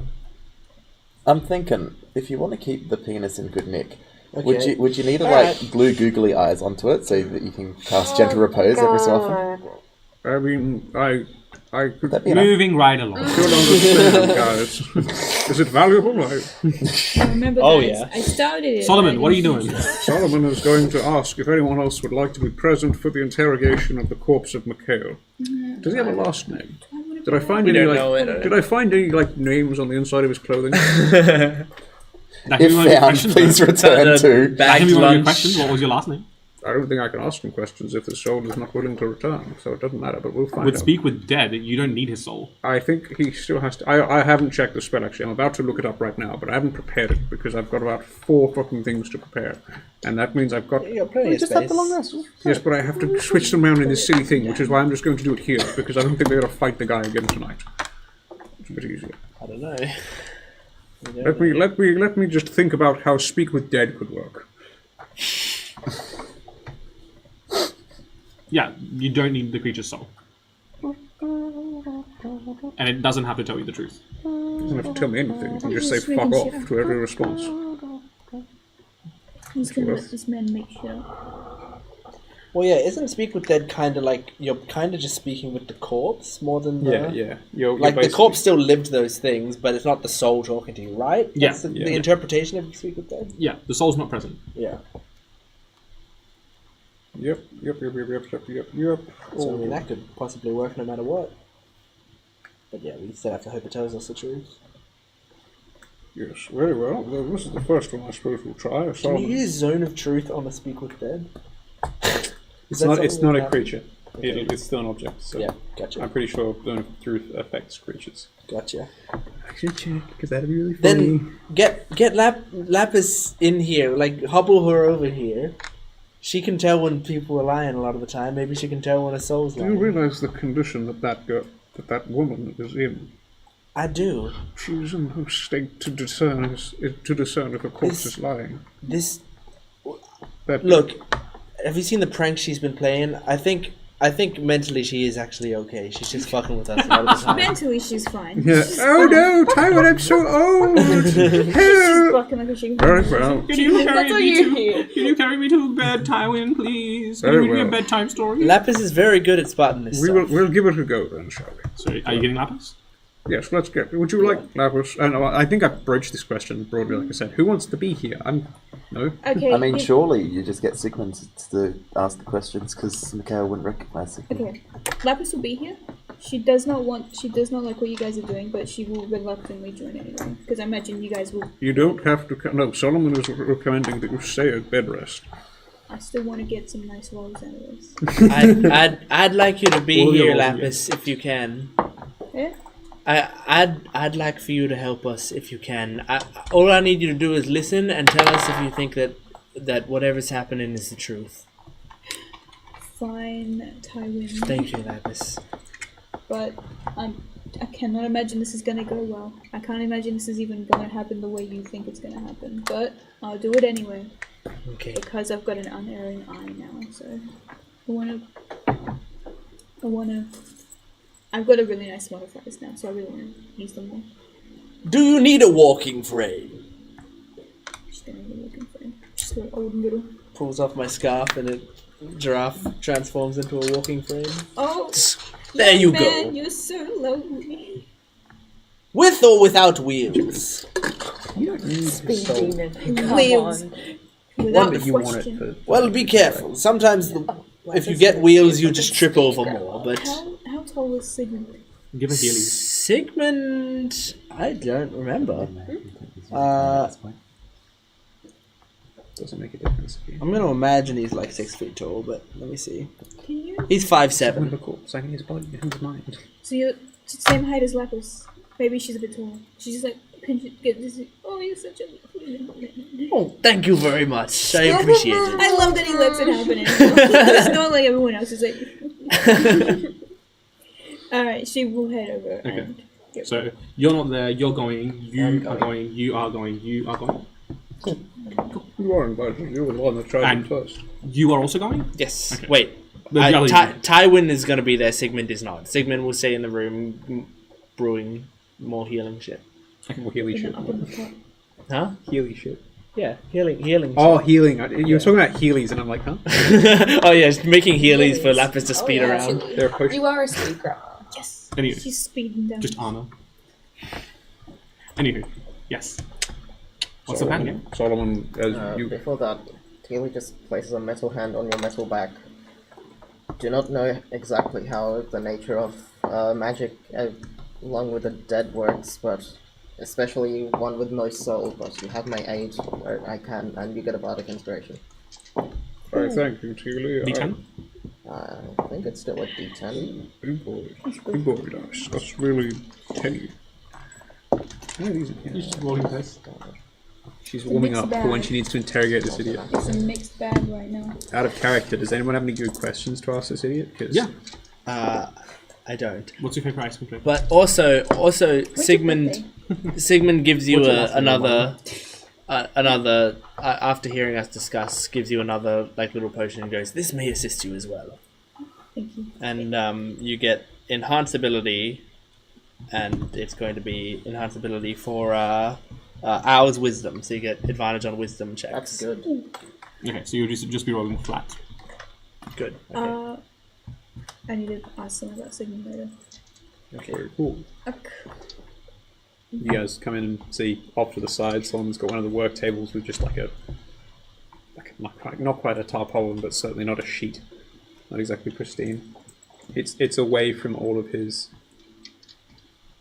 I'm thinking, if you want to keep the penis in good nick, Okay. would you need to Alright. glue googly eyes onto it so that you can cast gentle repose every so often? I mean, I could That'd be enough. Moving right along. could understand, guys. Is it valuable? Remember, Oh, guys, yeah. I started it. Solomon, what are you doing? Solomon is going to ask if anyone else would like to be present for the interrogation of the corpse of Mikhail. Does he have a last name? Did I find We any don't know it. Did I find any names on the inside of his clothing? That can If be one of your found, questions, please though. return to. That can Bagged be one of your lunch. questions. What was your last name? I don't think I can ask him questions if the soul is not willing to return, so it doesn't matter, but we'll find With out. Speak with Dead, you don't need his soul. I think he still has to... I haven't checked the spell, actually. I'm about to look it up right now, but I haven't prepared it, because I've got about 4 fucking things to prepare. And that means I've got... You got plenty of Just space. have the long rest. Yes, but I have to switch them around in this silly thing, which is why I'm just going to do it here, because I don't think they're going to fight the guy again tonight. It's a bit easier. I don't know. Let me just think about how Speak with Dead could work. Yeah, you don't need the creature's soul. And it doesn't have to tell you the truth. It doesn't have to tell me anything. You can just say fuck off to every response. He's gonna let this man make shit up. Well, yeah, isn't Speak with Dead kind of like you're kind of just speaking with the corpse more than the... Yeah. You're Like the basically- corpse still lived those things, but it's not the soul talking to you, right? Yeah, That's the yeah. interpretation of Speak with Dead. Yeah, the soul's not present. Yeah. Yep. So I mean, that could possibly work no matter what. But yeah, we still have to hope it tells us the truth. Yes, very well. Well, this is the first one I suppose we'll try. Can Solomon. you use Zone of Truth on a Speak with Dead? It's not a creature. It's still an object. So Yeah, gotcha. I'm pretty sure Zone of Truth affects creatures. Gotcha. I should check because that'd be really funny. Then get Lapis in here, like hobble her over here. She can tell when people are lying a lot of the time. Maybe she can tell when a soul's Do you lying. realise the condition that woman is in? I do. She's in no state to discern if a corpse is lying. This That look. Have you seen the pranks she's been playing? I think mentally she is actually okay. She's just fucking with us a lot of the time. Mentally, she's fine. Yeah. She's Oh fine. no, Tywin, I'm so old. She's Help. fucking like a chicken. Very well. Can you carry That's all me you to? hear. Can you carry me to bed, Tywin, please? Can Very you read me a well. bedtime story? Lapis is very good at spotting this stuff. We'll give it a go then, shall we? So, are you getting lapis? Yes, let's get. Would you like Lapis? I think I've broached this question broadly, like I said. Who wants to be here? No. Okay. I mean, yeah, surely you just get Sigmund to ask the questions because Mikhail wouldn't recognize Sigmund. Okay. Lapis will be here. She does not like what you guys are doing, but she will reluctantly join anyway. Because I imagine you guys will. You don't have to. No, Solomon is recommending that you stay at bed rest. I still want to get some nice rolls out of this. I'd like you to be Well, here, yeah. Lapis, if you can. Yeah. I'd like for you to help us if you can. All I need you to do is listen and tell us if you think that whatever's happening is the truth. Fine, Tywin. Thank you, Lapis. But I cannot imagine this is gonna go well. I can't imagine this is even gonna happen the way you think it's gonna happen. But I'll do it anyway. Okay. Because I've got an unerring eye now, so I've got a really nice modifiers now, so I really want to use them more. Do you need a walking frame? Just gonna be looking for him. Just go old and little. Pulls off my scarf and a giraffe transforms into a walking frame. Oh, There you man, go. you're so lovely. With or without wheels? Speed demon. Come Wheels. on. Without But you want it question. for. Well, be careful. Sometimes if you get wheels, you just trip over more. But How tall is Sigmund? Give a Healy. Sigmund, I don't remember. Doesn't make a difference. I'm gonna imagine he's like 6 feet tall, but let me see. Can you? He's With 5'7". a corpse, I think his body and his mind. So you're same height as Lapis. Maybe she's a bit taller. She's just like pinch it, get this. Oh, you're such a. Oh, thank you very much. I appreciate it. I love that he lets it happen. It's not like everyone else is like. Alright, she will head over. Okay. And get So you're not there. You're going. You I'm are going. You are going. You are going. You are invited. You were the one that tried And- it first. You are also going. Yes. Okay. Wait. The other Tywin is going to be there. Sigmund is not. Sigmund will stay in the room brewing more healing shit. More healy shit. up in the pot. Huh? Healy shit. Yeah, healing. Oh, healing. You were talking about Heelys, and I'm like, huh? Oh yeah, just making Heelys for Heelys. Lapis to speed yeah. around. They're a potion. You are a speed grabber. Yes. Anyway, She's speeding down. just Anna. Anywho, yes. What's the plan here? Solomon, as you Before that, Teely just places a metal hand on your metal back. Do not know exactly how the nature of magic along with the dead works, but especially one with no soul, but you have my aid where I can, and you get a bardic inspiration. I thank you, Teely. D10? I think it's still a D10. Big boy dice. That's really tiny. Yeah, these are- You just rolling dice. She's warming mixed up bag. for when she needs to interrogate this idiot. It's a mixed bag right now. Out of character, does anyone have any good questions to ask this idiot? 'Cause Yeah. I don't. What's your favorite ice cream flavor? But also Sigmund. Sigmund gives you What's your last another. After hearing us discuss, gives you another like little potion and goes, "This may assist you as well." Thank you. And you get enhanced ability, and it's going to be enhanced ability for hours wisdom, so you get advantage on wisdom checks. That's good. Okay, so you'll just be rolling flat. Good. Okay. I need to ask someone about Sigmund later. Very cool. You guys come in and see off to the side, Solomon's got one of the work tables with just like a not quite a tarpaulin, but certainly not a sheet. Not exactly pristine. It's away from all of his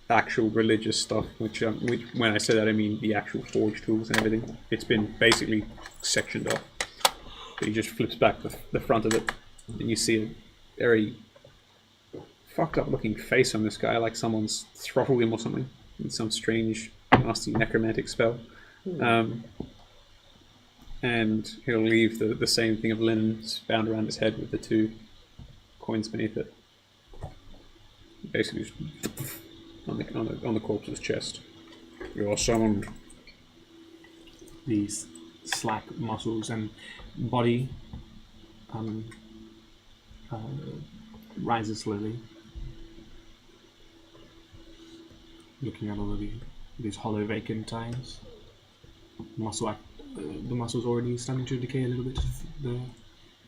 actual religious stuff, which when I say that I mean the actual forge tools and everything. It's been basically sectioned off. But he just flips back the front of it, and you see a very fucked up looking face on this guy, like someone's throttled him or something with some strange, nasty necromantic spell. And he'll leave the same thing of linen bound around his head with the 2 coins beneath it. Basically, just on the corpse's chest. You are summoned. These slack muscles and body rises slowly. Looking at all of these hollow vacant eyes. The muscle's already starting to decay a little bit. The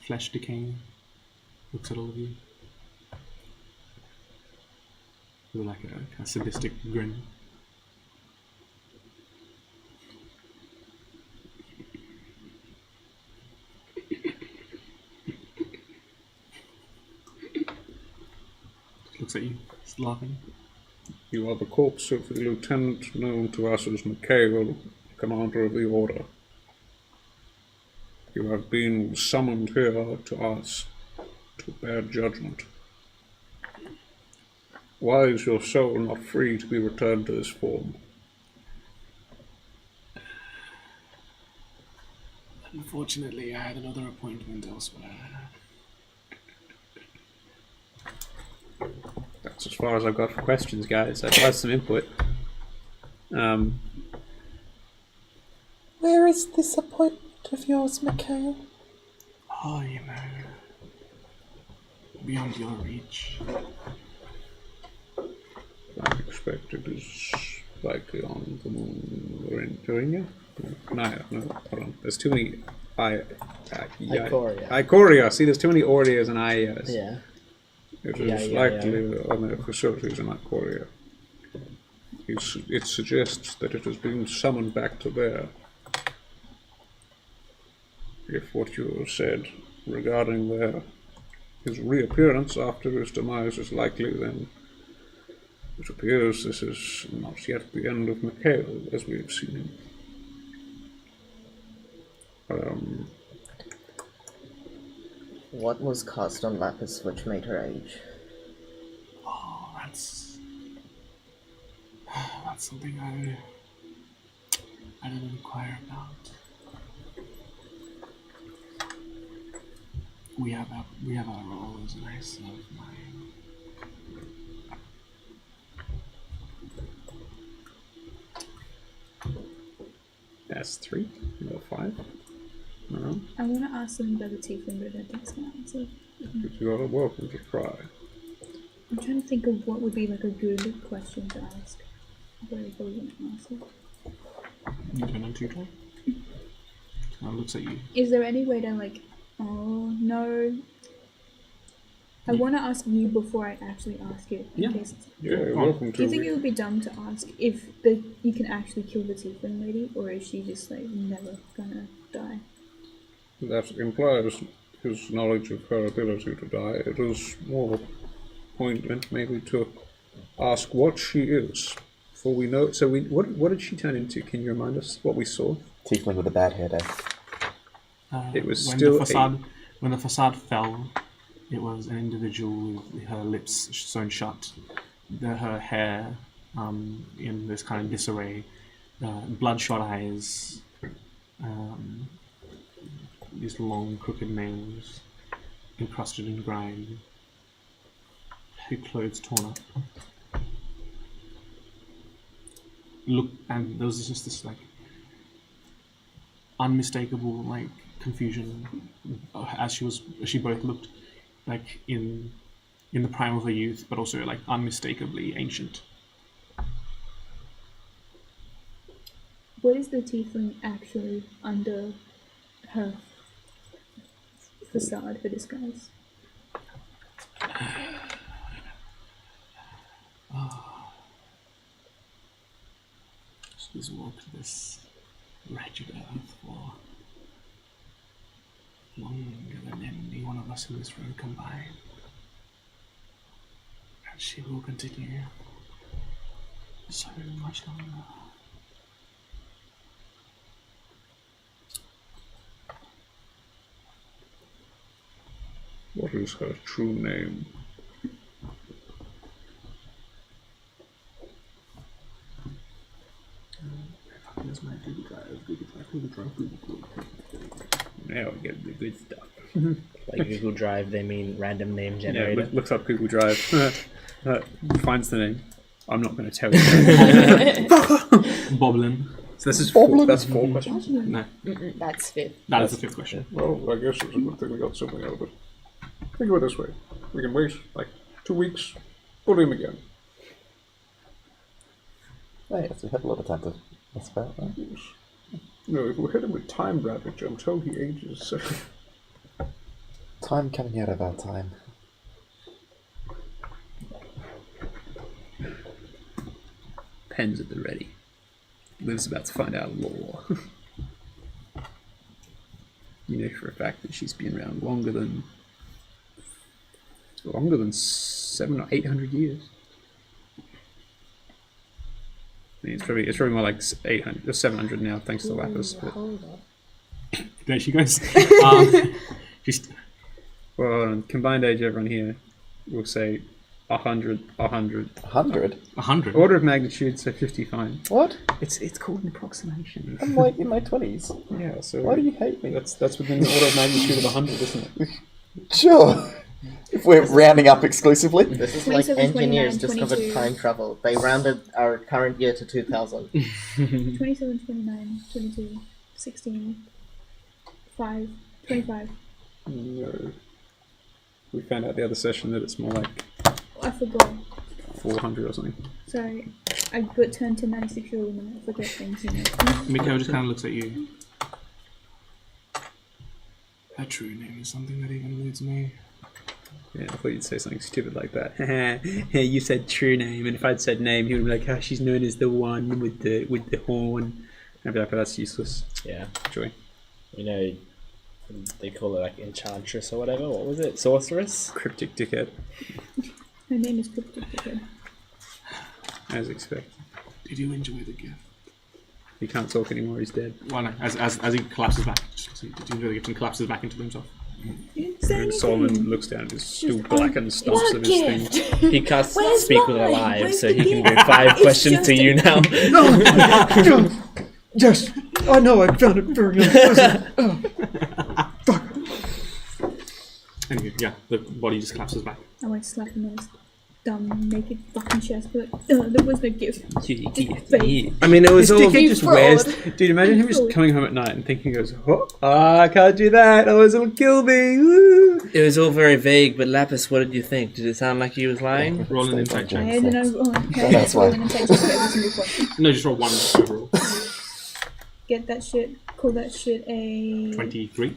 flesh decaying. Looks at all of you with like a kind of sadistic grin. Looks at you, just laughing. You are the corpse of the lieutenant known to us as Mikhail, commander of the Order. You have been summoned here to us to bear judgment. Why is your soul not free to be returned to this form? Unfortunately, I had another appointment elsewhere. That's as far as I've got for questions, guys. I've had some input. Where is this appointment of yours, Mikhail? Oh, you know, beyond your reach. I expect it is likely on the moon. Enriya? No, hold on. There's too many Ikoria. Ikoria. See, there's too many Orias and Ias. Yeah. It is likely on the facilities in Ikoria. It suggests that it has been summoned back to there. If what you have said regarding his reappearance after his demise is likely, then it appears this is not yet the end of Mikhail as we have seen him. What was cast on Lapis which made her age? Oh, that's something I didn't inquire about. We have our roles, and I serve mine. That's 3. Level 5. I want to ask something about the tiefling, but I don't think it's going to answer. But you are welcome to try. I'm trying to think of what would be like a good question to ask. But I probably wouldn't answer. You don't know to try? Looks at you. Is there any way to like, oh no. I want to ask you before I actually ask it. Yeah. You're welcome to. Do you think it would be dumb to ask if you can actually kill the tiefling lady, or is she just like never gonna die? That implies his knowledge of her ability to die. It is more poignant maybe to ask what she is. For we know. So what did she turn into? Can you remind us what we saw? Tiefling with a bad hair day. It was when still the facade. When the facade fell, it was an individual with her lips sewn shut, her hair in this kind of disarray, bloodshot eyes, these long crooked nails encrusted in grime, her clothes torn up. Look, and there was just this like unmistakable like confusion as she both looked like in the prime of her youth, but also like unmistakably ancient. What is the tiefling actually under her facade, her disguise? She's walked this wretched earth for longer than any one of us in this room combined. And she will continue so much longer. What is her true name? There's my Google Drive. Now we get the good stuff. Like Google Drive, they mean random name generator. Yeah, looks up Google Drive. Finds the name. I'm not going to tell you. Boblin. So this is that's 4 questions. No, That's 5th. that is the 5th question. Well, I guess it's a good thing we got something out of it. Think of it this way. We can wait like 2 weeks, bully him again. Oh, yes, we have a lot of time to mess about, right? Yes. No, if we hit him with time ravage, I'm told he ages. Time coming out of our time. Pens at the ready. Liv's about to find out lore. You know for a fact that she's been around longer than 700 or 800 years. I mean, it's probably more like 800 or 700 now, thanks to Lapis. But... There she goes. She's Well, combined age, everyone here will say 100. 100? 100. Order of magnitude, so 50 fine. What? It's called an approximation. I'm like in my 20s. Yeah, so Why do you hate me? that's within the order of magnitude of 100, isn't it? Sure. If we're rounding up exclusively. This is like 27, engineers 29, discovered 22. time travel. They rounded our current year to 2000. 27, 29, 22, 16, 5, 25. No. We found out the other session that it's more like I forgot. 400 or something. Sorry. I got turned to 96 year old and I forget things, you know. Mikhail just kind of looks at you. Her true name is something that even eludes me. Yeah, I thought you'd say something stupid like that. Hey, you said true name, and if I'd said name, he would be like, "Oh, she's known as the one with the horn." And I'd be like, "Oh, that's useless." Yeah. Joy. You know, they call it like enchantress or whatever. What was it? Sorceress? Cryptic dickhead, Her name is Cryptic. as expected. Did you enjoy the gift? He can't talk anymore. He's dead. Well, no, as he collapses back. Did you enjoy the gift and collapses back into himself? And Solomon looks down and is still black and stumps of his thing. He casts Where's Speak with mine? Alive, Where's so the he can gift? go 5 It's questions just to you now. Yes, I know. I found it very unpleasant. Anyway, yeah, the body just collapses back. I went slap him on his dumb naked fucking chest. But there was no gift. Just fake. I mean, it was all. Dickhead just fraud. wears. Dude, imagine him just coming home at night and thinking, he goes, oh, I can't do that. Oh, it'll kill me. Woo. It was all very vague. But Lapis, what did you think? Did it sound like he was lying? Roll an insight check. I had to know. That's why. Rolling and taking every single question. No, just roll one overall. Get that shit. Call that shit a. 23.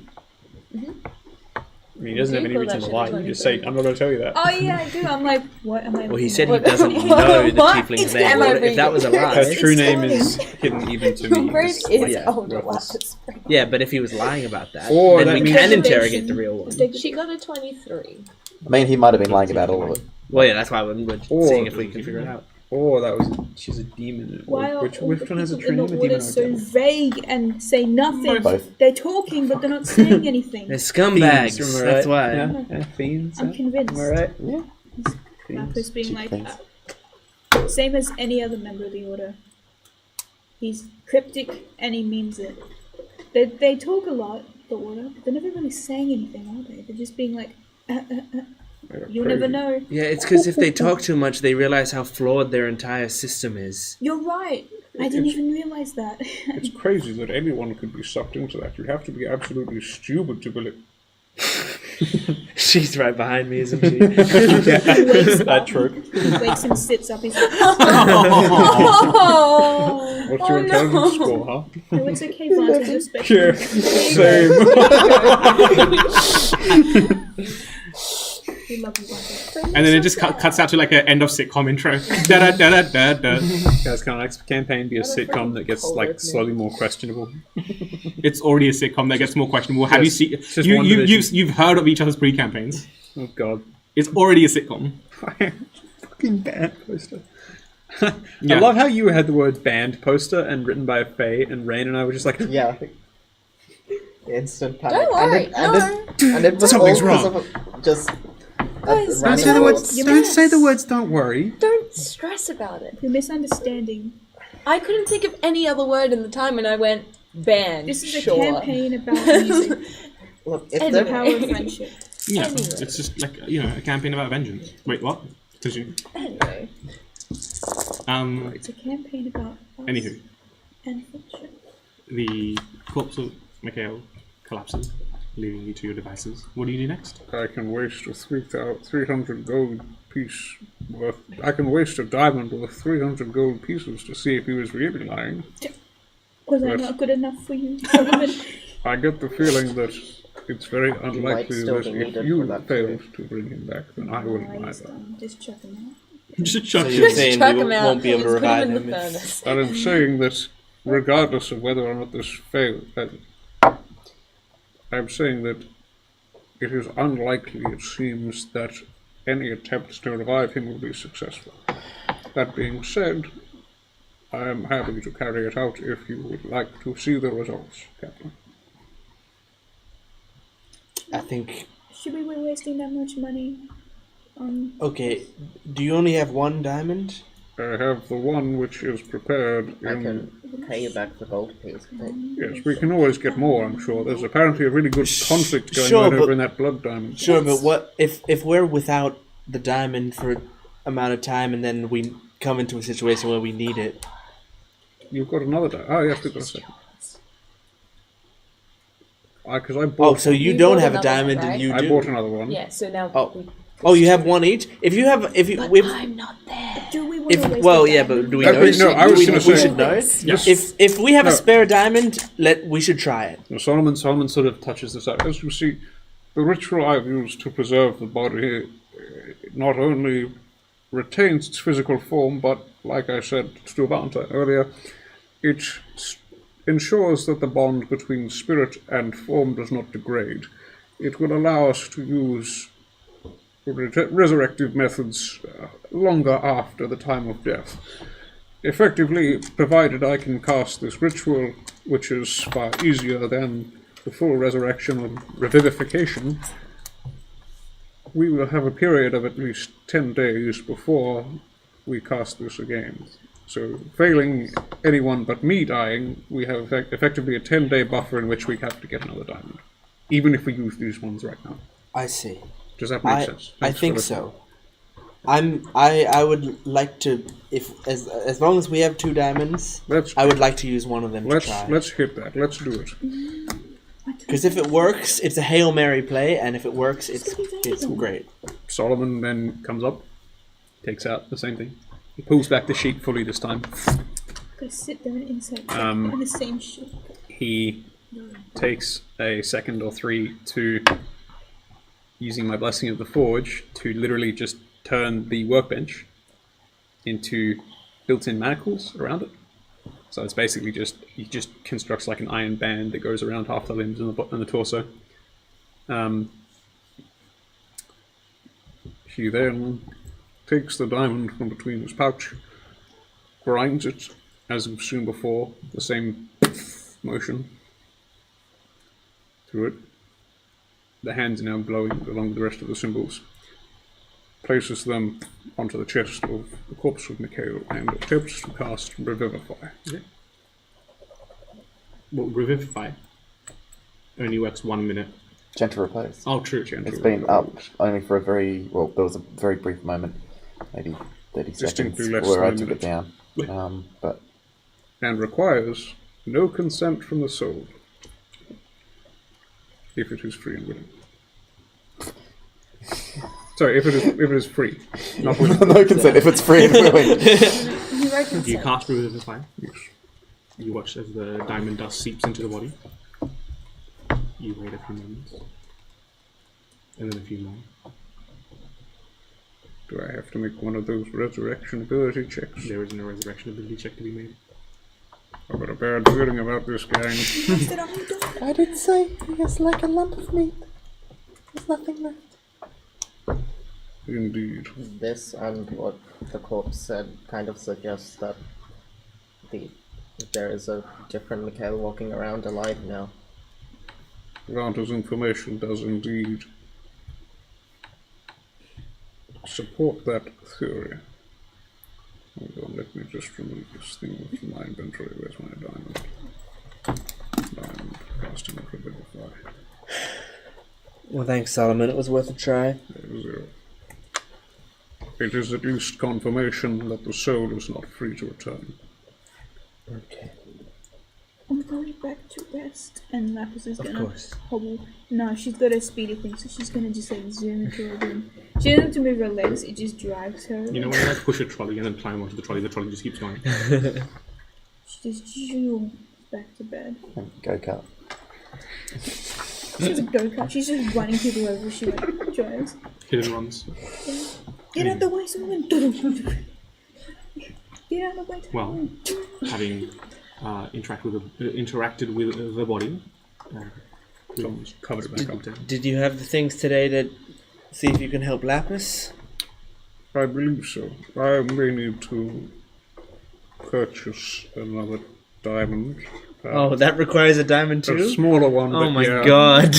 I mean, he doesn't have any call reason that to shit lie. a You just say, I'm not going to tell you that. Oh yeah, I do. I'm like, what am I? Well, he said he looking at? doesn't know the What? tiefling's It's name. am I What if that was a lie? Her true It's name fine. is hidden even to Your me. brain Just, is yeah, older. worthless. Yeah, but if he was lying about that, Or then that we means- can interrogate the real one. She got a 23. I mean, he might have been lying about all of it. Well, yeah, that's why we're Or- seeing if we can figure it out. Or that was she's a demon. Why are Which all the one has a people true in name? the A demon order or a so devil? vague and say nothing? Both. They're talking, but they're not saying anything. They're scumbags. Fiends, am I That's right? why. Yeah, fiends. I'm convinced. Am I right? Yeah. Lapis being like, Things. same as any other member of the order. He's cryptic and he means it. They talk a lot, the order, but they're never really saying anything, are they? They're just being like, you'll never know. Yeah, it's because if they talk too much, they realize how flawed their entire system is. You're right. I didn't even realize that. It's crazy that anyone could be sucked into that. You'd have to be absolutely stupid to believe. She's right behind me, isn't she? He wakes That up, trope. he wakes and sits up. He's like, Oh, What's your intelligence score, huh? no, it's okay, Vance. You're special. Yeah, same. We love you, Vance. And then it just cuts out to like an end of sitcom intro. Da da da da da. Guys, can our next campaign be a sitcom that gets like slowly more questionable? It's already a sitcom that gets more questionable. Have you Yes, seen? it's just You, one you, division. you've heard of each other's pre-campaigns. Oh god. It's already a sitcom. Fucking band poster. Yeah. I love how you had the word band poster and written by a Fae, and Rain and I were just like, Yeah. Instant panic. Don't worry, And it was Something's all 'cause wrong. of just. Guys, don't say the words. Don't say the words. Don't worry. don't stress about it. You're misunderstanding. I couldn't think of any other word in the time, and I went band. This is a sure. campaign about music. Look, if The Anyway. they're power of friendship. Yeah, Anyway. it's just like a campaign about vengeance. Wait, what? Because you. Anyway, It's a campaign about us Anywho, and friendship. the corpse of Mikhail collapses, leaving you to your devices. What do you do next? I can waste a 300 gold piece worth. I can waste a diamond worth 300 gold pieces to see if he was really lying. Was I Yes. not good enough for you, Solomon? I get the feeling that it's very unlikely still that be if needed you for that failed to bring him back, then I wouldn't Nice, either. just chuck him out. Just So chuck you're it. saying chuck we him out. won't be able to Just put revive him in him? the if- furnace. And I'm saying that regardless of whether or not this failed, I'm saying that it is unlikely, it seems, that any attempt to revive him will be successful. That being said, I am happy to carry it out if you would like to see the results, Captain. I think. Should we be wasting that much money on... Okay, do you only have one diamond? I have the one which is prepared I in... can pay you back the gold piece. But Yes, we can always get more, I'm sure. There's apparently a really good conflict going Sure, on but- over in that blood diamond. Sure, but what if we're without the diamond for amount of time and then we come into a situation where we need it? You've got another diamond. Oh, yes, we've got a second. Because I bought... Oh, so you You don't bought have a another one, diamond right? and you I do. bought another one. Yeah, so now. Oh. we- Oh, you have one each. If you have, if you, But we've, I'm not there. Do we want to if waste well, the yeah, diamond? but do we Okay, know? no, I was we, gonna we say- should know. Yes. If we have No. a spare diamond, we should try it. Now, Solomon sort of touches this out. As you see, the ritual I've used to preserve the body not only retains its physical form, but, like I said to Avanta earlier, it ensures that the bond between spirit and form does not degrade. It will allow us to use resurrective methods longer after the time of death. Effectively, provided I can cast this ritual, which is far easier than the full resurrection and revivification, we will have a period of at least 10 days before we cast this again. So, failing anyone but me dying, we have effectively a 10-day buffer in which we have to get another diamond, even if we use these ones right now. I see. Does that make sense? I Thanks think for so. I would like to, if as long as we have 2 diamonds, I would like to use one of them to try. Let's hit that. Let's do it. Because if it works, it's a Hail Mary play, and if it works, it's great. Solomon then comes up, takes out the same thing. He pulls back the sheet fully this time. Go sit down inside in the same shit. He takes a second or 3 to, using my Blessing of the Forge, to literally just turn the workbench into built-in manacles around it. So it's basically he just constructs like an iron band that goes around half the limbs and the torso. He then takes the diamond from between his pouch, grinds it, as we've seen before, the same motion through it. The hands are now glowing along with the rest of the symbols. Places them onto the chest of the corpse of Mikhail and attempts to cast Revivify. Okay. Well, Revivify only works 1 minute. Gentle repose. Oh, true. It's been up only for a very, well, there was a very brief moment, maybe 30 seconds, where I took it down. But and requires no consent from the soul, if it is free and willing. Sorry, if it is free. Not willing. No consent if it's free and willing. You cast Revivify. Yes. You watch as the diamond dust seeps into the body. You wait a few moments. And then a few more. Do I have to make one of those resurrection ability checks? There is no resurrection ability check to be made. I've got a bad feeling about this gang. I did say he has like a lump of meat. There's nothing left. Indeed. This and what the corpse said kind of suggests that there is a different Mikhail walking around alive now. Granta's information does indeed support that theory. Hold on, let me just remove this thing from my inventory. Where's my diamond? Diamond, casting and Revivify. Well, thanks, Solomon. It was worth a try. 0. It is at least confirmation that the soul is not free to return. Okay. I'm going back to rest, and Lapis is gonna hobble. No, she's got a speedy thing, so she's gonna just like zoom into her room. She doesn't have to move her legs; it just drags her. You know when you like push a trolley and then climb onto the trolley just keeps going. She just zooms back to bed. Go-kart. She's a go-kart. She's just running people over. She like drives. Hidden runs. Yeah. Get out the way, someone! Get out of the way. Well, having interacted with the body, someone's covered it back up. Did you have the things today to see if you can help Lapis? I believe so. I may need to purchase another diamond. Oh, that requires a diamond too? A smaller one. Oh but my yeah. god.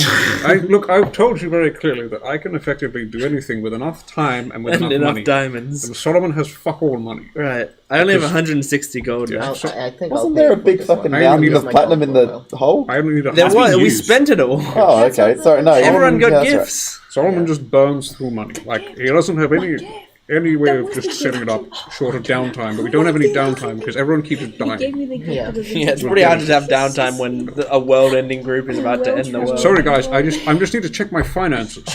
Look, I've told you very clearly that I can effectively do anything with enough time and with enough money. Diamonds. And Solomon has fuck all money. Right. I only have 160 gold now. I think Wasn't there a big fucking mountain of platinum in the hole? I only need a There was. We spent it all. Oh, okay. Sorry, no. Everyone got that's right. gifts. Solomon just burns through money. Like, he doesn't have any way of just setting it up short of downtime, but we don't have any downtime because everyone keeps dying. Yeah, it's pretty hard to have downtime when a world-ending group is about to end the world. Sorry guys, I just need to check my finances.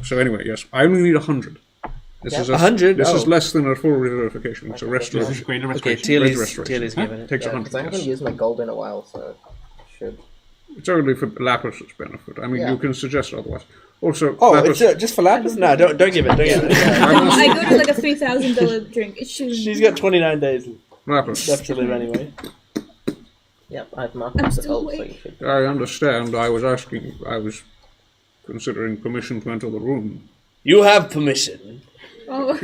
So anyway, yes, I only need 100. This is 100. This is less than a full verification. It's a restoration. Okay, Tilly's giving it. Takes 100. Because I haven't used my gold in a while, so should. It's only for Lapis's benefit. I mean, you can suggest otherwise. Also, Lapis, it's just for Lapis? No, don't give it. Don't give it. I go to like a $3,000 drink. It shouldn't. She's got 29 days Lapis. left to live anyway. Yep, I've marked the gold, so you should. I understand. I was considering permission to enter the room. You have permission. Oh,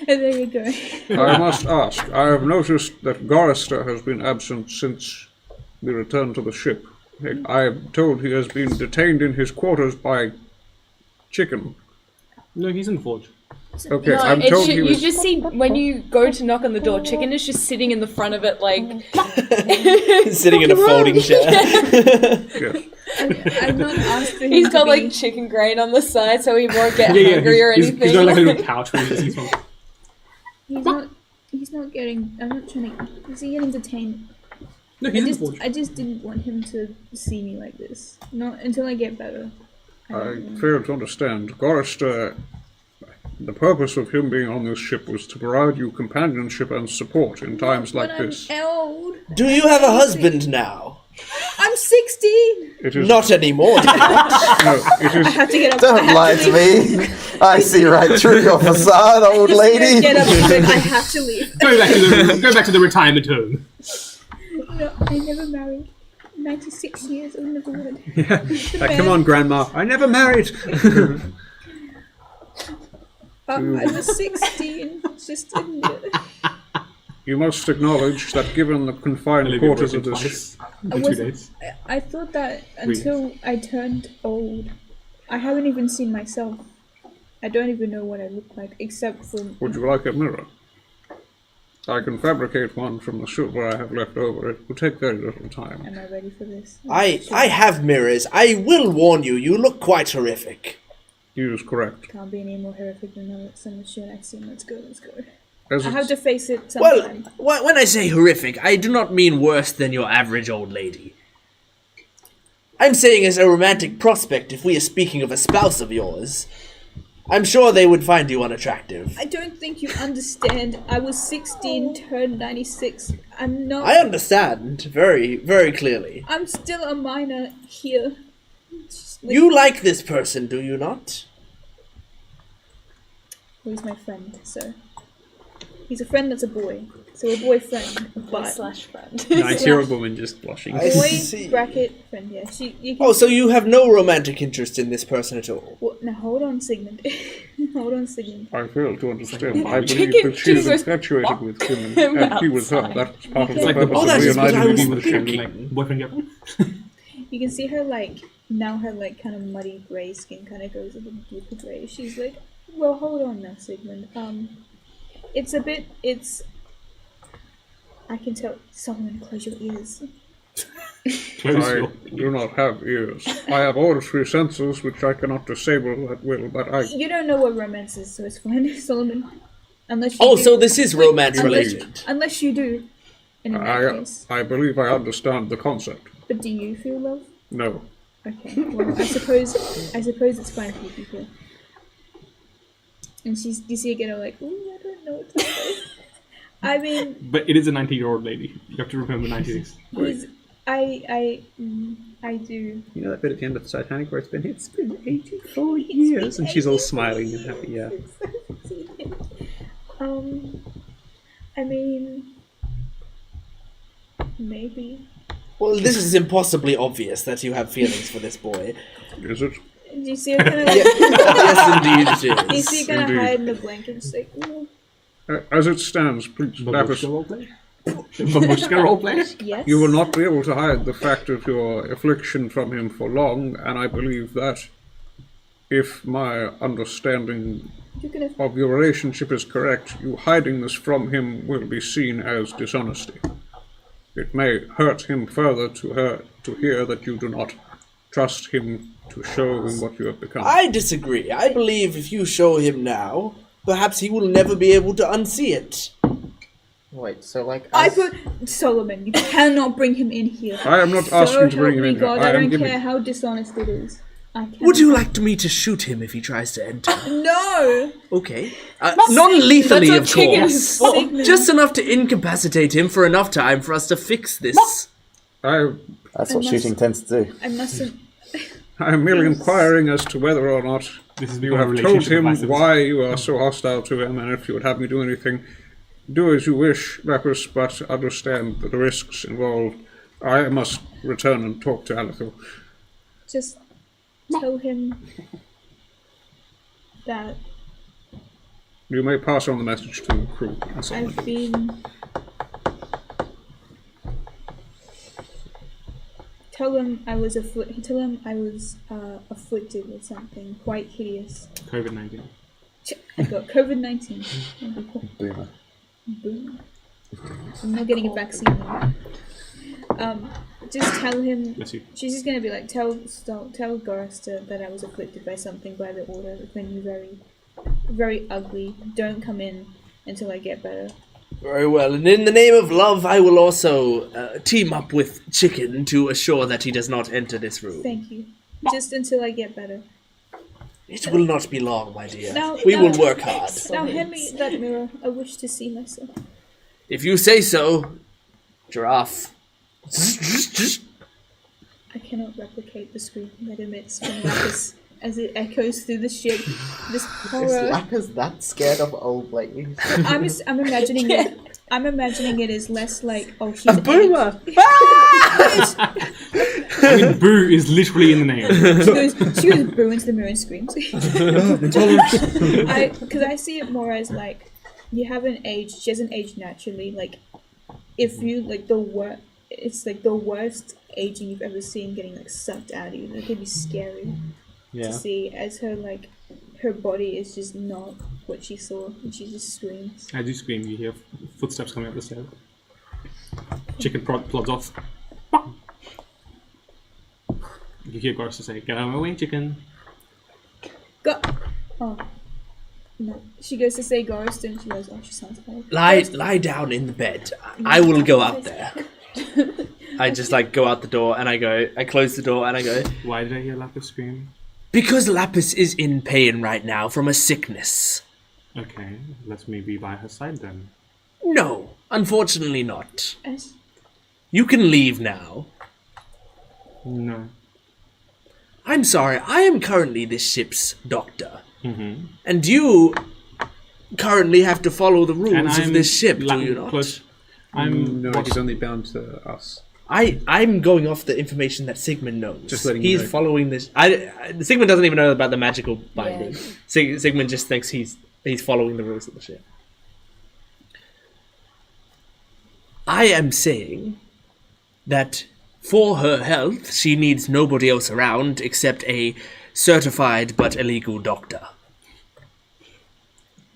there you go. I must ask. I have noticed that Gorister has been absent since we returned to the ship. I am told he has been detained in his quarters by Chicken. No, he's in the forge. Okay, No, I'm told he you was... just see when you go to knock on the door, Chicken is just sitting in the front of it, like Sitting in a folding chair. Yes. I'm not asked for him He's to got be... like chicken grain on the side so he won't get Yeah, hungry or he's anything. got like a little pouch where he's from. He's not getting... I'm not trying to... Is he getting detained? No, he's in the forge. I just didn't want him to see me like this. Not until I get better. I fail to understand. Gorrister, the purpose of him being on this ship was to provide you companionship and support in times like this. I'm old. Do you have a husband now? I'm 16! It is Not anymore. no, it is. I have to get up. Don't lie to me. I see right through your facade, old lady. Get up, I have to leave. Go back to the retirement home. No, I never married. 96 years, I never would. Yeah. Come on, Grandma. I never married. I was 16. Just didn't do it. You must acknowledge that given the confined quarters of this... In 2 days. I thought that until I turned old, I haven't even seen myself. I don't even know what I look like, except for... Would you like a mirror? I can fabricate one from the silver I have left over. It will take very little time. Am I ready for this? I have mirrors. I will warn you, you look quite horrific. He is correct. Can't be any more horrific than that. So much shit I've seen. Let's go. As I have to face it Well, sometime. when I say horrific, I do not mean worse than your average old lady. I'm saying as a romantic prospect, if we are speaking of a spouse of yours, I'm sure they would find you unattractive. I don't think you understand. I was 16, turned 96. I'm not... I understand very, very clearly. I'm still a minor here. Just like- You like this person, do you not? Well, he's my friend, so... He's a friend that's a boy. So a boyfriend, but... Slash friend. 90-year-old woman just blushing. I Boy, see. bracket, friend, yeah. You can Oh, so you have no romantic interest in this person at all? Well, now hold on, Sigmund. Hold on, Sigmund. I fail to understand. I believe Chicken- that she is chicken goes infatuated with him and he with her. That's part of the It's like purpose oh, of that's just what I reuniting was with him. thinking. Boyfriend girlfriend. You can see her, like, now her, like, kind of muddy grey skin kind of goes a little deeper grey. She's like, well, hold on now, Sigmund. I can tell. Someone close your ears. I do not have ears. I have all 3 senses which I cannot disable at will, but I... You don't know what romance is, so it's fine, Solomon. Unless you Oh, do. so this is romance unless- related. Unless you do. And in that case. I believe I understand the concept. But do you feel love? No. Okay. Well, I suppose it's fine for you to feel. And you see her get her like, ooh, I don't know what to say. I mean, But it is a 90-year-old lady. You have to remember 96. I do. You know that bit at the end of the Titanic where it's been 84 years, and she's all smiling and happy. Yeah. I mean, maybe. Well, this is impossibly obvious that you have feelings for this boy. Is it? Do you see her kind of like? Yes, indeed it Do you is. see her kind of Indeed. hide in the blanket and just like, ooh, As it stands, Prince Lapis, Babushka roleplay? Babushka roleplay? yes. you will not be able to hide the fact of your affliction from him for long, and I believe that if my understanding You're gonna. of your relationship is correct, you hiding this from him will be seen as dishonesty. It may hurt him further to hear that you do not trust him to show him what you have become. I disagree. I believe if you show him now, perhaps he will never be able to unsee it. Wait, so like I as- put Solomon. You cannot bring him in here. I am not So asking to help bring him me in here. God, I I am don't giving. care how dishonest it is. I can't. Would you like me to shoot him if he tries to enter? No. Okay. Non-lethally, That's of what chicken course. is for. Sigmund. Just enough to incapacitate him for enough time for us to fix this. I That's what I shooting tends to do. I mustn't. am merely inquiring as to whether or not This is you have told him why you are so hostile to him, and if you would have me do anything, do as you wish, Lapis, but understand the risks involved. I must return and talk to Alethyr. Just tell him that You may pass on the message to the crew. and so on. I've been. Tell him I was afflicted with something quite hideous. COVID-19. I got COVID-19. Boomer. Boom. I'm not getting a vaccine. Just tell him. Bless you. She's just gonna be like, tell Gorrister that I was afflicted by something by the order. It's made me very, very ugly. Don't come in until I get better. Very well, and in the name of love, I will also team up with Chicken to assure that he does not enter this room. Thank you. Just until I get better. It will not be long, my dear. Now, we will work hard. Now hand me that mirror. I wish to see myself. If you say so, Giraffe. I cannot replicate the scream that emits from Lapis as it echoes through the ship. This Is horror. Lapis that scared of old ladies? I'm imagining it. I'm imagining it as less like she's A boomer! I mean, boo is literally in the name. She goes boo into the mirror and screams. Because I see it more as like you haven't aged. She hasn't aged naturally. Like if you like it's like the worst aging you've ever seen getting like sucked out of you. It could be scary to see as her body is just not what she saw, and she just screams. As you scream, you hear footsteps coming up the stairs. Chicken plods off. You hear Gorrister say, "Get out of my way, Chicken." Go. Oh. No. She goes to say Gorrister and she goes, she sounds like Lie down in the bed. I will go out there. I just go out the door and I close the door and I go, Why did I hear Lapis scream? because Lapis is in pain right now from a sickness. Okay, let me be by her side then. No, unfortunately not. As You can leave now. No. I'm sorry, I am currently this ship's doctor. Mm-hmm. And you currently have to follow the rules of this ship, do you not? No, he's only bound to us. I'm going off the information that Sigmund knows. Just letting you he's know. following this. Sigmund doesn't even know about the magical binding. Yeah. Sigmund just thinks he's following the rules of the ship. I am saying that for her health, she needs nobody else around except a certified but illegal doctor.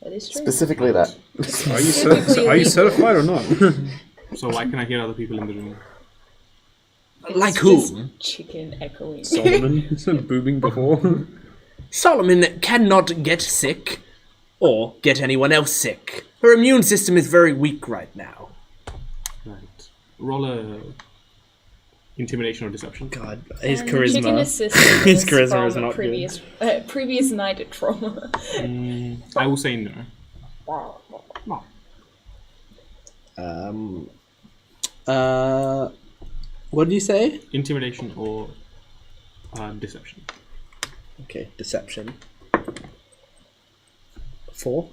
That is true. Specifically that. Are you certified or not? So why can I hear other people in the room? Like It's who? just Chicken echoing. Solomon, booming before. Solomon cannot get sick or get anyone else sick. Her immune system is very weak right now. Right. Roll a intimidation or deception. God, his Chicken charisma. assistant His was charisma is from not good. previous night at trauma. I will say no. What did you say? Intimidation or deception. Okay, deception. 4.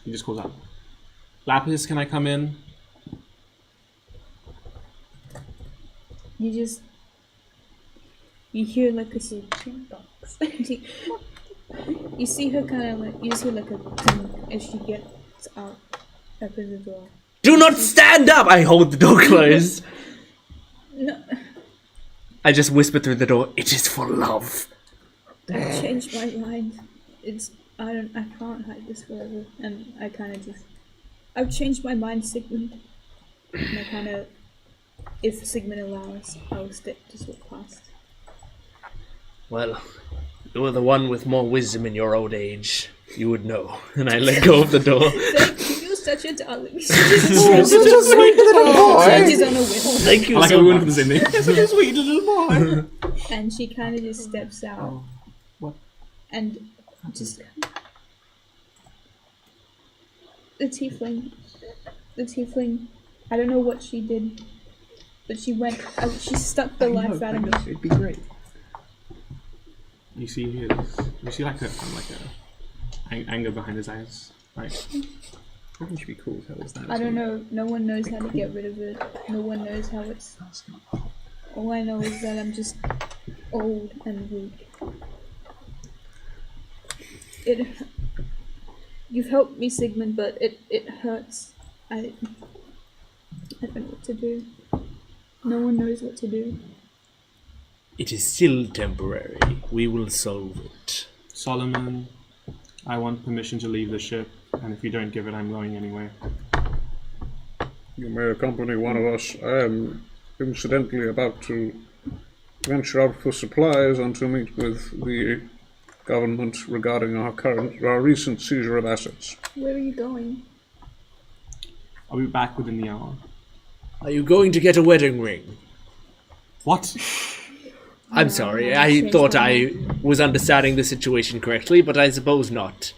He just calls out, Lapis, can I come in? you hear like a box. You see her kind of like you see like a thing as she gets out, opens the door. Do not stand up! I hold the door closed. No, I just whisper through the door, it is for love. I changed my mind. I can't hide this forever, and I kind of just I've changed my mind, Sigmund. And I kind of, if Sigmund allows, I'll just look past. Well, you are the one with more wisdom in your old age. You would know. And I let go of the door. Thank you, you're such a darling. She Oh, such a sweet little boy. changes on a whim. Thank you I like so a woman for much. the same name. Such a sweet little boy. And she kind of just steps out. What? And just the tiefling, I don't know what she did, but she she stuck the life out of me. It'd be great. You see like anger behind his eyes. Right. I think it should be cool. How is that? I don't know. No one knows how to get rid of it. No one knows how it's. All I know is that I'm just old and weak. You've helped me, Sigmund, but it hurts. I don't know what to do. No one knows what to do. It is still temporary. We will solve it. Solomon, I want permission to leave the ship, and if you don't give it, I'm going anyway. You may accompany one of us. I am incidentally about to venture out for supplies and to meet with the government regarding our recent seizure of assets. Where are you going? I'll be back within the hour. Are you going to get a wedding ring? What? I'm sorry, I thought I was understanding the situation correctly, but I suppose not.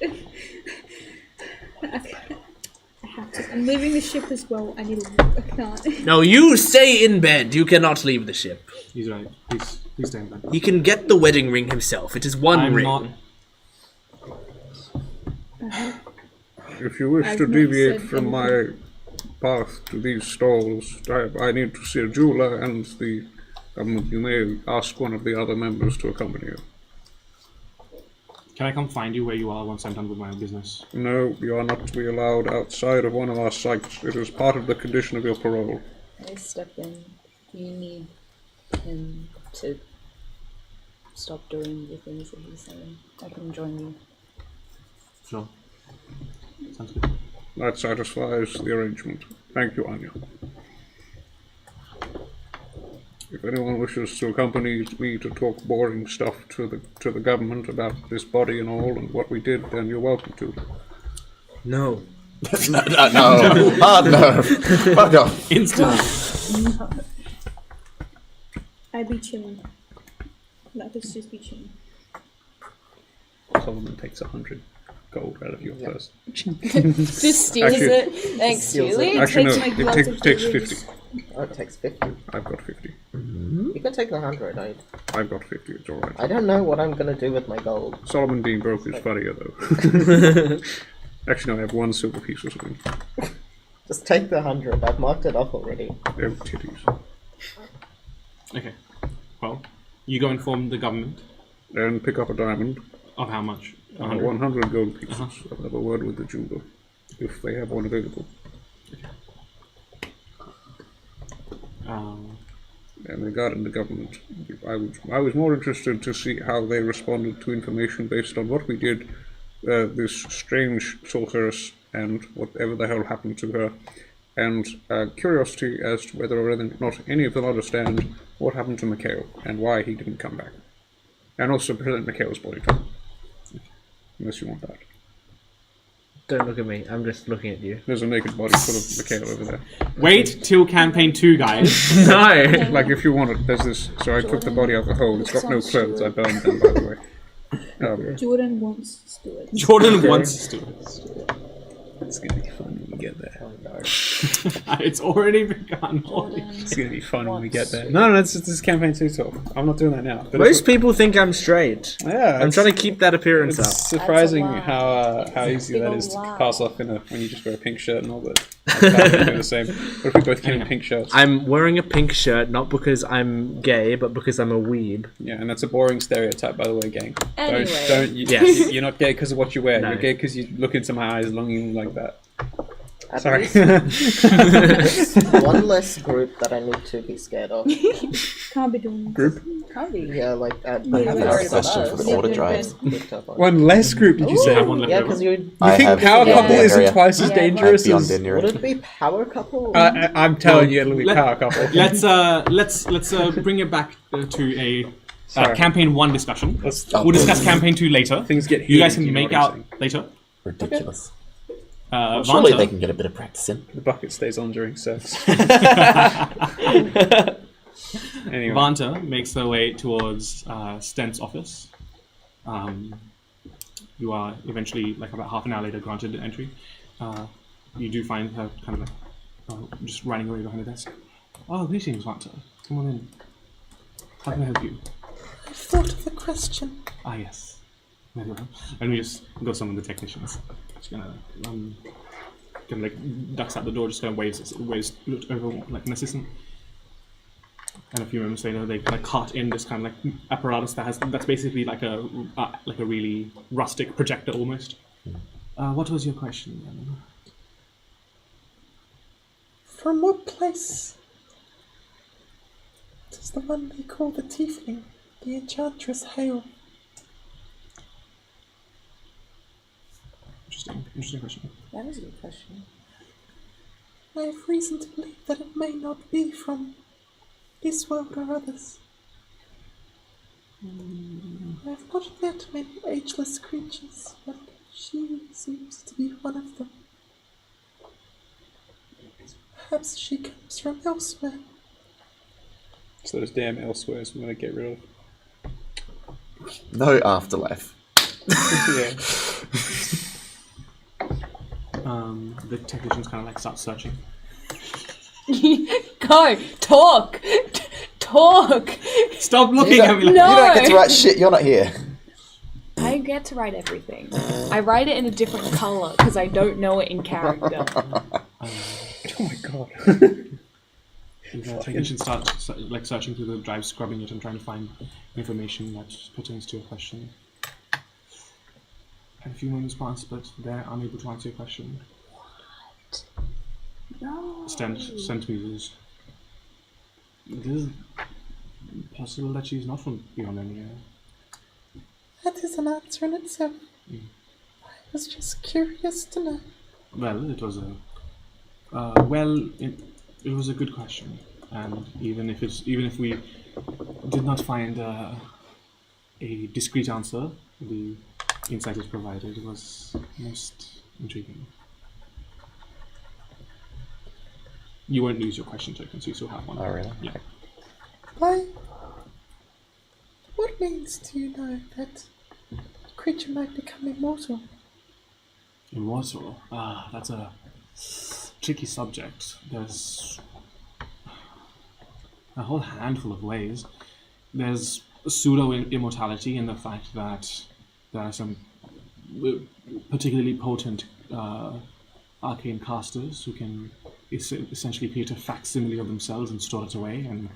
I have to. I'm leaving the ship as well. I need to leave. I can't. No, you stay in bed. You cannot leave the ship. He's right. Please stay in bed. He can get the wedding ring himself. It is one I'm ring. not. If you wish to deviate from my path to these stalls, I need to see a jeweler and the government. You may ask one of the other members to accompany you. Can I come find you where you are once I'm done with my business? No, you are not to be allowed outside of one of our sites. It is part of the condition of your parole. I step in. You need him to stop doing the things that he's saying. I can join you. Sure. Sounds good. That satisfies the arrangement. Thank you, Anya. If anyone wishes to accompany me to talk boring stuff to the government about this body and all and what we did, then you're welcome to. No. No. Hard no. Fuck off. Instant. I'd be chilling. Let us just be chilling. Solomon takes 100 gold out of your purse. Just steals Actually- it. Thanks, Steals Julie. it. Actually, takes no, my it gloves of takes the 50. Oh, it takes 50. I've got 50. You can take the 100. I've got 50, it's alright. I don't know what I'm gonna do with my gold. Solomon being broke is funnier, though. Actually, no, I have one silver piece or something. Just take the 100. I've marked it off already. They're titties. Okay. Well, you go inform the government And pick up a diamond. of how much? 100 gold pieces. I'll have a word with the jeweler, if they have one available. And regarding the government, I was more interested to see how they responded to information based on what we did, this strange sorceress and whatever the hell happened to her, and curiosity as to whether or not any of them understand what happened to Mikhail and why he didn't come back. And also present Mikhail's body type. Unless you want that. Don't look at me. I'm just looking at you. There's a naked body full of Mikhail over there. Wait till campaign 2, guys. No! Like, if you want it, there's this. So I took the body out of the hole. It's got no clothes. I burned them, by the way. Jordan wants to do it. Jordan wants to do it. It's gonna be fun when we get there. It's already begun. It's gonna be fun when we get there. No, this is campaign 2 talk. I'm not doing that now. But Most people think I'm straight. yeah, I'm trying to keep that appearance It's up. surprising That's a how easy that big is to lie. pass off when you just wear a pink shirt and all that. I do the same. What if we both came in pink shirts? I'm wearing a pink shirt not because I'm gay, but because I'm a weeb. Yeah, and that's a boring stereotype, by the way, gang. Anyway. Yes. You're not gay because of what you wear. No. You're gay because you look into my eyes longing like that. At Sorry. least one less group that I need to be scared of. Can't be doing this. Group? Can't be. Yeah, like I have another Worried about question for us. the order drives. One less group, did you say? Have one left Yeah, over? because you You I think have power beyond couple the isn't area. twice as Yeah, dangerous I have as... beyond would Enriya. it be power couple? I'm telling you, it'll be Let- power couple. Let's bring it back to a Sorry. campaign 1 discussion. Let's- We'll discuss campaign 2 later. Things get You guys heated, can know make what I'm out saying. later. Ridiculous. Vanta, Surely they can get a bit of practice in. The bucket stays on during sex. Anyway. Vanta makes her way towards Stent's office. You are eventually, like about half an hour later, granted entry. You do find her kind of like just running away behind the desk. Oh, greetings, Vanta. Come on in. How can I help you? I thought of the question. Ah, yes. Very well. And we just go summon the technicians. Just gonna like ducks out the door, just kind of waves looked over like an assistant. And a few moments later, they kind of cart in this kind of like apparatus that's basically like a really rustic projector almost. What was your question then? From what place does the one they call the Tiefling, the Enchantress, hail? Interesting question. That is a good question. I have reason to believe that it may not be from this world or others. I have not met many ageless creatures, but she seems to be one of them. Perhaps she comes from elsewhere. So those damn elsewheres we want to get rid of. No afterlife. Yeah. The technicians kind of like start searching. Go! Talk! Talk! Stop looking at me like No! You don't get to write shit, you're not here. I get to write everything. I write it in a different colour because I don't know it in character. Oh my god. The technicians start like searching through the drive, scrubbing it, and trying to find information that pertains to your question. And a few moments pass, but they're unable to answer your question. What? No. Sent me this. It is possible that she's not from beyond Enriya. That is an answer in itself. I was just curious to know. Well, it was a it was a good question, and even if we did not find a discrete answer, the insight it provided was most intriguing. You won't lose your question token, so you still have one. Oh, really? Yeah. Why? What means do you know that a creature might become immortal? Immortal? Ah, that's a tricky subject. There's a whole handful of ways. There's pseudo-immortality in the fact that there are some particularly potent arcane casters who can essentially create a facsimile of themselves and store it away, and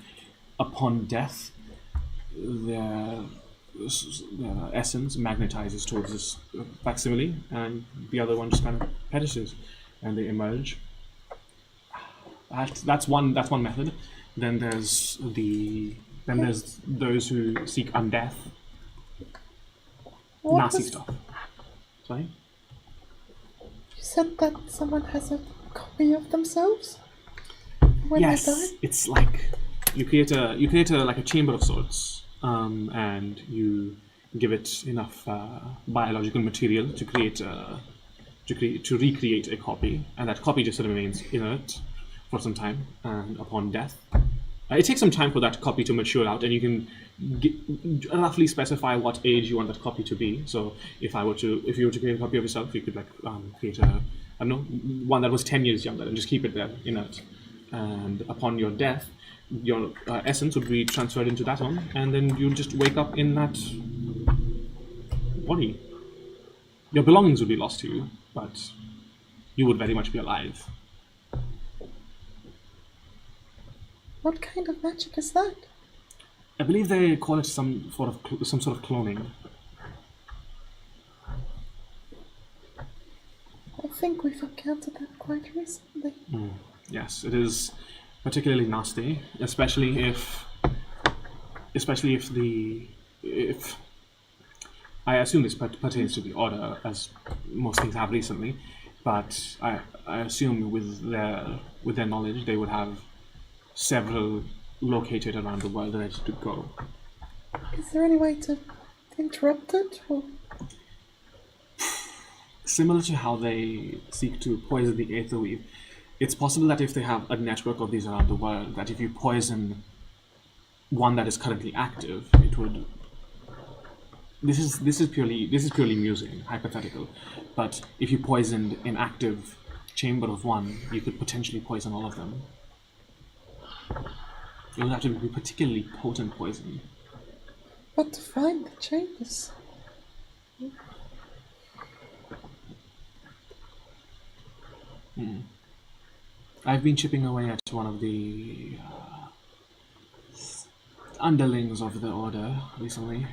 upon death, their essence magnetizes towards this facsimile, and the other one just kind of perishes, and they emerge. That's one method. Then there's those who seek undeath. Nasty stuff. Sorry? You said that someone has a copy of themselves when Yes, they die? it's like you create a like a chamber of sorts, and you give it enough biological material to recreate a copy, and that copy just sort of remains inert for some time, and upon death, it takes some time for that copy to mature out, and you can roughly specify what age you want that copy to be. So if you were to create a copy of yourself, you could create a, I don't know, one that was 10 years younger and just keep it there inert. And upon your death, your essence would be transferred into that one, and then you'll just wake up in that body. Your belongings would be lost to you, but you would very much be alive. What kind of magic is that? I believe they call it some sort of cloning. I think we've encountered that quite recently. Yes, it is particularly nasty, especially if I assume this pertains to the Order, as most things have recently, but I assume with their knowledge they would have several located around the world ready to go. Is there any way to interrupt it? Or? Similar to how they seek to poison the Aether weave, it's possible that if they have a network of these around the world, that if you poison one that is currently active, it would. This is purely musing, hypothetical, but if you poisoned an active chamber of one, you could potentially poison all of them. It would have to be particularly potent poison. But to find the chambers. I've been chipping away at one of the underlings of the Order recently.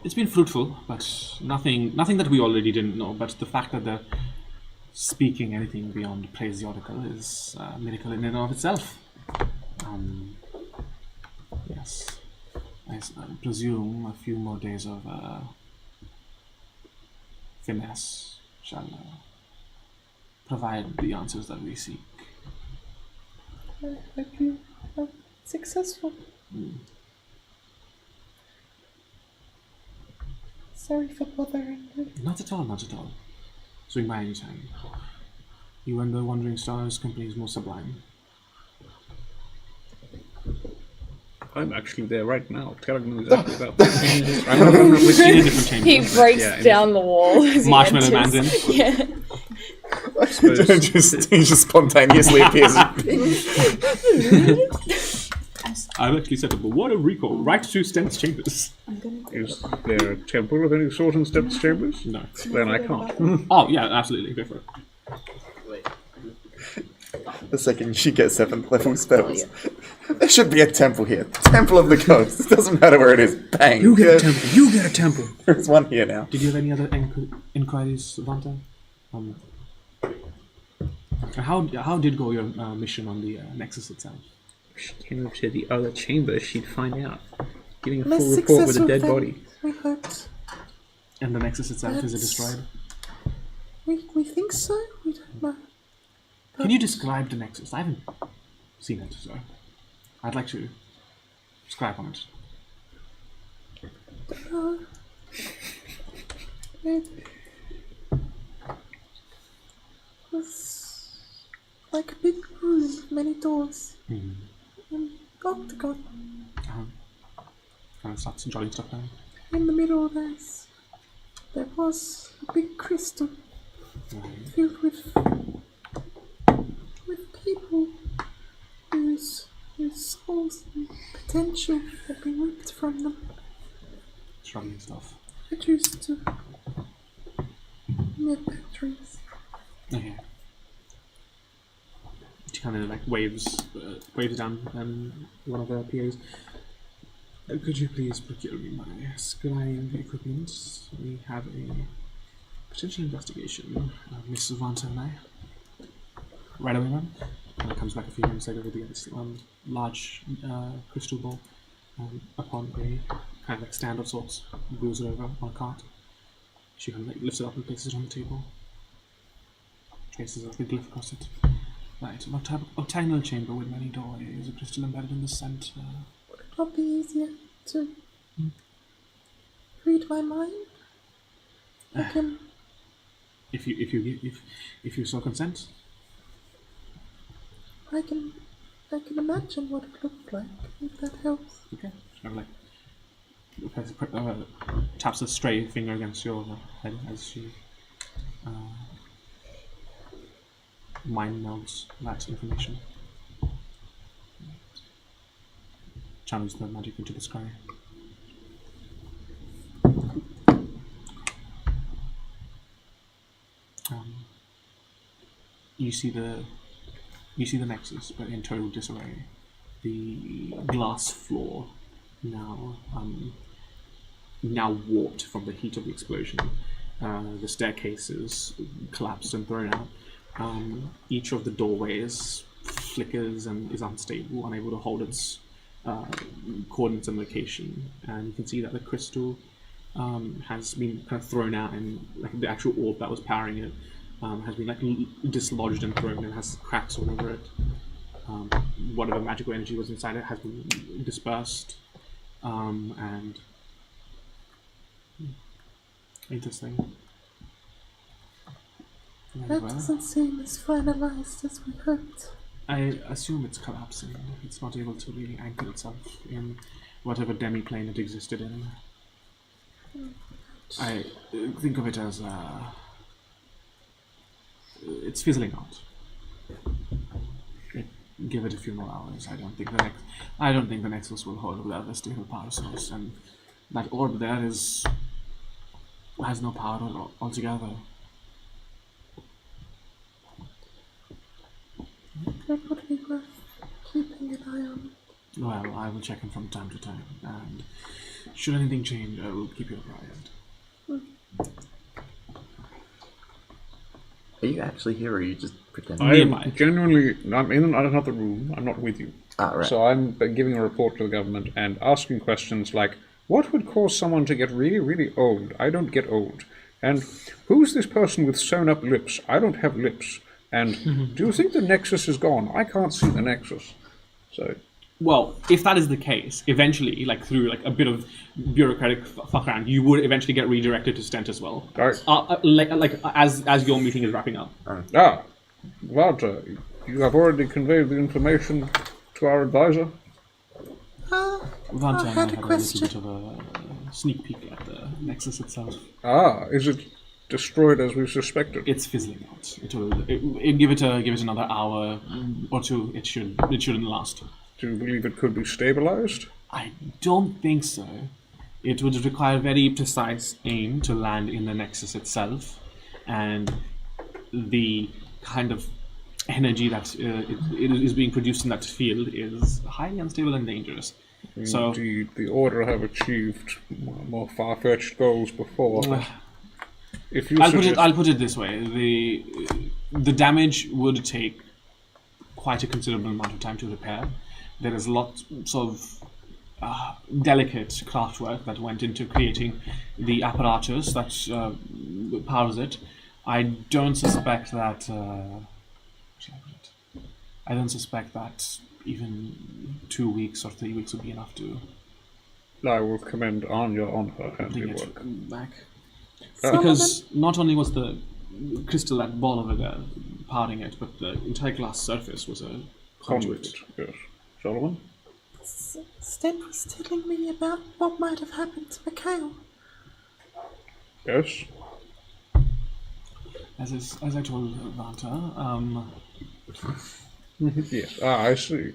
It's been fruitful, but nothing that we already didn't know. But the fact that they're speaking anything beyond praise the Oracle is a miracle in and of itself. Yes, I presume a few more days of finesse shall provide the answers that we seek. I hope you are successful. Sorry for bothering you. Not at all, not at all. Swing by any time. You and the Wandering Stars company is more sublime. I'm actually there right now, telling them exactly about that. I'm in a different chamber. He breaks Yeah, down the wall. As Marshmallow he Man's enters. in. Yeah. He just spontaneously appears. I've actually set up a water recall right to Stent's chambers. Is there a temple of any sort in Steps Chambers? No. Then I can't. Oh, yeah, absolutely. Go for it. The second she gets 7th level spells. There should be a temple here. Temple of the Gods. It doesn't matter where it is. Bang. You get a temple. You get a temple. There's one here now. Did you have any other inquiries, Vanta? How did go your mission on the Nexus itself? She came up to the other chamber. She'd find out. Giving a Less full report with a successful dead than body. we hoped. And the Nexus itself, is it That's- destroyed? We think so? We don't know. Can you describe the Nexus? I haven't seen it, so I'd like to describe on it. It was like a big room with many doors. And octagon. Kind of starts jotting stuff down. In the middle there was a big crystal filled with people whose souls and potential had been ripped from them. Shrugging stuff. Reduced to mere batteries. Okay. She kind of like waves down one of the PAs. Could you please procure me my scrying equipment? We have a potential investigation. Mrs. Vanta and I. Right away, ma'am. And it comes back a few minutes later with the large crystal ball upon a kind of like stand of sorts. Wheels it over on a cart. She kind of like lifts it up and places it on the table. Traces a glyph across it. Right, an octagonal chamber with many doorways, a crystal embedded in the center. Would it not be easier to read my mind? I can. If you so consent. I can imagine what it looked like, if that helps. Okay. Kind of like taps a stray finger against your head as she mind melds that information. Channels the magic into the sky. You see the Nexus, but in total disarray. The glass floor now warped from the heat of the explosion. The staircases collapsed and thrown out. Each of the doorways flickers and is unstable, unable to hold its coordinates and location. And you can see that the crystal has been kind of thrown out, and like the actual orb that was powering it has been like dislodged and thrown, and has cracks all over it. Whatever magical energy was inside it has been dispersed, and interesting. That doesn't seem as finalized as we hoped. I assume it's collapsing. It's not able to really anchor itself in whatever demi-plane it existed in. I think of it as it's fizzling out. Give it a few more hours. I don't think the Nexus will hold without a stable power source, and that orb there has no power altogether. That would be worth keeping an eye on. Well, I will check in from time to time, and should anything change, I will keep you apprised. Are you actually here, or are you just Nearby. I'm in another room. I'm not with you. Ah, right. So I'm giving a report to the government and asking questions like, what would cause someone to get really, really old? I don't get old. And who's this person with sewn-up lips? I don't have lips. And do you think the Nexus is gone? I can't see the Nexus. So... Well, if that is the case, eventually, like through like a bit of bureaucratic fuck around, you would eventually get redirected to Stent as well. Right. As your meeting is wrapping up. Walter, you have already conveyed the information to our advisor? Vanta I had a little question. bit of a sneak peek at the Nexus itself. Is it destroyed as we suspected? It's fizzling out. Give it another hour or two. It shouldn't last. Do you believe it could be stabilized? I don't think so. It would require very precise aim to land in the Nexus itself, and the kind of energy that it is being produced in that field is highly unstable and dangerous. So, indeed, the Order have achieved more far-fetched goals before. If you I'll put it this way: the damage would take quite a considerable amount of time to repair. There is lots of delicate craftwork that went into creating the apparatus that powers it. I don't suspect that. I don't suspect that even 2 weeks or 3 weeks would be enough to. I will commend Anya on her bring handiwork. it back. Because not only was the crystal, that ball over there, powering it, but the entire glass surface was a conduit. Yes. Solomon? Stent was telling me about what might have happened to Mikhail. Yes. As I told Vanta, Yes. I see.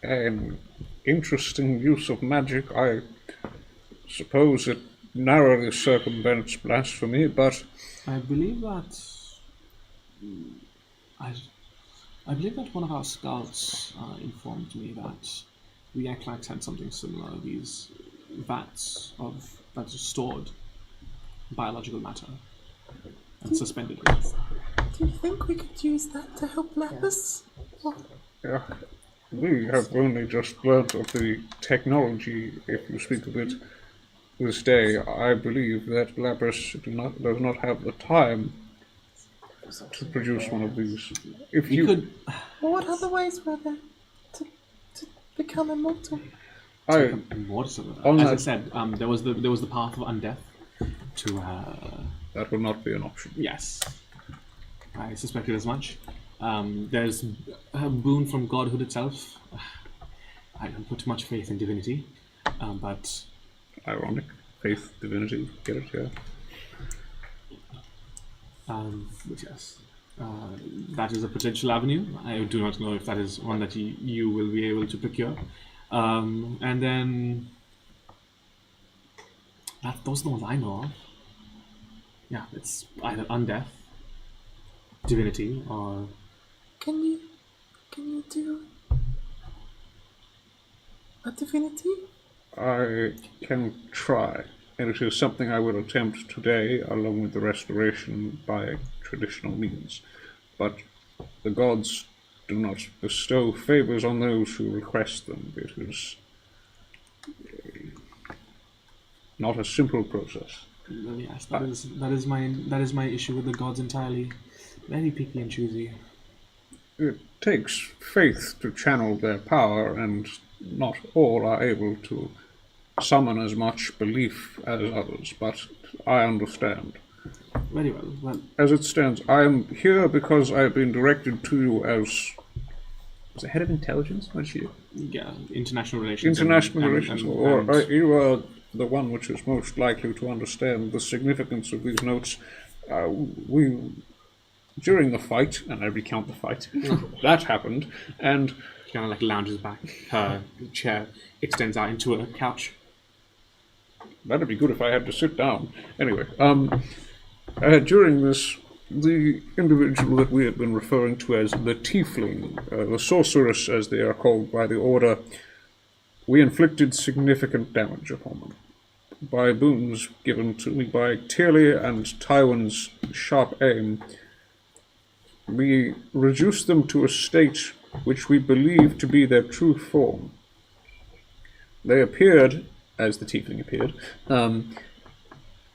An interesting use of magic. I suppose it narrowly circumvents blasphemy, but I believe that one of our scouts informed me that the Aklax had something similar. These vats that stored biological matter and suspended it. Do you think we could use that to help Lapis? yeah, we have only just learnt of the technology, if you speak of it, this day. I believe that Lapis does not have the time to produce one of these. If you could. Well, what other ways were there to become immortal? Immortal. As I said, there was the path of undeath. That will not be an option. Yes, I suspected as much. There's a boon from godhood itself. I don't put much faith in divinity, but ironic faith, divinity, get it? Yeah. But yes, that is a potential avenue. I do not know if that is one that you will be able to procure. And then those are the ones I know of. Yeah, it's either undeath, divinity, or. Can you do a divinity? I can try, and it is something I will attempt today, along with the restoration by traditional means. But the gods do not bestow favors on those who request them. It is not a simple process. Well, yes, that is my issue with the gods entirely. Very picky and choosy. It takes faith to channel their power, and not all are able to summon as much belief as others, but I understand. Very well. Well, as it stands, I am here because I have been directed to you as the head of intelligence. Was you? Yeah, international relations. International relations, you are the one which is most likely to understand the significance of these notes. During the fight, and I recount the fight, that happened, and she kind of like lounges back. Her chair extends out into a couch. That'd be good if I had to sit down. Anyway, during this, the individual that we have been referring to as the Tiefling, the Sorceress as they are called by the Order, we inflicted significant damage upon them by boons given to me by Tilly and Tywin's sharp aim. We reduce them to a state which we believe to be their true form. They appeared, as the tiefling appeared,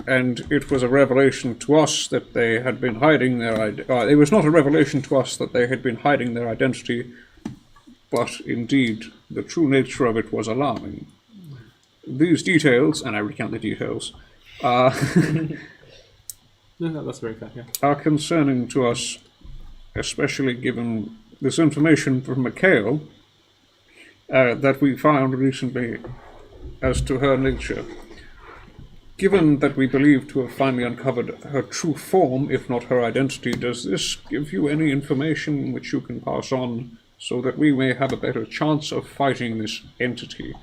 and it was a revelation to us that they had been hiding their it was not a revelation to us that they had been hiding their identity, but indeed the true nature of it was alarming. These details, and I recount the details, No, that's very fair, yeah. are concerning to us, especially given this information from Mikhail that we found recently as to her nature. Given that we believe to have finally uncovered her true form, if not her identity, does this give you any information which you can pass on so that we may have a better chance of fighting this entity?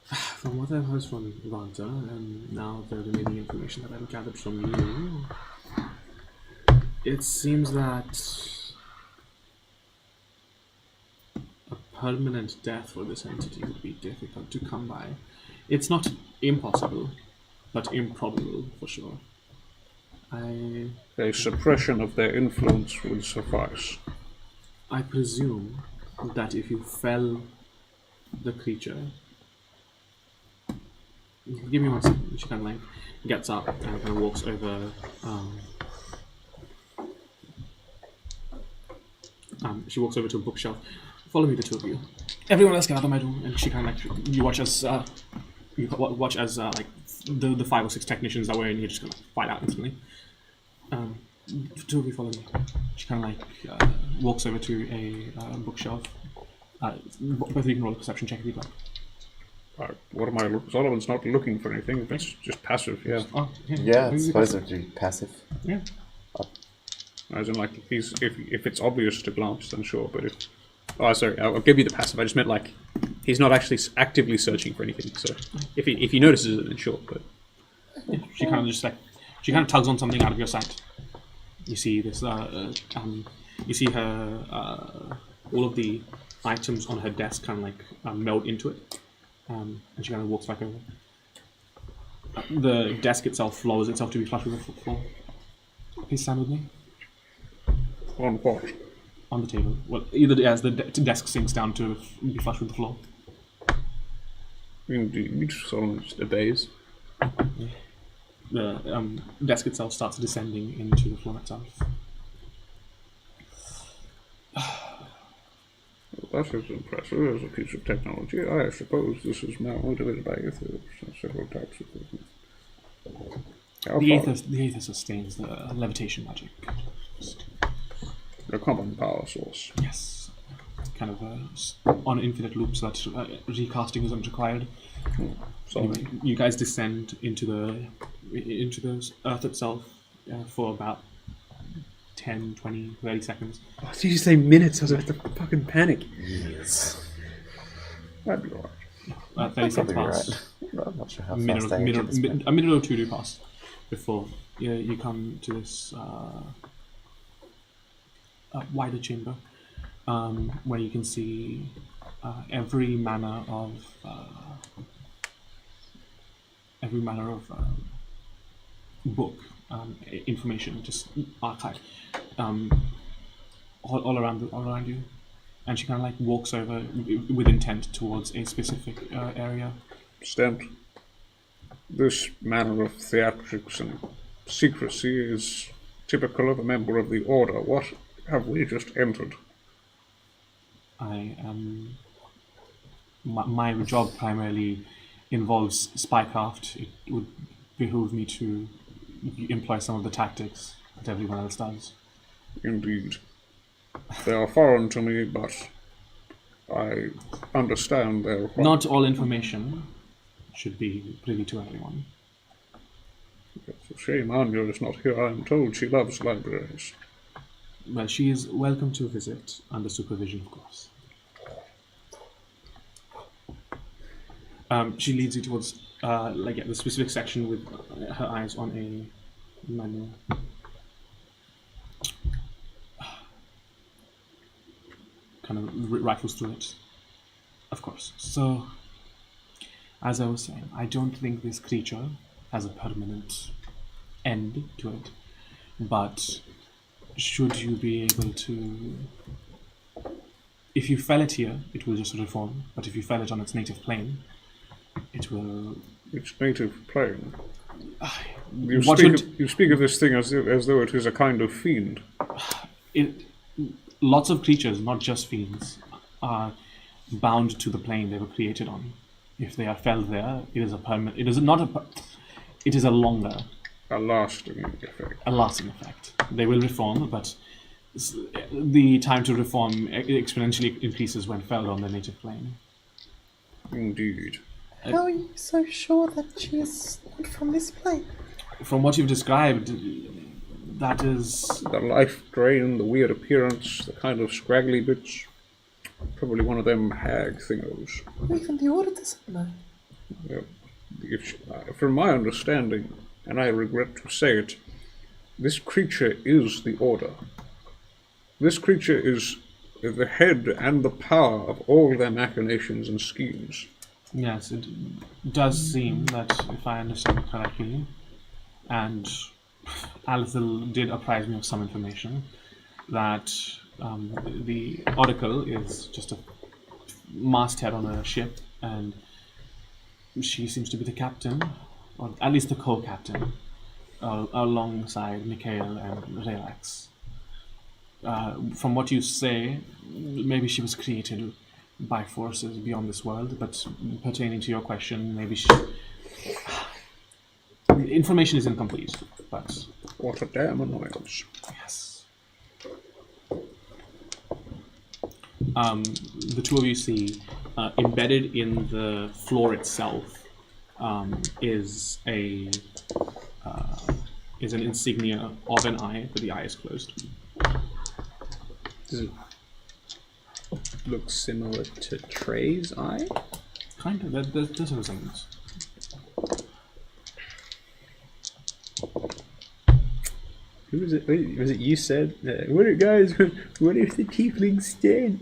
From what I've heard from Vanta, and now the remaining information that I've gathered from you, it seems that a permanent death for this entity would be difficult to come by. It's not impossible, but improbable for sure. A suppression of their influence would suffice. I presume that if you fell the creature... Give me 1 second. She kind of like gets up and kind of walks over. She walks over to a bookshelf. Follow me, the two of you. Everyone else get out of my room. And she kind of like you watch as like the 5 or 6 technicians that were in here just kind of fight out instantly. The two of you follow me. She kind of like walks over to a bookshelf. Both of you can roll a perception check if you'd like. What am I looking? Sullivan's not looking for anything. It's just passive, yeah. Oh, yeah, it's supposed to be passive. Yeah. As in, like, if it's obvious to glance, then sure. But if I'll give you the passive. I just meant like he's not actually actively searching for anything. So if he notices it, then sure. But yeah, she kind of just like tugs on something out of your sight. You see this. You see her. All of the items on her desk kind of like meld into it. And she kind of walks back over. The desk itself lowers itself to be flush with the floor. Please stand with me. On what? On the table. Well, either as the desk sinks down to be flush with the floor. Indeed, Solomon just obeys. The desk itself starts descending into the floor itself. That is impressive as a piece of technology. I suppose this is now motivated by Aether, several types of things. The Aether sustains the levitation magic. A common power source. Yes. Kind of on infinite loops that recasting isn't required. Anyway, you guys descend into the earth itself for about 10, 20, 30 seconds. Oh, did you say minutes? I was about to fucking panic. Yes. That'd be alright. 30 seconds pass. Right. I'm not sure how A fast minute or two do pass before you come to this wider chamber where you can see every manner of book information just archived all around you, and she kind of like walks over with intent towards a specific area. Stent. This manner of theatrics and secrecy is typical of a member of the Order. What have we just entered? I am. My job primarily involves spycraft. It would behoove me to employ some of the tactics that everyone else does. Indeed. They are foreign to me, but I understand their... Not all information should be privy to everyone. It's a shame Anya is not here. I am told she loves libraries. Well, she is welcome to visit under supervision, of course. She leads you towards the specific section with her eyes on a manual. Kind of rifles through it. Of course. So, as I was saying, I don't think this creature has a permanent end to it, but should you be able to... If you fell it here, it will just reform. But if you fell it on its native plane, it will... Its native plane? What You speak of this thing as though it is a kind of fiend. Lots of creatures, not just fiends, are bound to the plane they were created on. If they are felled there, it is a permanent... It is not a... It is a longer... A lasting effect. A lasting effect. They will reform, but the time to reform exponentially increases when felled on their native plane. Indeed. How are you so sure that she is not from this plane? From what you've described, that is... The life drain, the weird appearance, the kind of scraggly bits. Probably one of them hag thingos. Even the order doesn't know. From my understanding, and I regret to say it, this creature is the Order. This creature is the head and the power of all their machinations and schemes. Yes, it does seem that, if I understand correctly, and Alethil did apprise me of some information, that the Oracle is just a masthead on a ship, and she seems to be the captain, or at least the co-captain, alongside Mikhail and Relax. From what you say, maybe she was created by forces beyond this world, but pertaining to your question, maybe she... Information is incomplete, but... What a damn annoyance. Yes. The two of you see, embedded in the floor itself, is an insignia of an eye, but the eye is closed. Does it look similar to Trey's eye? Kind of. There's a resemblance. Who was it? Wait, was it you said? What if the tieflings dead?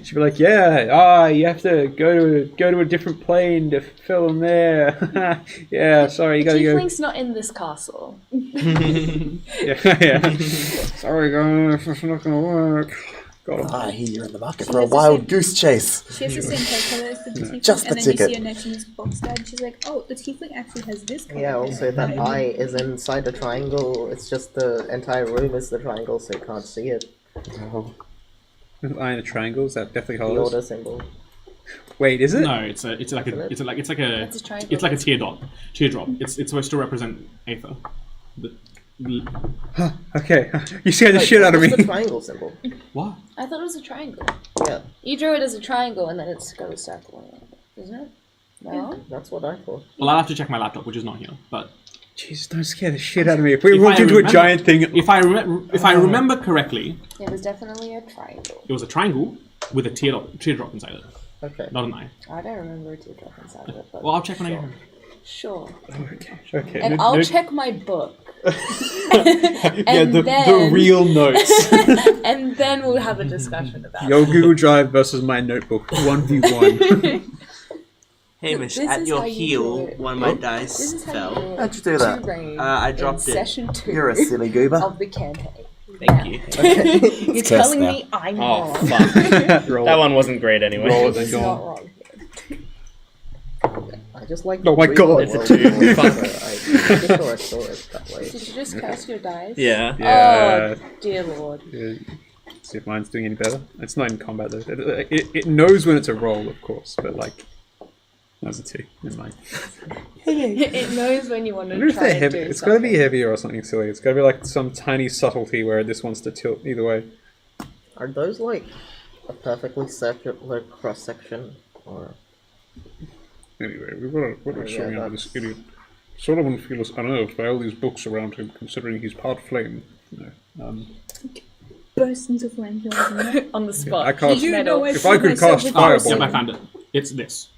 She'd be like, yeah, you have to go to a different plane to fill them there. Yeah, sorry, you gotta go. Tiefling's not in this castle. yeah. Sorry guys, it's not gonna work. I hear you're in the market for a wild goose chase. She has the same hair color as the tiefling, Just the and then ticket. you see a note in his box tag, and she's like, oh, the tiefling actually has this color. Yeah, also that eye is inside a triangle. It's just the entire room is the triangle, so you can't see it. Oh. An eye in a triangle, is that definitely The hollows? order symbol. Wait, is it? No, it's like a teardrop. It's supposed to represent Aether. Okay, you scared the shit out of me. What's the triangle symbol? What? I thought it was a triangle. Yeah. You drew it as a triangle and then it's got a circle, isn't it? No? That's what I thought. Well, I'll have to check my laptop, which is not here. But Jeez, don't scare the shit out of me. If we walked into a giant thing... If I remember correctly... It was definitely a triangle. It was a triangle with a teardrop inside it. Okay. Not an eye. I don't remember a teardrop inside of it, but... Well, I'll check when I get home. Sure. Okay. And I'll check my book. The real notes. And then we'll have a discussion about Your it. Google Drive versus my notebook. 1v1. Hamish, This at is your how you heel, do it. one of my This dice is how fell. you do it. How'd you do that? To rain I dropped in it. Session 2 You're a silly goober. of the campaign. Thank you. You're It's telling cursed me I'm Oh, wrong. fuck. Roll That it. one wasn't great anyway. Roll it It's then go not on. wrong. I just like. Oh my the God. real It's a world 2. so I'm pretty sure I saw it that way. Did you just cast your dice? Yeah. Yeah. Oh, dear lord. See if mine's doing any better. It's not in combat though. It knows when it's a roll, of course, but like... That was a 2 in mine. It knows when you want I to wonder if try they're and heavy. do It's gotta be something. heavier or something silly. It's gotta be like some tiny subtlety where this wants to tilt either way. Are those like a perfectly circular cross section, or? Anyway, we've got to Yeah, sorting out that's- this idiot. Solomon feels unnerved by all these books around him, considering he's part flame. Burst into flamethrowers. On the spot. I can't. Did you Metal. know I If I could myself cast with fireball- Yep, I found it. It's this.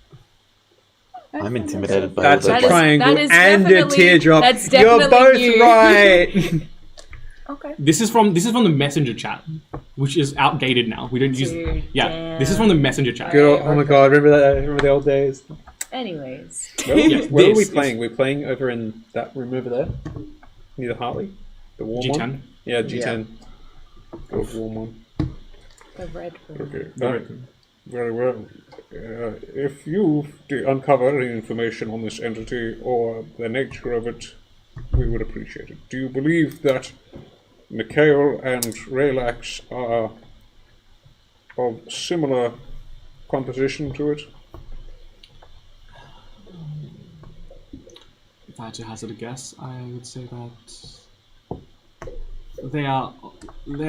I'm intimidated by That's all a the That is- triangle that is and a definitely- teardrop. that's You're definitely both you. right. Okay. This is from the messenger chat, which is outdated now. We don't use. Dude, Yeah, this is from the messenger chat. Good old, oh my god, remember that? Remember the old days? Anyways. Where, Yes, where are we this playing? We're playing over in that room over there, near the Hartley. The warm G10. one? Yeah, G10. Go for warm one. The red one. Okay. Very well. If you uncover any information on this entity or the nature of it, we would appreciate it. Do you believe that Mikhail and Relax are of similar composition to it? If I had to hazard a guess, I would say that they are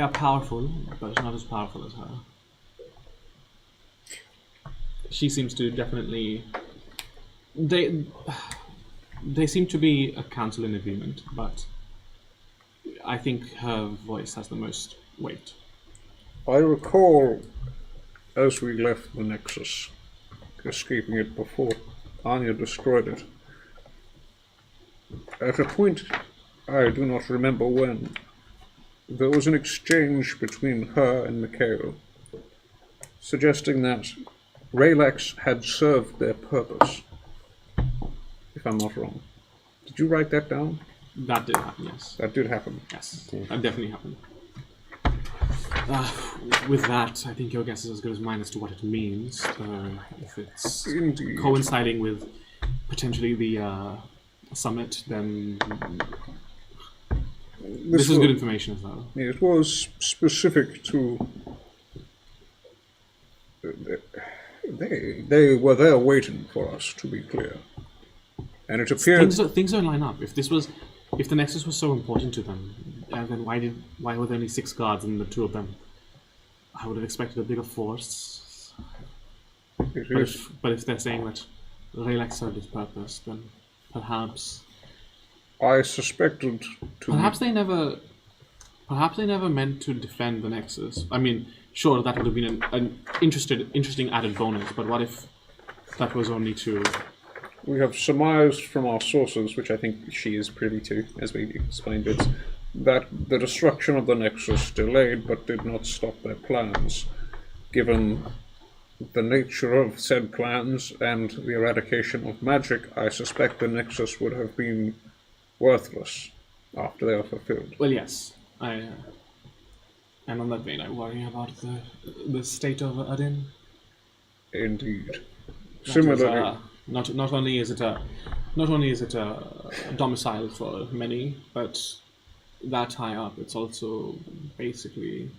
powerful, but not as powerful as her. She seems to definitely. They seem to be a council in agreement, but I think her voice has the most weight. I recall, as we left the Nexus, escaping it before Anya destroyed it, at a point I do not remember when, there was an exchange between her and Mikhail, suggesting that Relax had served their purpose, if I'm not wrong. Did you write that down? That did happen, yes. That did happen. Yes, that definitely happened. With that, I think your guess is as good as mine as to what it means. If it's Indeed. coinciding with potentially the summit, then this is good information as well. It was specific to... They were there waiting for us, to be clear. And it appeared... Things don't line up. If the Nexus was so important to them, then why were there only 6 guards and the 2 of them? I would have expected a bigger force. But if they're saying that Relax served its purpose, then perhaps... I suspected to... Perhaps they never meant to defend the Nexus. I mean, sure, that would have been an interesting added bonus, but what if that was only to... We have surmised from our sources, which I think she is privy to, as we explained it, that the destruction of the Nexus delayed but did not stop their plans. Given the nature of said plans and the eradication of magic, I suspect the Nexus would have been worthless after they are fulfilled. Well, yes. And on that vein, I worry about the state of Adin. Indeed. Similarly, not only is it a domicile for many, but that high up, it's also basically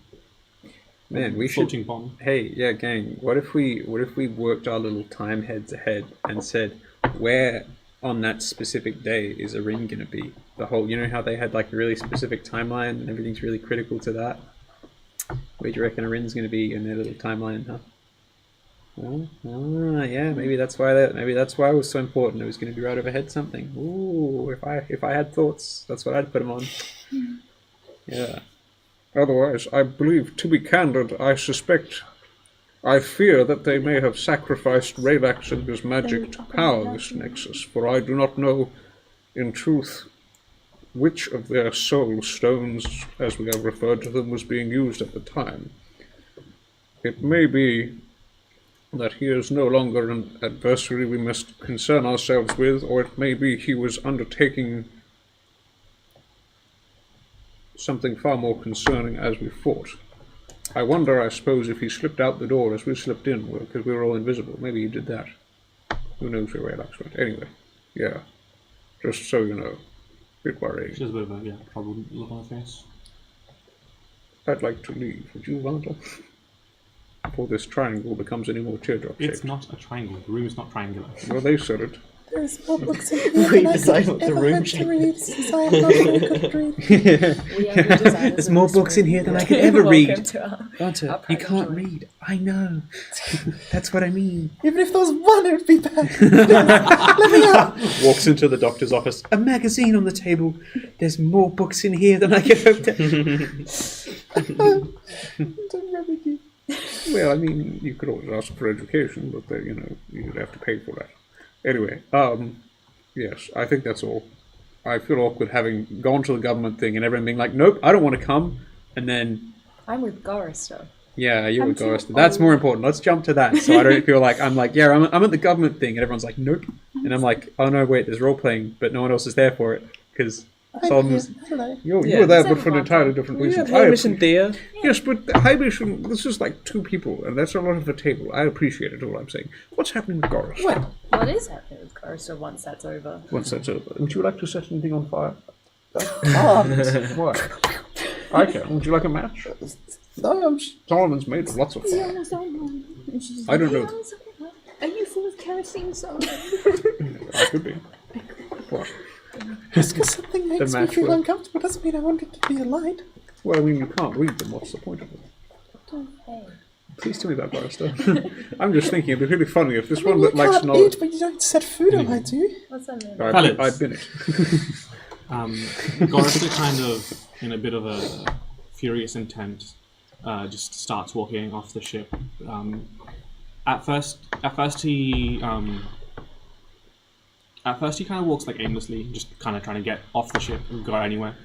floating bomb. Hey, yeah, gang. What if we worked our little time heads ahead and said where on that specific day is a ring gonna be? The whole, you know how they had like a really specific timeline and everything's really critical to that. Where do you reckon a ring's gonna be in their little timeline, huh? Yeah, maybe that's why it was so important. It was going to be right overhead something. Ooh, if I had thoughts, that's what I'd put them on. Yeah. Otherwise, I believe, to be candid, I fear that they may have sacrificed Relax and his magic to power this Nexus, for I do not know, in truth, which of their soul stones, as we have referred to them, was being used at the time. It may be that he is no longer an adversary we must concern ourselves with, or it may be he was undertaking something far more concerning as we fought. I wonder, I suppose, if he slipped out the door as we slipped in, because we were all invisible. Maybe he did that. Who knows where Relax went? Anyway, yeah. Just so you know. Bit worrying. Just a bit of a troubled look on her face. I'd like to leave. Would you, Vanta? Before this triangle becomes any more teardrop shaped. It's not a triangle. The room is not triangular. Well, they said it. There's more books in here We than I decide could what the ever room hope should to read, since I am not very good at reading. There's more books in here than I could ever read. Vanta, you can't read. I know. That's what I mean. Even if there was one, it would be bad. Let me out. Walks into the doctor's office. A magazine on the table. There's more books in here than I could hope to. Don't remember you. Well, I mean, you could always ask for education, but they, you'd have to pay for that. Anyway, yes, I think that's all. I feel awkward having gone to the government thing and everyone being like, nope, I don't want to come. And then... I'm with Gorister. Yeah, you're with Gorister. That's more important. Let's jump to that. So I don't feel like, I'm like, yeah, I'm at the government thing. And everyone's like, nope. And I'm like, oh no, wait, there's role-playing, but no one else is there for it. Because Hello. You Yeah, were there, it's but for an everyone. entirely different We reason. have Hamish and Thea. Yes, but Hamish, this is like 2 people, and that's a lot of the table. I appreciate it, all I'm saying. What's happening with Goris? What is happening with Garza once that's over? Once that's over, would you like to set anything on fire? Can't. Why? I can. Would you like a match? No, I'm. Solomon's made of lots of Yeah, fire. almost on. And she's I don't "Hey, know. almost on." Are you full of kerosene salt? I could be. What? Just because something makes me match feel will- uncomfortable doesn't mean I want it to be a light. Well, I mean, you can't read them. What's the point of it? Hey. Please tell me that, Barrister. I'm just thinking it'd be really funny if this I mean, one you that likes can't knowledge. eat, but you don't set food alight, do you? What's that mean? Fellas. I've been it. Gorista kind of, in a bit of a furious intent, just starts walking off the ship. At first he kind of walks like aimlessly, just kind of trying to get off the ship and go anywhere.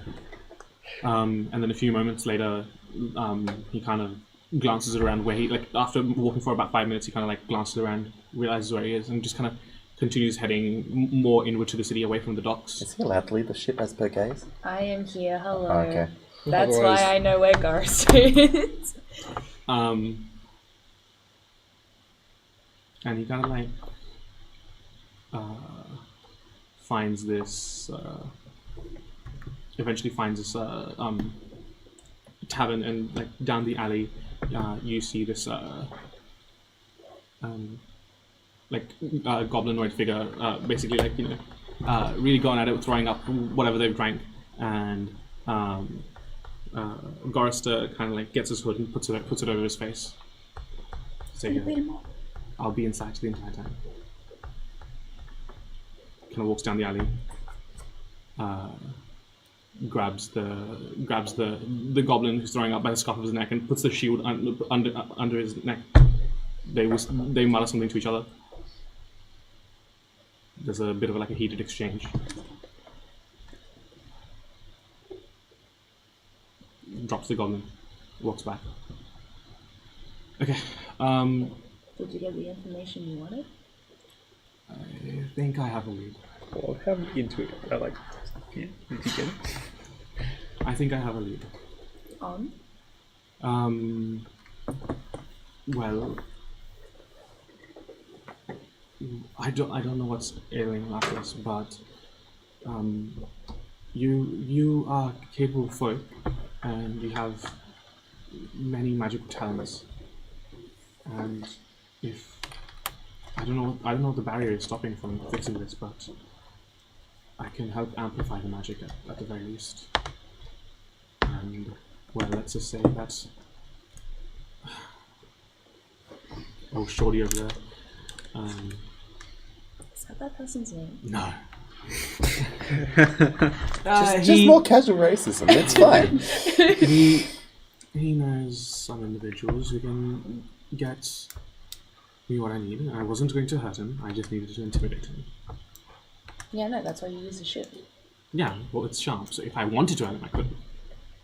And then a few moments later, he kind of glances around where he, like, after walking for about 5 minutes, he kind of like glances around, realizes where he is, and just kind of continues heading more inward to the city, away from the docks. Is he allowed to leave the ship as per gaze? I am here. Hello. Oh, okay. That's Otherwise- why I know where Garza is. And he kind of like finds this. Eventually finds this tavern, and like down the alley, you see this goblinoid figure, basically like really going at it, throwing up whatever they've drank, and Gorista kind of like gets his hood and puts it over his face. Say here. I'll be inside the entire time. Kind of walks down the alley. Grabs the goblin who's throwing up by the scuff of his neck and puts the shield under his neck. They mutter something to each other. There's a bit of like a heated exchange. Drops the goblin, walks back. Okay. Did you get the information you wanted? I think I have a lead. Well, how into it? I like. Yeah, did you get it? I think I have a lead. On? Well, I don't know what's ailing Lapis, but you are capable folk, and you have many magical talents. And if I don't know what the barrier is stopping from fixing this, but I can help amplify the magic at the very least. And well, let's just say that's shorty over there. Is that person's name? No. Just more casual racism. It's fine. He knows some individuals who can get me what I need. I wasn't going to hurt him. I just needed to intimidate him. Yeah, no, that's why you use the ship. Yeah, well, it's sharp. So if I wanted to hurt him, I could.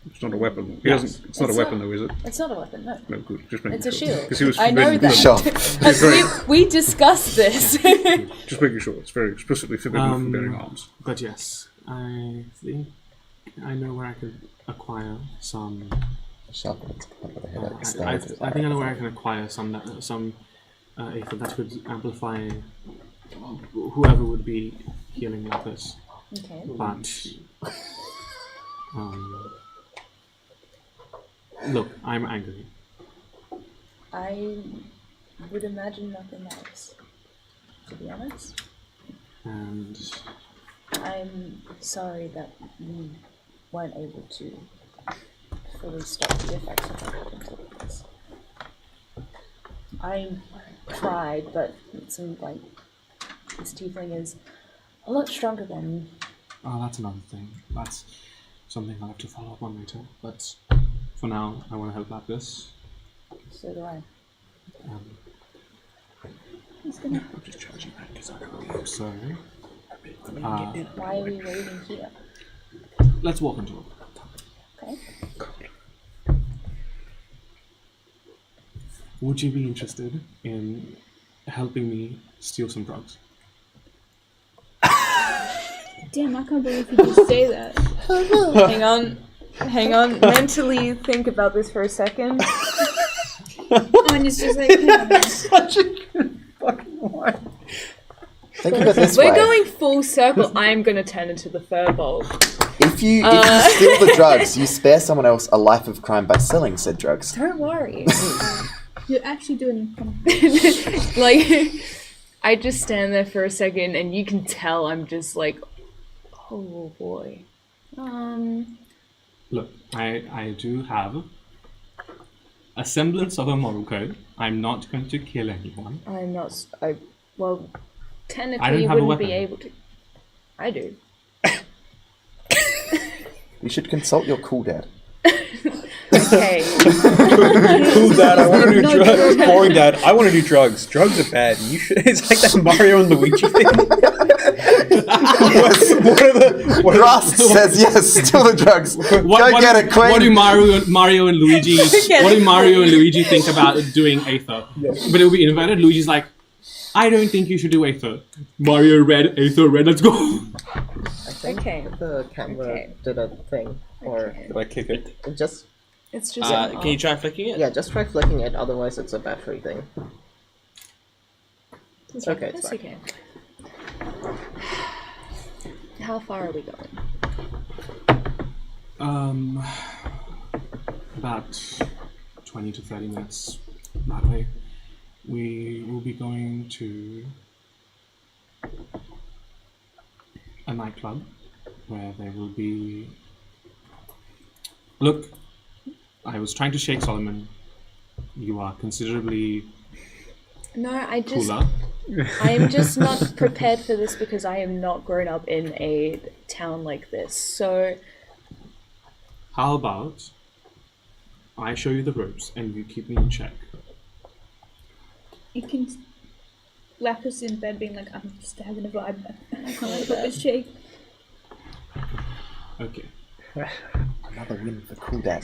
It's not a weapon. He Yes. doesn't. It's not a weapon, though, is it? It's not a weapon, no. No, good. Just making It's a sure. shield. 'Cause he was I know forbidden- that. we discussed this. Just making sure. It's very explicitly forbidden from bearing arms. But yes, I think I know where I could acquire some. Sharpens over the head. I think I know where I can acquire some Aether that could amplify whoever would be healing Lapis. Okay. But look, I'm angry. I would imagine nothing else, to be honest. And I'm sorry that we weren't able to fully stop the effects of that. I tried, but it seemed like this tiefling is a lot stronger than. oh, that's another thing. That's something I'll have to follow up on later. But for now, I want to help Lapis. So do I. I'm just charging that because I don't so. Why are we waiting here? Let's walk into it. Okay. Would you be interested in helping me steal some drugs? Damn, I can't believe you just say that. Hang on. Mentally think about this for a second. And it's just like, yeah. Such a good fucking line. Think of it this We're way. going full circle. I'm gonna turn into the furball. If you steal the drugs, you spare someone else a life of crime by selling said drugs. Don't worry. You're actually doing Like, I just stand there for a second, and you can tell I'm just like, oh boy. Look, I do have a semblance of a moral code. I'm not going to kill anyone. I'm not. Well, I technically, don't you have a wouldn't be weapon. able to. I do. You should consult your cool dad. Okay. Cool dad, I want to do drugs. Boring dad, I want to do drugs. Drugs are bad. You should. It's like that Mario and Luigi thing. Ross says yes, steal the drugs. Go get it, Queen. What do Mario and Luigi? What do Mario and Luigi think about doing Aether? But it will be inverted. Luigi's like, I don't think you should do Aether. Mario red, Aether red. Let's go. I think Okay. the camera Okay. did a thing, or Did I kick it? just It's just. Can you try flicking it? yeah, just try flicking it. Otherwise, it's a battery thing. It's okay, it's That's fine. okay. How far are we going? About 20 to 30 minutes that way. We will be going to a nightclub where there will be. Look, I was trying to shake Solomon. You are considerably No, I just. cooler. I am just not prepared for this because I am not grown up in a town like this. So How about I show you the ropes and you keep me in check? You can Lapis in bed being like, I'm just having a vibe. I can't let it shake. Okay. Another win for cool dad.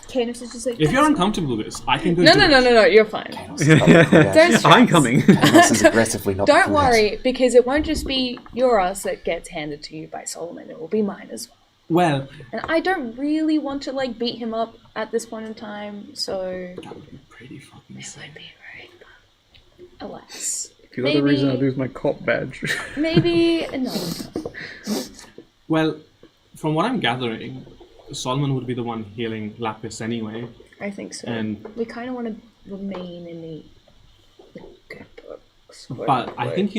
Cadence is just like, If you're uncomfortable with this, I can go. no, do no, it. no, no, no. You're fine. Don't stress. I'm coming. This is aggressively not. Don't cool dad. worry, because it won't just be your ass that gets handed to you by Solomon. It will be mine as well. Well, And I don't really want to like beat him up at this point in time. So that would be pretty fucking it sick. would be right. But alas, If you're the reason I Maybe- lose my cop badge. maybe no. Well, from what I'm gathering, Solomon would be the one healing Lapis anyway. I think so. And we kind of want to remain in the good books. but I think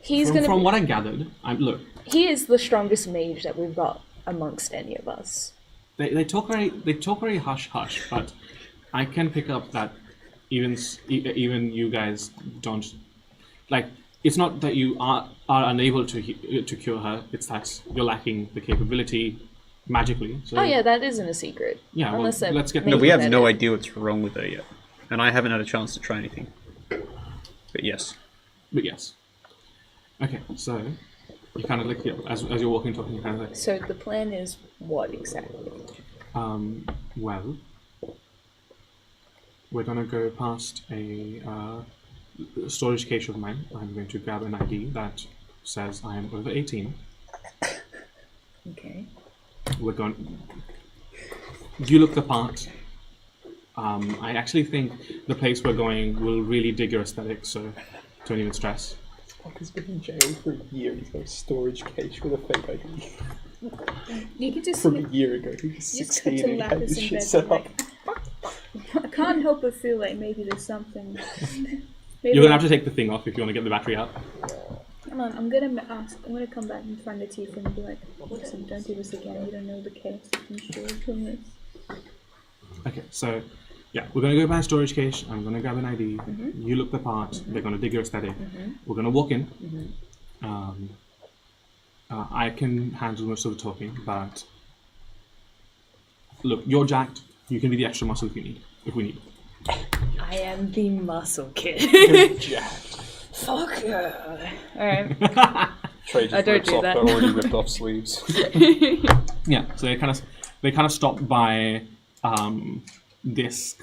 he's from, gonna. from be, what I gathered, look, he is the strongest mage that we've got amongst any of us. they talk very hush hush, but I can pick up that even you guys don't like. It's not that you are unable to cure her. It's that you're lacking the capability magically. So, Oh yeah, that isn't a secret. Yeah, well, Unless they're let's get- No, we making have that no in. idea what's wrong with her yet. And I haven't had a chance to try anything. But yes. But yes. Okay, so you kind of like as you're walking, talking, you kind of like. So the plan is what exactly? Well, we're gonna go past a storage cache of mine. I'm going to grab an ID that says I am over 18. Okay. We're going. You look the part. I actually think the place we're going will really dig your aesthetic, so don't even stress. He's been in jail for a year. He's got a storage case with a fake ID. you can just, From a year ago, he was you just 16 cut to and he had Lapis this in shit bed set and up. like, I can't help but feel like maybe there's something. Maybe You're gonna have to take the thing off if you want to get the battery out. Come on, I'm gonna come back and find the teeth and be like, listen, don't do this again. You don't know the chaos that can destroy from this. Okay, so yeah, we're gonna go by a storage cache. I'm gonna grab an ID. You look the part. They're gonna dig your aesthetic. We're gonna walk in. I can handle most of the talking, but look, you're jacked. You can be the extra muscle if we need. I am the muscle kid. Fuck yeah. Alright. Trey just I don't rips do off that. her already ripped off sleeves. Yeah, so they kind of stop by this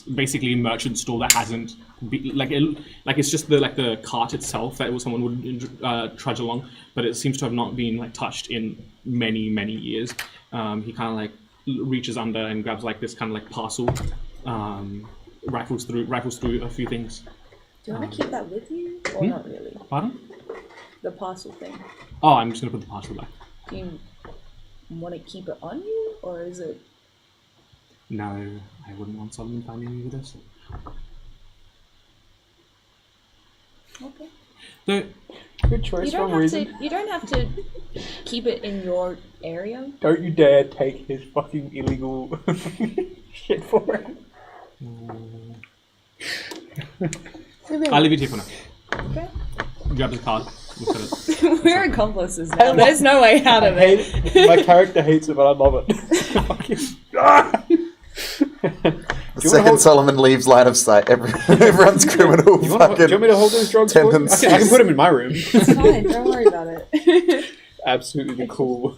basically merchant store that hasn't it's just the cart itself that someone would trudge along, but it seems to have not been like touched in many years. He kind of like reaches under and grabs like this kind of like parcel, rifles through a few things. Do you want to keep that with you, or not really? Pardon? The parcel thing. Oh, I'm just gonna put the parcel back. Do you want to keep it on you, or is it? No, I wouldn't want Solomon finding me with this. Okay. Good choice for a reason. You don't have to keep it in your area. Don't you dare take his fucking illegal shit for it. I'll leave it here for now. Okay. Grab the card. Look at it. We're accomplices now. There's no way out of it. My character hates it, but I love it. The second Solomon leaves line of sight, everyone's criminal. Do you want me to hold those drugs for you? I can put them in my room. It's fine. Don't worry about it. Absolutely the cool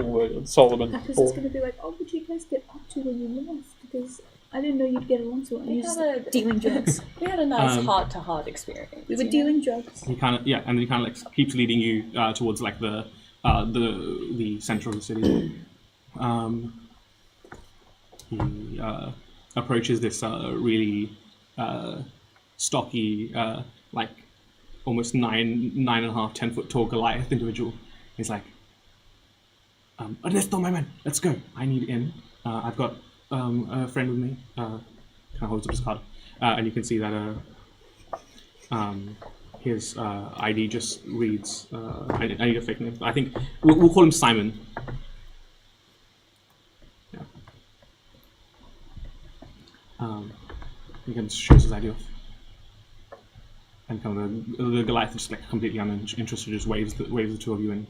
word, Solomon. Because it's going to be like, oh, what did you guys get up to when you left? Because I didn't know you'd get along so well. We You're just dealing drugs. We had a nice heart-to-heart experience. We were dealing drugs. He kind of and he kind of like keeps leading you towards like the center of the city. He approaches this really stocky, like almost 9.5, 10 foot tall Goliath individual. He's like, Ernesto, my man, let's go. I need in. I've got a friend with me. Kind of holds up his card, and you can see that his ID just reads. I need a fake name. I think we'll call him Simon. Yeah. He can shows his ID off, and kind of the Goliath just like completely uninterested, just waves the two of you in.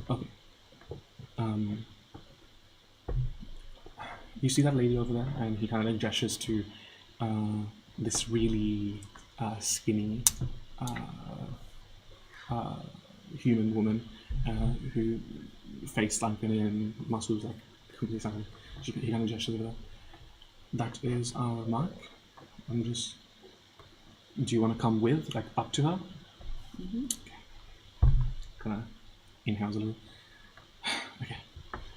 Okay. You see that lady over there, and he kind of like gestures to this really skinny human woman who face sunken in, muscles like completely sunken. He kind of gestures over there. That is our Mark. Do you want to come with, like, up to her? Mm-hmm. Okay. Kind of inhales a little. Okay.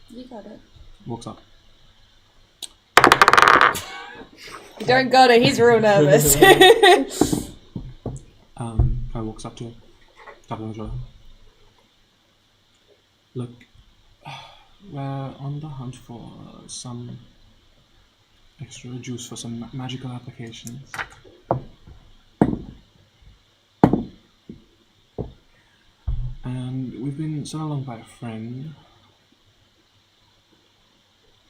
You got it. Walks up. You don't got it. He's real nervous. Kind of walks up to her. Tap on her shoulder. Look, we're on the hunt for some extra juice for some magical applications. And we've been sent along by a friend.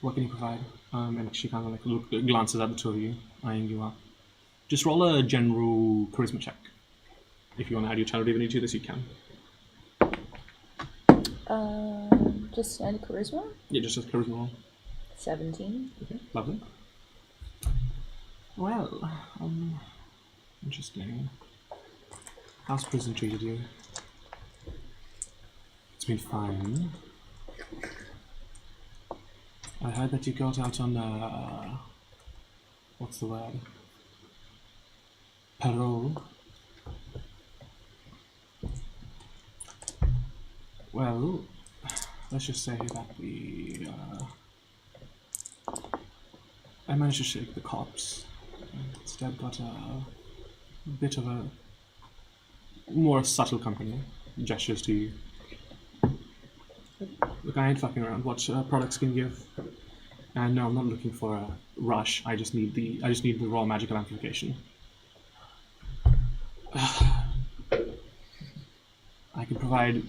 What can you provide? And she kind of like glances at the two of you, eyeing you up. Just roll a general charisma check. If you want to add your child divinity to this, you can. Just add charisma? Yeah, just a charisma roll. 17. Okay, lovely. Well, interesting. How's prison treated you? It's been fine. I heard that you got out on, what's the word? Parole. Well, let's just say that I managed to shake the cops. Instead got a bit of a more subtle company. Gestures to you. Look, I ain't fucking around. What products can you give? And no, I'm not looking for a rush. I just need the raw magical amplification. I can provide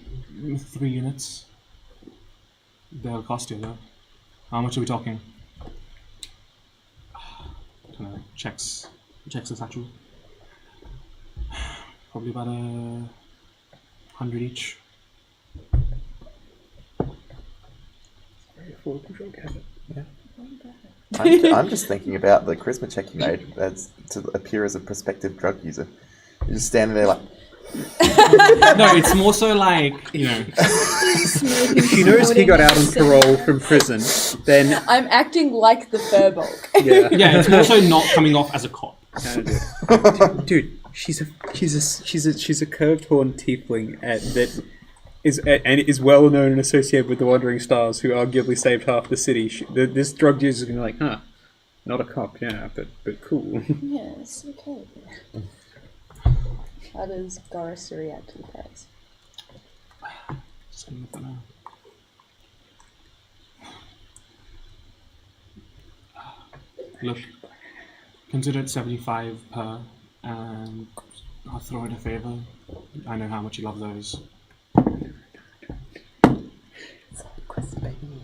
3 units. They'll cost you though. How much are we talking? Kind of checks the satchel. Probably about 100 each. I'm just thinking about the charisma check you made as to appear as a prospective drug user. You're just standing there like, No, it's more so like, you know. If she knows he got out on parole from prison, then I'm acting like the Furbolg. yeah, Yeah, it's more so not coming off as a cop. Dude, she's a curved horn tiefling that is well known and associated with the Wandering Stars, who arguably saved half the city. This drug user is gonna be like, huh, not a cop, yeah, but cool. Yes, okay. How does Goris react to the prize? Look, consider it 75 per, and I'll throw in a favour. I know how much you love those.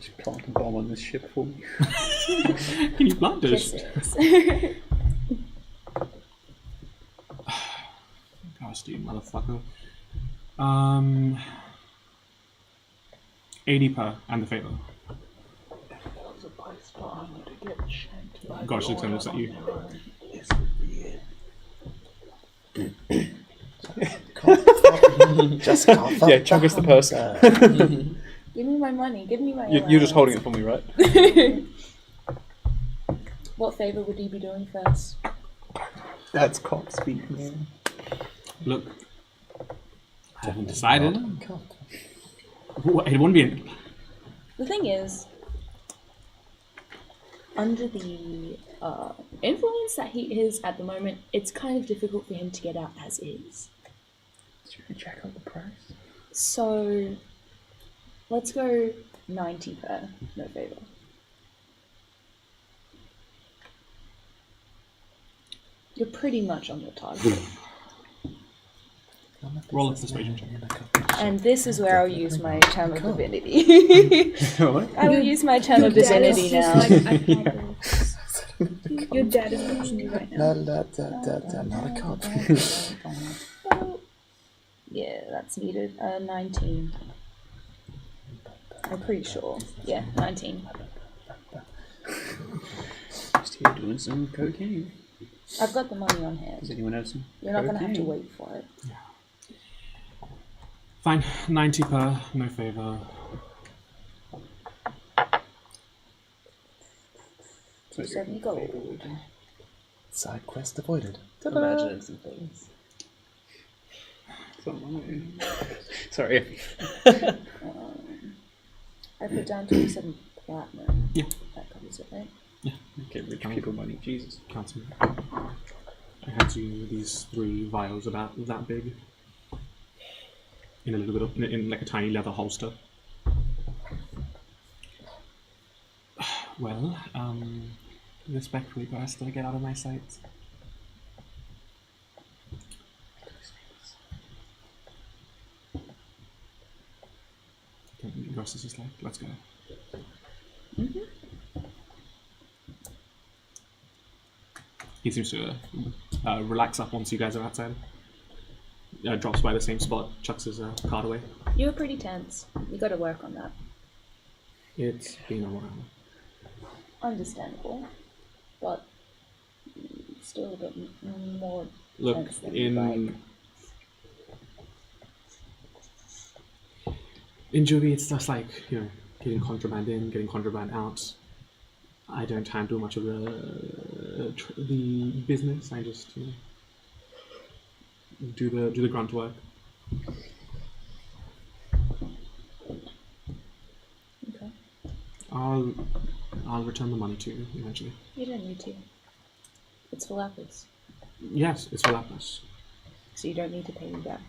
Just plant a bomb on this ship for me. Can you plant it? Kisses. Gosh, you motherfucker. 80 per, and the favour. Gosh, looks almost at you. Just cough up Yeah, chug us the purse. Give me my money. Give me my. You're just holding it for me, right? What favour would you be doing first? That's cop speak, man. Look, I haven't decided. It wouldn't be. The thing is, under the influence that he is at the moment, it's kind of difficult for him to get out as is. Should we check out the price? So, let's go 90 per, no favour. You're pretty much on your target. Roll a persuasion check. And this is where I'll use my charm of divinity. I will use my charm of divinity now. Your dad is watching you right now. Not a cop. Yeah, that's needed. 19. I'm pretty sure. Yeah, 19. Just here doing some cocaine. I've got the money on hand. Does anyone have some? You're not going to have to cocaine? wait for it. Fine, 90 per, no favour. $270 gold. Side quest avoided. Imagining some things. Sorry. I put down 27 platinum. Yeah. That covers it, right? Okay, rich people money, Jesus. Counting. I had you these 3 vials about that big. In a little bit of, in like a tiny leather holster. Well, respectfully, Buster, get out of my sight. Gus is just like, let's go. He seems to relax up once you guys are outside. Drops by the same spot, chucks his card away. You were pretty tense. You got to work on that. It's been a while. Understandable, but still a bit more Look, tense than you'd like. In Juvie, it's just like, you know, getting contraband in, getting contraband out. I don't handle much of the business. I just, you know, do the grunt work. Okay. I'll return the money to you eventually. You don't need to. It's for Lapis, Yes, it's for Lapis. so you don't need to pay me back.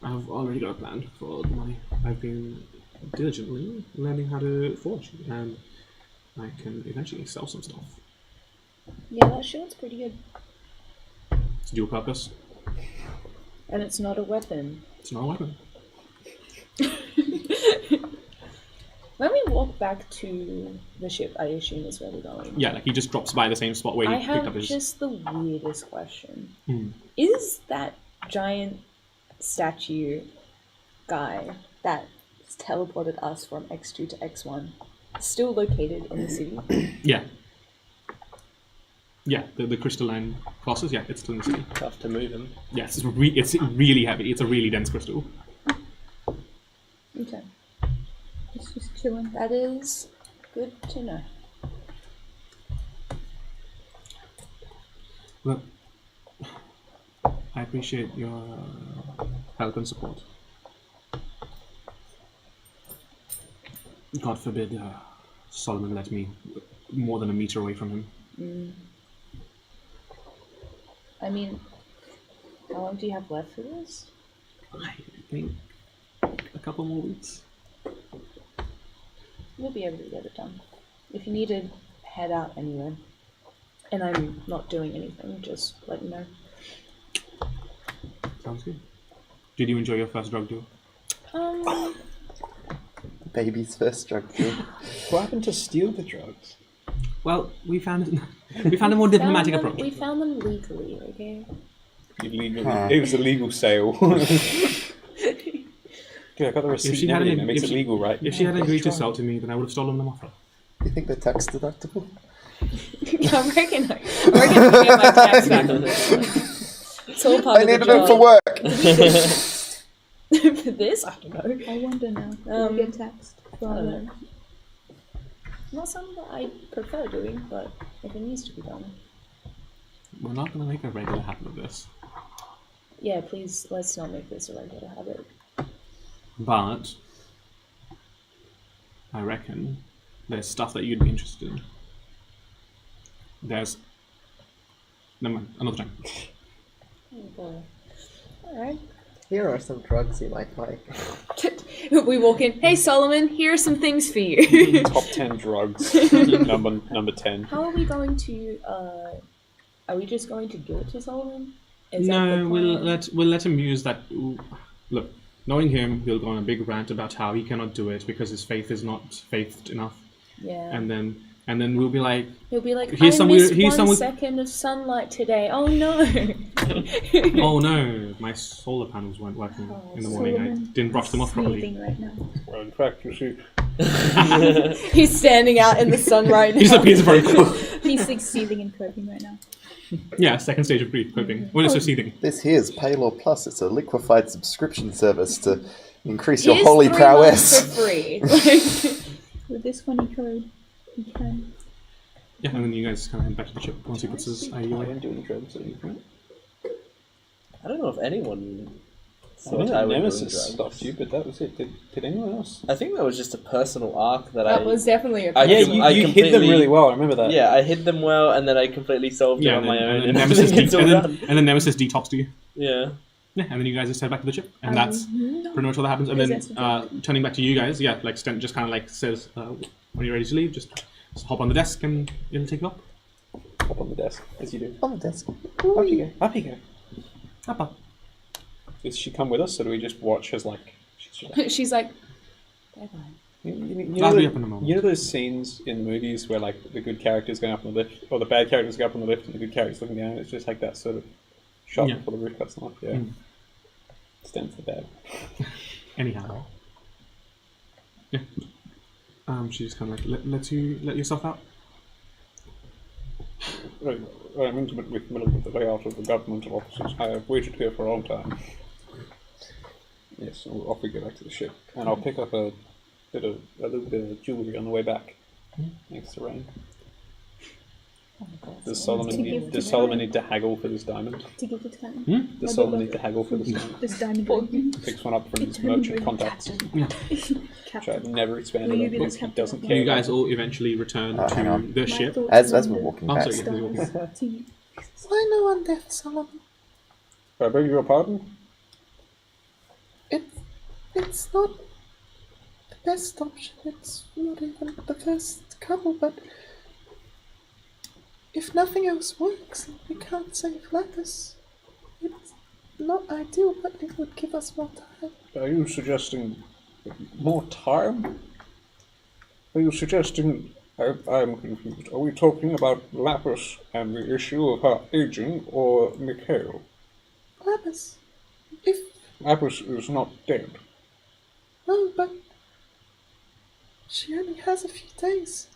I've already got a plan for the money. I've been diligently learning how to forge, and I can eventually sell some stuff. Yeah, that shield's pretty good. It's dual purpose. And it's not a weapon. It's not a weapon. When we walk back to the ship, I assume is where we're going. Yeah, like he just drops by the same spot where he I picked up have his. just the weirdest question. Hmm. Is that giant statue guy that teleported us from X2 to X1 still located in the city? Yeah. Yeah, the crystalline colossus. Yeah, it's still in the city. Tough to move him. Yes, it's really heavy. It's a really dense crystal. Okay. It's just chilling. That is good to know. Well, I appreciate your help and support. God forbid Solomon let me more than a meter away from him. I mean, how long do you have left for this? I think a couple more weeks. You'll be able to get it done. If you need to head out anywhere, and I'm not doing anything, just let me know. Sounds good. Did you enjoy your first drug deal? Baby's first drug deal. What happened to steal the drugs? Well, we found a more diplomatic approach. We found them legally, okay? It was a legal sale. Dude, I got the receipt and everything. It makes it legal, right? If she had agreed to sell to me, then I would have stolen them off her. Do you think they're tax deductible? I reckon I get my tax back on this. It's all part I of the needed job. it for work. For this? I don't know. I wonder now. Will we get taxed? I don't know. Not something that I prefer doing, but if it needs to be done. We're not going to make a regular habit of this. Yeah, please, let's not make this a regular habit. But I reckon there's stuff that you'd be interested in. There's... Never mind, another time. Oh boy. Alright. Here are some drugs you might like. We walk in. Hey Solomon, here are some things for you. Top 10 drugs. number 10. How are we going to, are we just going to give it to Solomon? Is that the No, plan? we'll let him use that. Look, knowing him, he'll go on a big rant about how he cannot do it because his faith is not faithed enough. Yeah. And then we'll be like, He'll be like, here's I some missed weird- here's some one weird- second of sunlight today. Oh no. oh no, my solar panels weren't working in the morning. I didn't brush them off properly. Breathing right now. Well, in fact, you see... He's standing out in the sun right now. He disappears very cool. He's like seething and coping right now. Yeah, second stage of grief, coping. When it's seething. This here's Paylor Plus. It's a liquefied subscription service to increase your Here's holy 3 prowess. months for free. With this funny code, you can. Yeah, and then you guys kind of head back to the ship once he puts his IE I away. didn't do any drugs or anything. I don't know if anyone I thought think I was doing Nemesis drugs. stopped you, but that was it. Did anyone else? I think that was just a personal arc that That I... was definitely a I Yeah, com- you, I you hid them completely- really well, I remember that. Yeah, I hid them well, and then I completely solved it on my own, and Nemesis it's all done. and then Nemesis detoxed you. Yeah. Yeah, and then you guys just head back to the ship, and that's pretty much all that happens. And then turning back to you guys, yeah, like Stent just kind of like says, when you're ready to leave, just hop on the desk and it'll take you up. Up on the desk, as you do. On the desk. Up you go. Up you go. Up. Does she come with us, or do we just watch as like... She's like, Bye bye. You I'll know, be up in a moment. you know those scenes in movies where like the good characters going up on the lift, or the bad characters go up on the lift and the good characters looking down? It's just like that sort of shot Yeah. before the roof cuts off. Yeah. Stands for bad. Anyhow. Yeah. She just kind of like let yourself out. I'm intimate with the layout of the governmental offices. I have waited here for a long time. Yes, so off we go back to the ship, and I'll pick up a little bit of jewelry on the way back. Thanks to Rain. Oh my god. Does Solomon need to haggle for this diamond? To give it to him. Does Solomon need to haggle for this diamond? This diamond ring. Picks one up from his merchant contacts, Yeah. which I've Captain. never expanded Will you on be because the he captain? doesn't care. You guys all eventually return hang to on. the My ship. thoughts As on we're the walking Oh, back. sorry, yeah, you're walking. stars to you. Why no one deaf, Solomon? I beg your pardon? It's not the best option. It's not even the first couple, but if nothing else works and we can't save Lapis, it's not ideal, but it would give us more time. Are you suggesting more time? Are you suggesting... I'm confused. Are we talking about Lapis and the issue of her aging, or Mikhail? Lapis, if Lapis is not dead. no, but she only has a few days.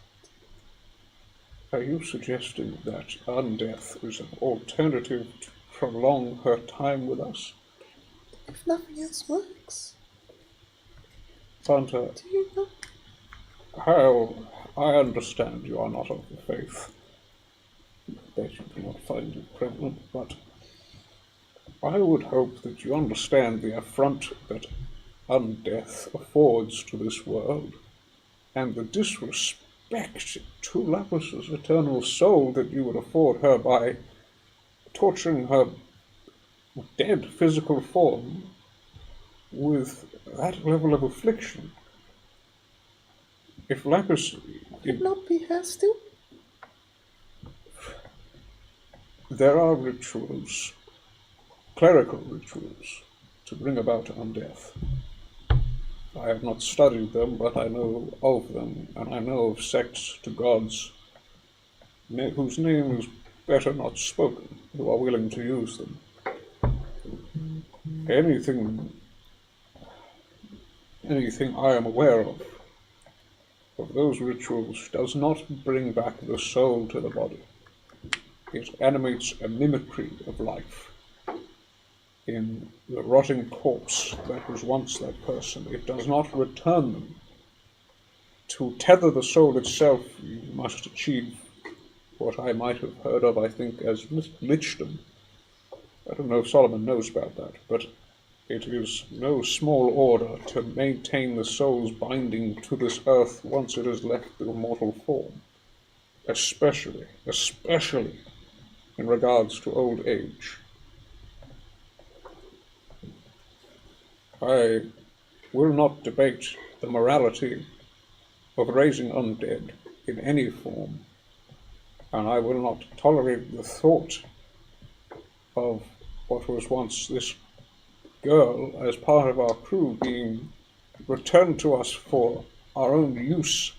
Are you suggesting that undeath is an alternative to prolong her time with us? If nothing else works, Hunter, do you know? how I understand you are not of the faith. That you do not find it prevalent, but I would hope that you understand the affront that undeath affords to this world, and the disrespect to Lapus's eternal soul that you would afford her by torturing her dead physical form with that level of affliction. If Lapus... Would it not be her still? There are rituals, clerical rituals, to bring about undeath. I have not studied them, but I know of them, and I know of sects to gods whose name is better not spoken, who are willing to use them. Anything I am aware of those rituals does not bring back the soul to the body. It animates a mimicry of life. In the rotting corpse that was once that person, it does not return them. To tether the soul itself, you must achieve what I might have heard of, I think, as lichdom. I don't know if Solomon knows about that, but it is no small order to maintain the soul's binding to this earth once it has left the mortal form, especially in regards to old age. I will not debate the morality of raising undead in any form, and I will not tolerate the thought of what was once this girl as part of our crew being returned to us for our own use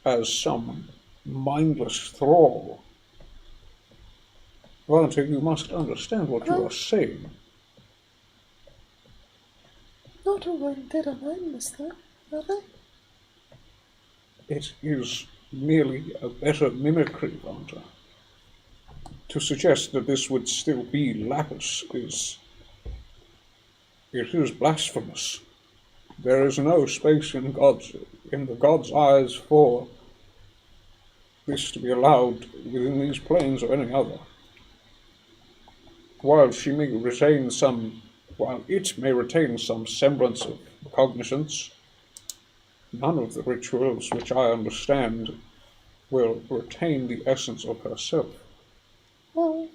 as some mindless thrall. Volunteer, you must understand what you are saying. Not all undead are mindless, though, are they? It is merely a better mimicry, Hunter. To suggest that this would still be Lapis is blasphemous. There is no space in the God's eyes for this to be allowed within these planes or any other. While it may retain some semblance of cognizance, none of the rituals which I understand will retain the essence of herself. Well,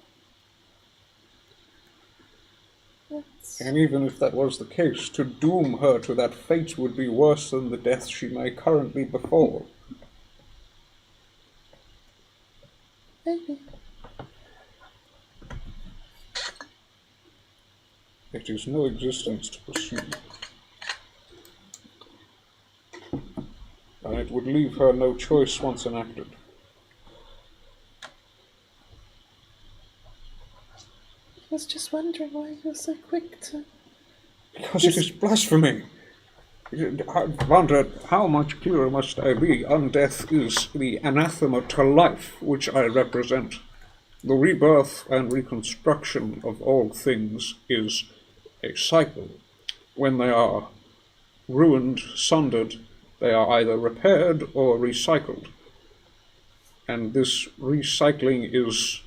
and even if that was the case, to doom her to that fate would be worse than the death she may currently befall. maybe. It is no existence to pursue. And it would leave her no choice once enacted. I was just wondering why you're so quick to... Because it is blasphemy. I wonder how much clearer must I be? Undeath is the anathema to life which I represent. The rebirth and reconstruction of all things is a cycle. When they are ruined, sundered, they are either repaired or recycled. And this recycling is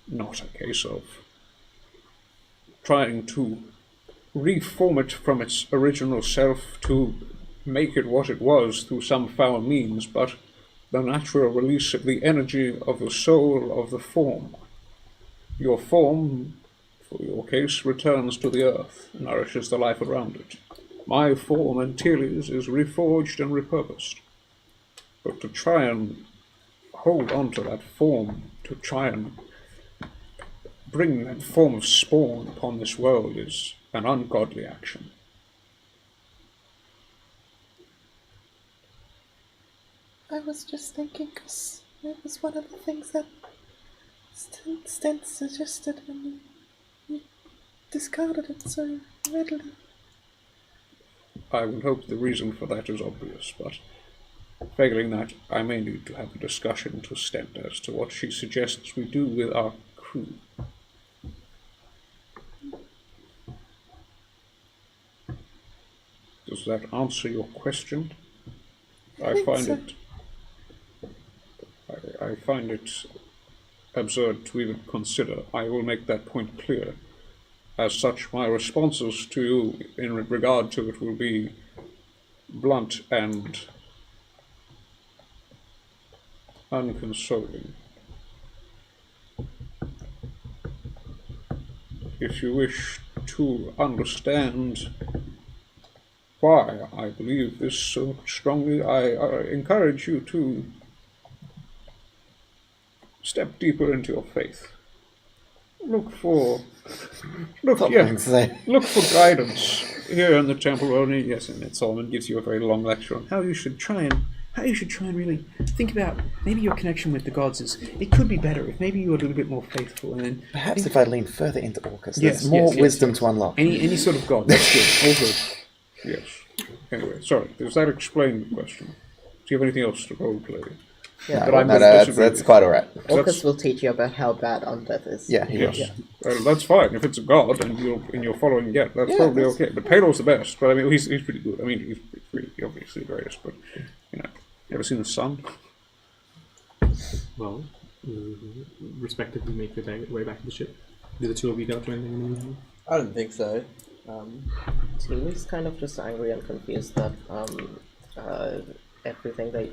not a case of trying to reform it from its original self to make it what it was through some foul means, but the natural release of the energy of the soul of the form. Your form, for your case, returns to the earth, nourishes the life around it. My form, Antilles, is reforged and repurposed. But to try and hold on to that form, to try and bring that form of spawn upon this world is an ungodly action. I was just thinking, because it was one of the things that Stent suggested, and you discarded it so readily. I would hope the reason for that is obvious, but Failing that, I may need to have a discussion to Stent as to what she suggests we do with our crew. Does that answer your question? I find it absurd to even consider. I will make that point clear. As such, my responses to you in regard to it will be blunt and unconsoling. If you wish to understand why I believe this so strongly, I encourage you to step deeper into your faith. Look for guidance here in the temple only. Yes, and then Solomon gives you a very long lecture on how you should try and really think about maybe your connection with the gods is it could be better if maybe you were a little bit more faithful and then Perhaps if I lean further into Orcus, there's more wisdom to unlock. Any sort of god. That's good. All good. Yes. Anyway, sorry. Does that explain the question? Do you have anything else to roleplay? Yeah, that's quite alright. Orcus will teach you about how bad undeath is. Yeah, he will. Yes. That's fine. If it's a god and you're following that's probably okay. But Palor's the best. But I mean, he's pretty good. I mean, he's pretty obviously the greatest. But you ever seen the sun? Well, respectively make your way back to the ship. Do the two of you go to anything in the meantime? I don't think so. Tilly's kind of just angry and confused that everything they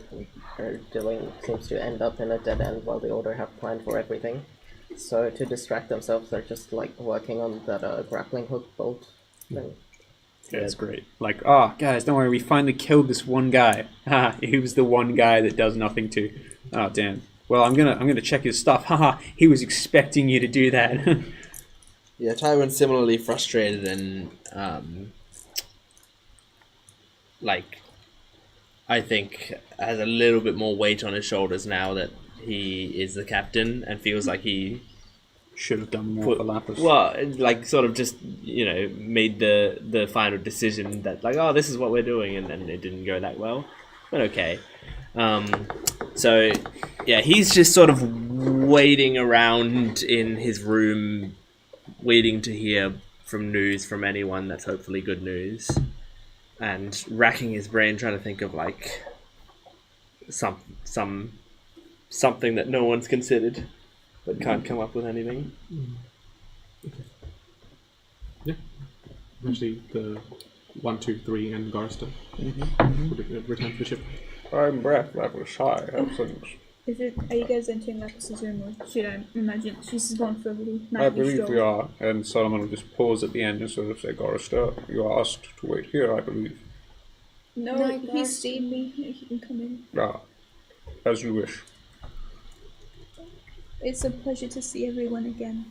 are doing seems to end up in a dead end while the Order have planned for everything. So to distract themselves, they're just like working on that grappling hook bolt thing. Yeah, it's great. Like, guys, don't worry, we finally killed this one guy. He was the one guy that does nothing to. Oh, damn. Well, I'm gonna check his stuff. He was expecting you to do that. Yeah, Tywin's similarly frustrated and, I think has a little bit more weight on his shoulders now that he is the captain and feels like he should have done more for Lapis. Well, sort of just, made the final decision that, this is what we're doing, and then it didn't go that well. But okay. So, yeah, he's just sort of waiting around in his room, waiting to hear news from anyone that's hopefully good news, and racking his brain trying to think of something that no one's considered, but can't come up with anything. Okay. Yeah. Eventually, the 1, 2, 3 and Garsta would return to the ship. I'm Brett Lapis. Hi, have things. Are you guys entering Lapis' room, or should I imagine she's gone for a little nightly I believe stroll? we are, and Solomon will just pause at the end and sort of say, Gorrister, you are asked to wait here, I believe. No, he's seen me. He can come in. As you wish. It's a pleasure to see everyone again.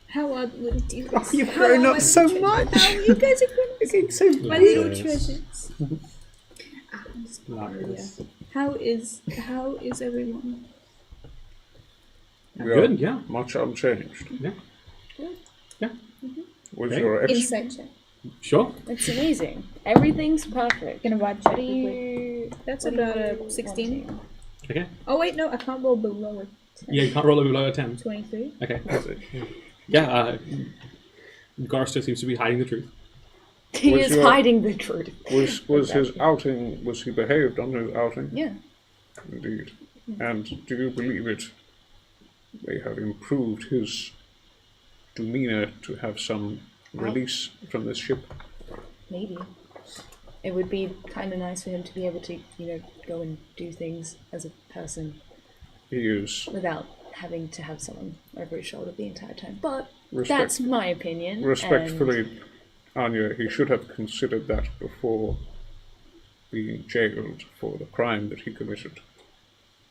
How odd would it do this? Oh, you've grown up so much! How you guys are grown up so much. My little treasures. How is everyone? Good, yeah. Much unchanged. Yeah. Yeah. Was your Insight check. Sure. It's amazing. Everything's perfect. Gonna watch it. That's about a 16. Okay. Oh wait, no, I can't roll below a 10. Yeah, you can't roll below a 10. 23. Okay. Yeah, Garsta seems to be hiding the truth. He is hiding the truth. Was his outing, was he behaved on his outing? Yeah. Indeed. And do you believe it may have improved his demeanor to have some release from this ship? Maybe. It would be kind of nice for him to be able to, go and do things as a person. He is. Without having to have someone over his shoulder the entire time. But that's my opinion. Respectfully, Anya, he should have considered that before being jailed for the crime that he committed.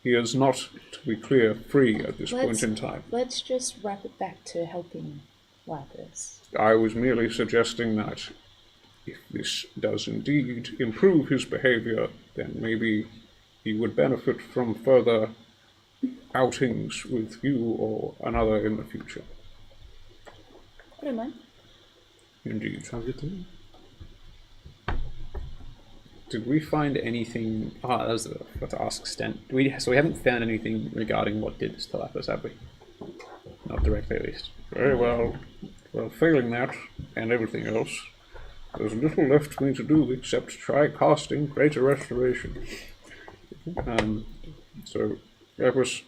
He is not, to be clear, free at this point in time. Let's just wrap it back to helping Lapis. I was merely suggesting that if this does indeed improve his behavior, then maybe he would benefit from further outings with you or another in the future. I don't mind. Indeed. Sounds good to me. Did we find anything? That was what to ask Stent. So we haven't found anything regarding what did this to Lapis, have we? Not directly, at least. Very well. Well, failing that and everything else, there's little left for me to do except try casting Greater Restoration. So, Lapis,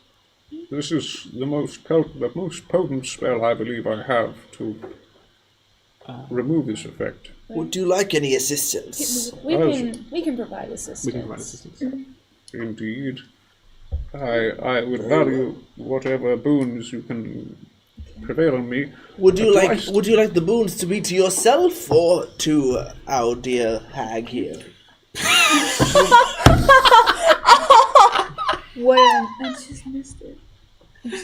this is the most potent spell I believe I have to remove this effect. Would you like any assistance? We can provide assistance. We can provide assistance. Indeed. I would value whatever boons you can prevail on me. Would you like the boons to be to yourself or to our dear hag here? What? I just missed it.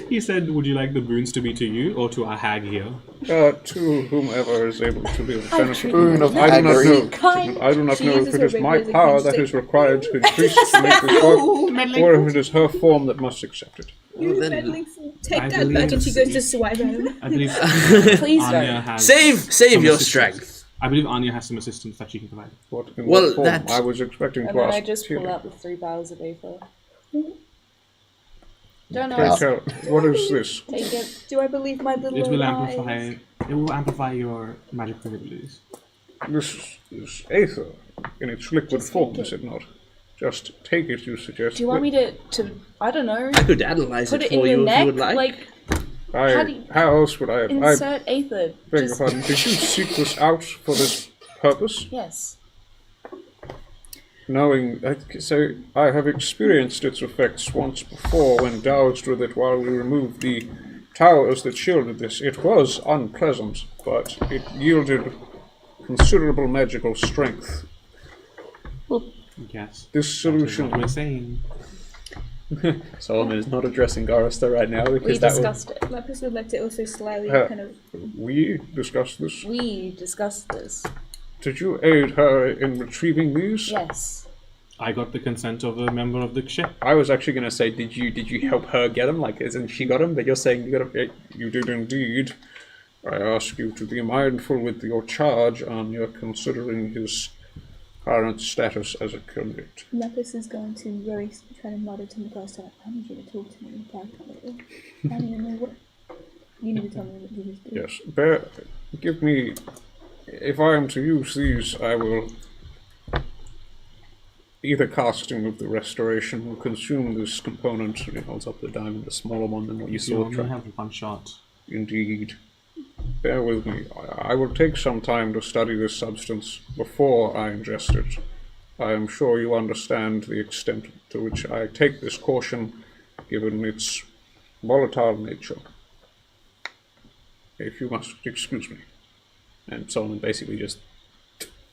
He said, would you like the boons to be to you or to our hag here? To whomever is able to be of benefit. Boon of I do not know. Kind. I do not She know if uses it her is my regular power that stick. is required to increase to make this work, or if it is her form that must accept it. You then- meddling fool. Take I that back believe and she goes to swipe at him. I believe Please Anya don't. has Save some your assistance. strength. I believe Anya has some assistance that she can provide. In Well, what form? that- I was expecting And to then ask I just pull Tilly. out the 3 vials of Aether. Don't Pray know. tell, what is this? Take it. Do I believe my little It will eyes? amplify. It will amplify your magical abilities. This is Aether in its liquid Just form, take is it not? Just take it, you suggest. Do you want me to I don't know, I could analyze put it it in for your you if neck? you would like. how do you- How else would I have? I insert Aether. beg your Just, pardon. Did you seek this out for this purpose? yes. Knowing, so I have experienced its effects once before when doused with it while we removed the towers that shielded this. It was unpleasant, but it yielded considerable magical strength. Yes. This That is solution, what we're saying. Solomon is not addressing Garrister right now because We that would. discussed it. Lapis would like to also slyly kind of. we discussed this. We discussed this. Did you aid her in retrieving these? Yes. I got the consent of a member of the ship. I was actually going to say, did you help her get him? Like, isn't she got him? But you're saying you got him. You did indeed. I ask you to be mindful with your charge, Anya, considering his current status as a convict. Lapis is going to very try to mutter to Mikasa, I need you to talk to me privately. I need to know what. You need to tell me what you just did. Yes, give me. If I am to use these, I will either casting of the restoration will consume this component. He holds up the diamond, a smaller one than what you You saw. only have one shot. Indeed. Bear with me. I will take some time to study this substance before I ingest it. I am sure you understand the extent to which I take this caution, given its volatile nature. If you must excuse me. And Solomon basically just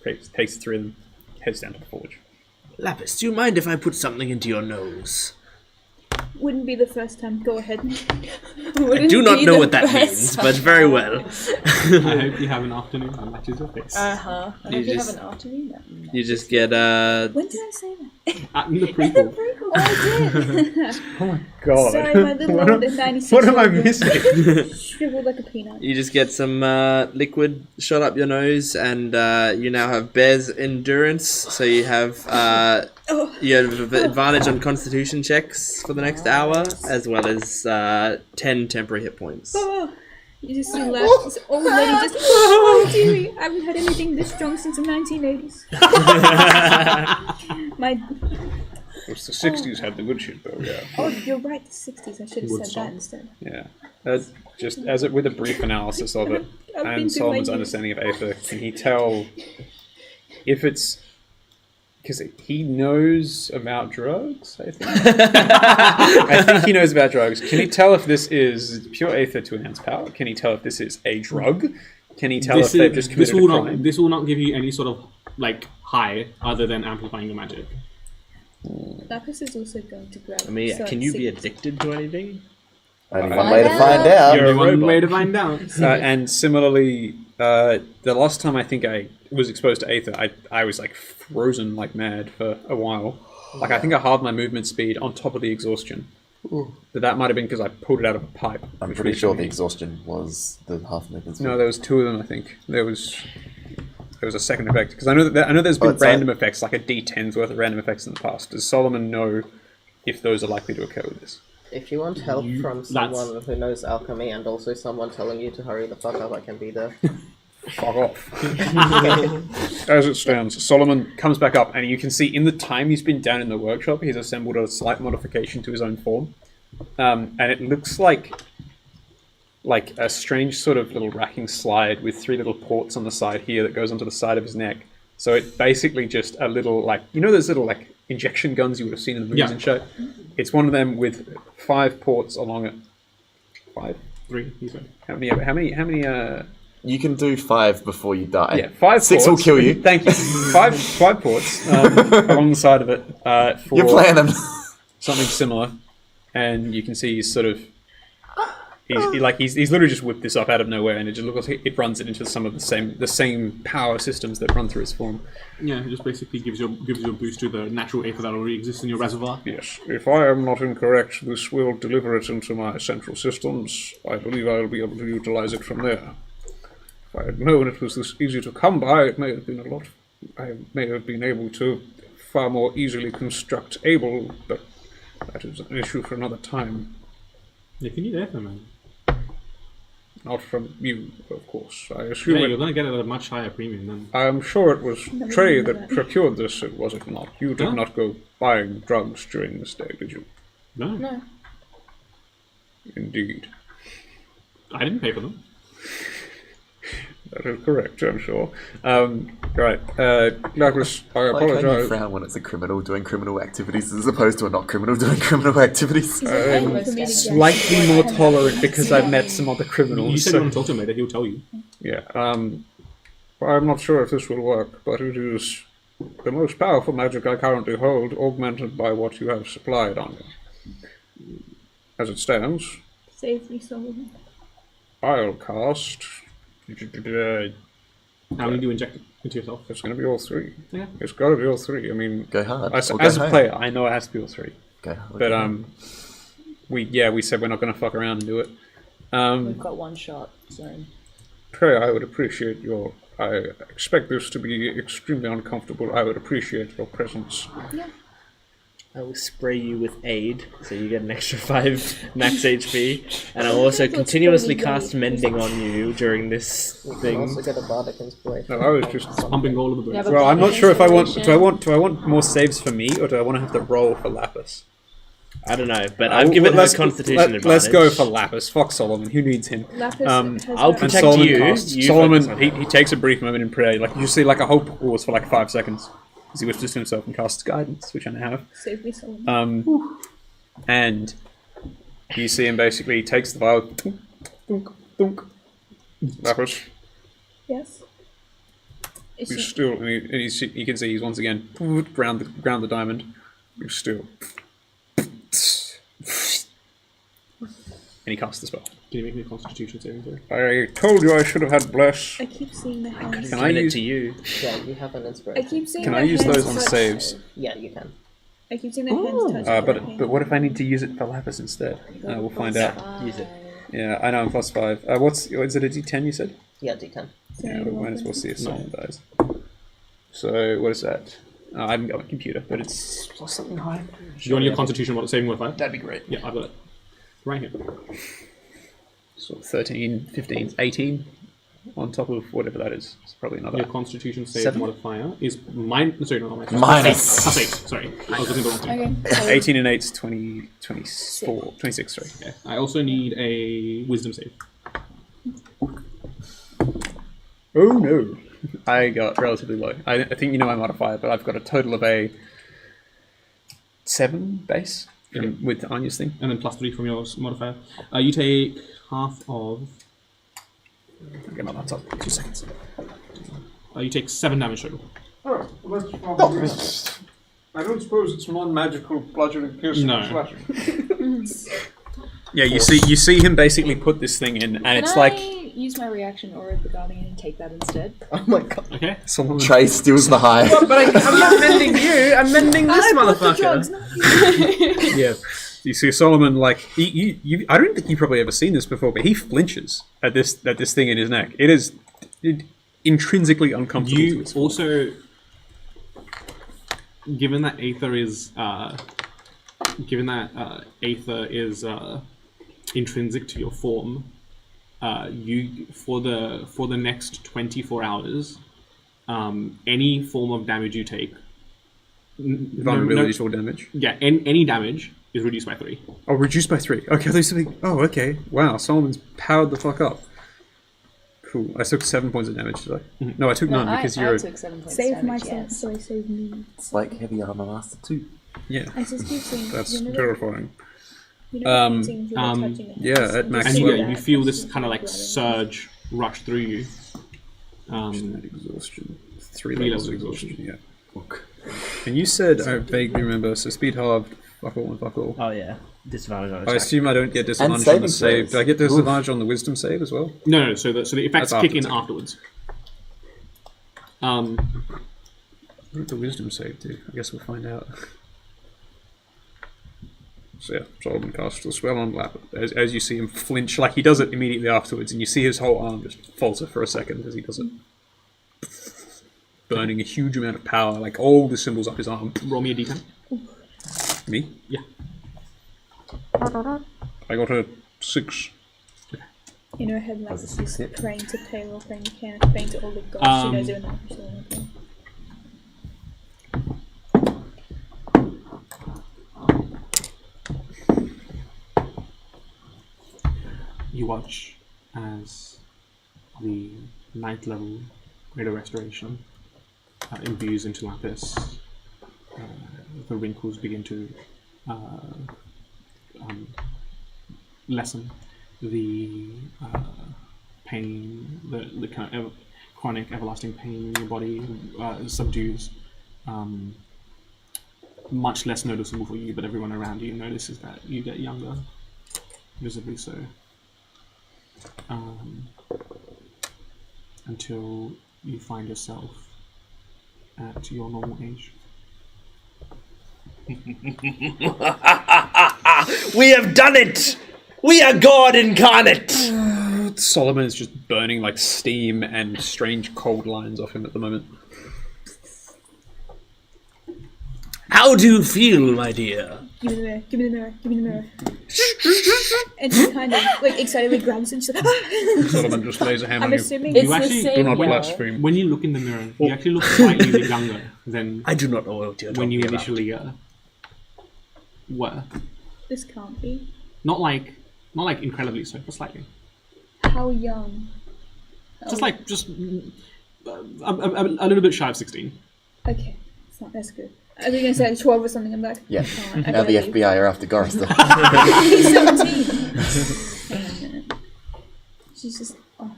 takes 3 of them, heads down to the forge. Lapis, do you mind if I put something into your nose? Wouldn't be the first time. Go ahead. I do not know what that means, but very well. I hope you have an afternoon that matches your face. I You hope you just- have an afternoon. No. You just get When did I say that? In the prequel. Oh, I did. Oh my god. Sorry, my little what, old am, 96 what am I year old. missing? Shriveled like a peanut. you just get some liquid shot up your nose, and you now have Bear's endurance. So you have you have advantage on Constitution checks for the next hour, as well as 10 temporary hit points. Oh, you just see this old lady just. Oh, dearie, I haven't had anything this strong since the 1980s. My. It's the 60s had the good shit, though, yeah. Oh, you're right. The 60s. I should have said that instead. Yeah. Just with a brief analysis of it, I've been and through Solomon's my years. understanding of Aether, can he tell if it's... Because he knows about drugs, I think. I think he knows about drugs. Can he tell if this is pure Aether to enhance power? Can he tell if this is a drug? Can he tell if they've just committed a crime? This will not give you any sort of high other than amplifying your magic. Lapis is also going to grab. I mean, so can you be it's- addicted to anything? Only one way to find out. You're a Only one robot. way to find out. And similarly, the last time I think I was exposed to Aether, I was frozen like mad for a while. I think I halved my movement speed on top of the exhaustion. But that might have been because I pulled it out of a pipe. I'm pretty sure the exhaustion was the half movement. No, there was 2 of them. I think there was there was a second effect? Because I know there's been it's like- random effects, like a D10's worth of random effects in the past. Does Solomon know if those are likely to occur with this? If you want help from someone who knows alchemy and also someone telling you to hurry the fuck up, I can be there. Fuck off. As it stands, Solomon comes back up, and you can see in the time he's been down in the workshop, he's assembled a slight modification to his own form. And it looks like a strange sort of little racking slide with 3 little ports on the side here that goes onto the side of his neck. So it's basically just a little, like, you know those little, like, injection guns you would have seen in the movies and shit? It's one of them with 5 ports along it. 5? 3, you said. How many, You can do 5 before you die. Yeah, 5 6 ports. will kill you. Thank you. 5 ports along the side of it for You're playing them. something similar. And you can see he's sort of... He's literally just whipped this up out of nowhere, and it just looks like it runs it into some of the same power systems that run through its form. Yeah, it just basically gives you a boost to the natural aether that already exists in your reservoir. Yes, if I am not incorrect, this will deliver it into my central systems. I believe I will be able to utilize it from there. If I had known it was this easy to come by, it may have been I may have been able to far more easily construct Able, but that is an issue for another time. If you need aether, man. Not from you, of course. I assume you're going to get it at a much higher premium then. I am sure it was Trey that procured this, was it not? You did not go buying drugs during this day, did you? No. Indeed. I didn't pay for them. That is correct, I'm sure. Right, Douglas, I Like when you apologize. frown when it's a criminal doing criminal activities as opposed to a not criminal doing criminal activities. Slightly more tolerant because I've met some other criminals. You said you want to talk to him later, he'll tell you. Yeah, I'm not sure if this will work, but it is the most powerful magic I currently hold, augmented by what you have supplied on you. As it stands, Save me, Solomon. I'll cast... How many do you inject into yourself? It's going to be all 3. Yeah. It's got to be all 3. I mean, Go hard. As or go a home. player, I know it has to be all 3. Go hard. But we said we're not going to fuck around and do it. We've got 1 shot, so... Trey, I would appreciate your... I expect this to be extremely uncomfortable. I would appreciate your presence. Yeah. I will spray you with aid, so you get an extra 5 max HP, and I'll also continuously cast mending on you during this You can thing. also get a bardic inspiration. No, I was just... Pumping all of the boots. Yeah, but Well, I'm not sure if I want... Inspiration. Do I want more saves for me, or do I want to have to roll for Lapis? I don't know, but I've given her Constitution advantage. Let's go for Lapis. Fuck Solomon. Who needs him? Lapis has I'll that- And protect Solomon you. casts. You Solomon, focus on he takes a brief moment in prayer. Like, you see like a whole pause for like 5 seconds as he whispers to himself and casts guidance, which I now have. Save me, Solomon. And you see him basically takes the vial, thunk, thunk, thunk. Lapis, Yes. Is you she- still... And you can see he's once again ground the diamond, You still... and he casts the spell. Can you make me a constitution saving throw? I told you I should have had bless. I keep seeing the hands. Can I Giving it use? to you. Yeah, you have an I inspiration. keep seeing Can the I use hands those on touch- saves? Yeah, you can. I keep seeing the hands touch. But what if I need to use it for Lapis instead? We'll find out. Use it. Yeah, I know I'm +5. Is it a D10 you said? Yeah, D10. Yeah, we might as well see if someone dies. So what is that? I haven't got my computer, but it's something high. Do you want your constitution saving modifier? That'd be great. Yeah, I've got it. Right here. So 13, 15, 18 on top of whatever that is. It's probably another. Your constitution save 7? modifier is sorry, no, not minus. Minus. Plus 8, sorry. I was looking at the wrong thing. Okay. 18 and 8 is 20, 24, 26, sorry. Okay. I also need a wisdom save. Oh no. I got relatively low. I think you know my modifier, but I've got a total of a 7 base with Anya's thing. And then +3 from your modifier. You take half of... I'll get my laptop. 2 seconds. you take 7 damage total. Oh, well, that's marvelous. I don't suppose it's non-magical bludgeoning, piercing, No. slashing. Yeah, you see him basically put this thing in, and Can it's I like use my reaction aura of the Guardian and take that instead? Oh my god. Okay. someone. Trey steals the high. But I'm not mending you. I'm mending this motherfucker. Yeah, you see Solomon like I don't think you've probably ever seen this before, but he flinches at this thing in his neck. It intrinsically uncomfortable. to You its form. also, given that Aether is intrinsic to your form, you for the next 24 hours, any form of damage you take, Vulnerability to all damage. yeah, any damage is reduced by 3. Oh, reduced by 3. Okay, there's something. Oh, okay. Wow, Solomon's powered the fuck up. Cool. I took 7 points of damage, did I? No, I took none because you're. I took 7 points Save damage, myself, yes. so I save me. It's like Heavy Armor Master 2. Yeah, I just keep saying, that's you know, terrifying. you know, paintings where they're touching it. yeah, at max And level. yeah, you feel this kind of like surge rush through you. Exhaustion. 3 3 levels of levels of exhaustion, yeah. And you said, I vaguely remember, so speed halved, fuck all and fuck all. Oh yeah, disadvantage on I attack. assume I don't get disadvantage on the saving save. throws. Do I get disadvantage on the wisdom save as well? No, so the effects That's kick in after. afterwards. What did the wisdom save do? I guess we'll find out. So yeah, Solomon casts the spell on Lap. As you see him flinch, like he does it immediately afterwards, and you see his whole arm just falter for a second as he does it. Burning a huge amount of power, like all the symbols up his arm. Roll me a d10. Me? Yeah. I got a 6. In her head, like, That's a 6 she's hit. praying to payroll, praying to Kenneth, praying to all the gods. She knows it enough. She's doing okay. You watch as the 9th level Greater Restoration imbues into Lapis. The wrinkles begin to lessen. The pain, the kind of chronic, everlasting pain in your body subdues. Much less noticeable for you, but everyone around you notices that you get younger, visibly so. Until you find yourself at your normal age. We have done it! We are God incarnate! Solomon is just burning like steam and strange cold lines off him at the moment. How do you feel, my dear? Give me the mirror, give me the mirror, give me the mirror. And she kind of, like, excitedly grabs it and she's like, Solomon just lays a hand I'm on you. assuming It's You the actually same Do not mirror. blaspheme. When you look in the mirror, you actually look slightly younger than I do not know what you're when you talking about. initially were. this can't be. Not like incredibly so, but slightly. How young? Just a little bit shy of 16. Okay, that's good. I was gonna say like 12 or something. I'm like, Yeah. oh, I Now the gotta leave. FBI are after Gorrister. He's 17. Hang on a minute. She's just. Oh.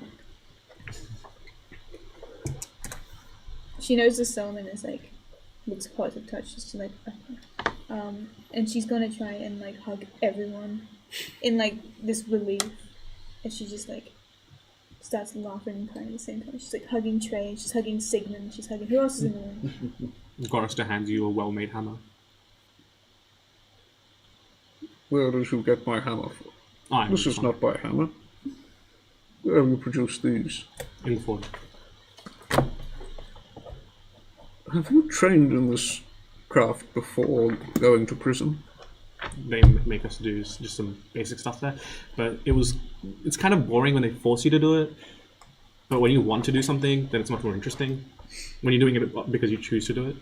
She knows the Solomon is like looks hot to touch. She's like, okay. And she's gonna try and like hug everyone in like this relief, and she just like starts laughing and crying at the same time. She's like hugging Trey, she's hugging Sigmund, she's hugging who else is in the room? Gorrister hands you a well-made hammer. Where did you get my hammer from? Ah, This is not my hammer. Where have you produced these? in the forge. Have you trained in this craft before going to prison? They make us do just some basic stuff there, but it's kind of boring when they force you to do it. But when you want to do something, then it's much more interesting. When you're doing it because you choose to do it.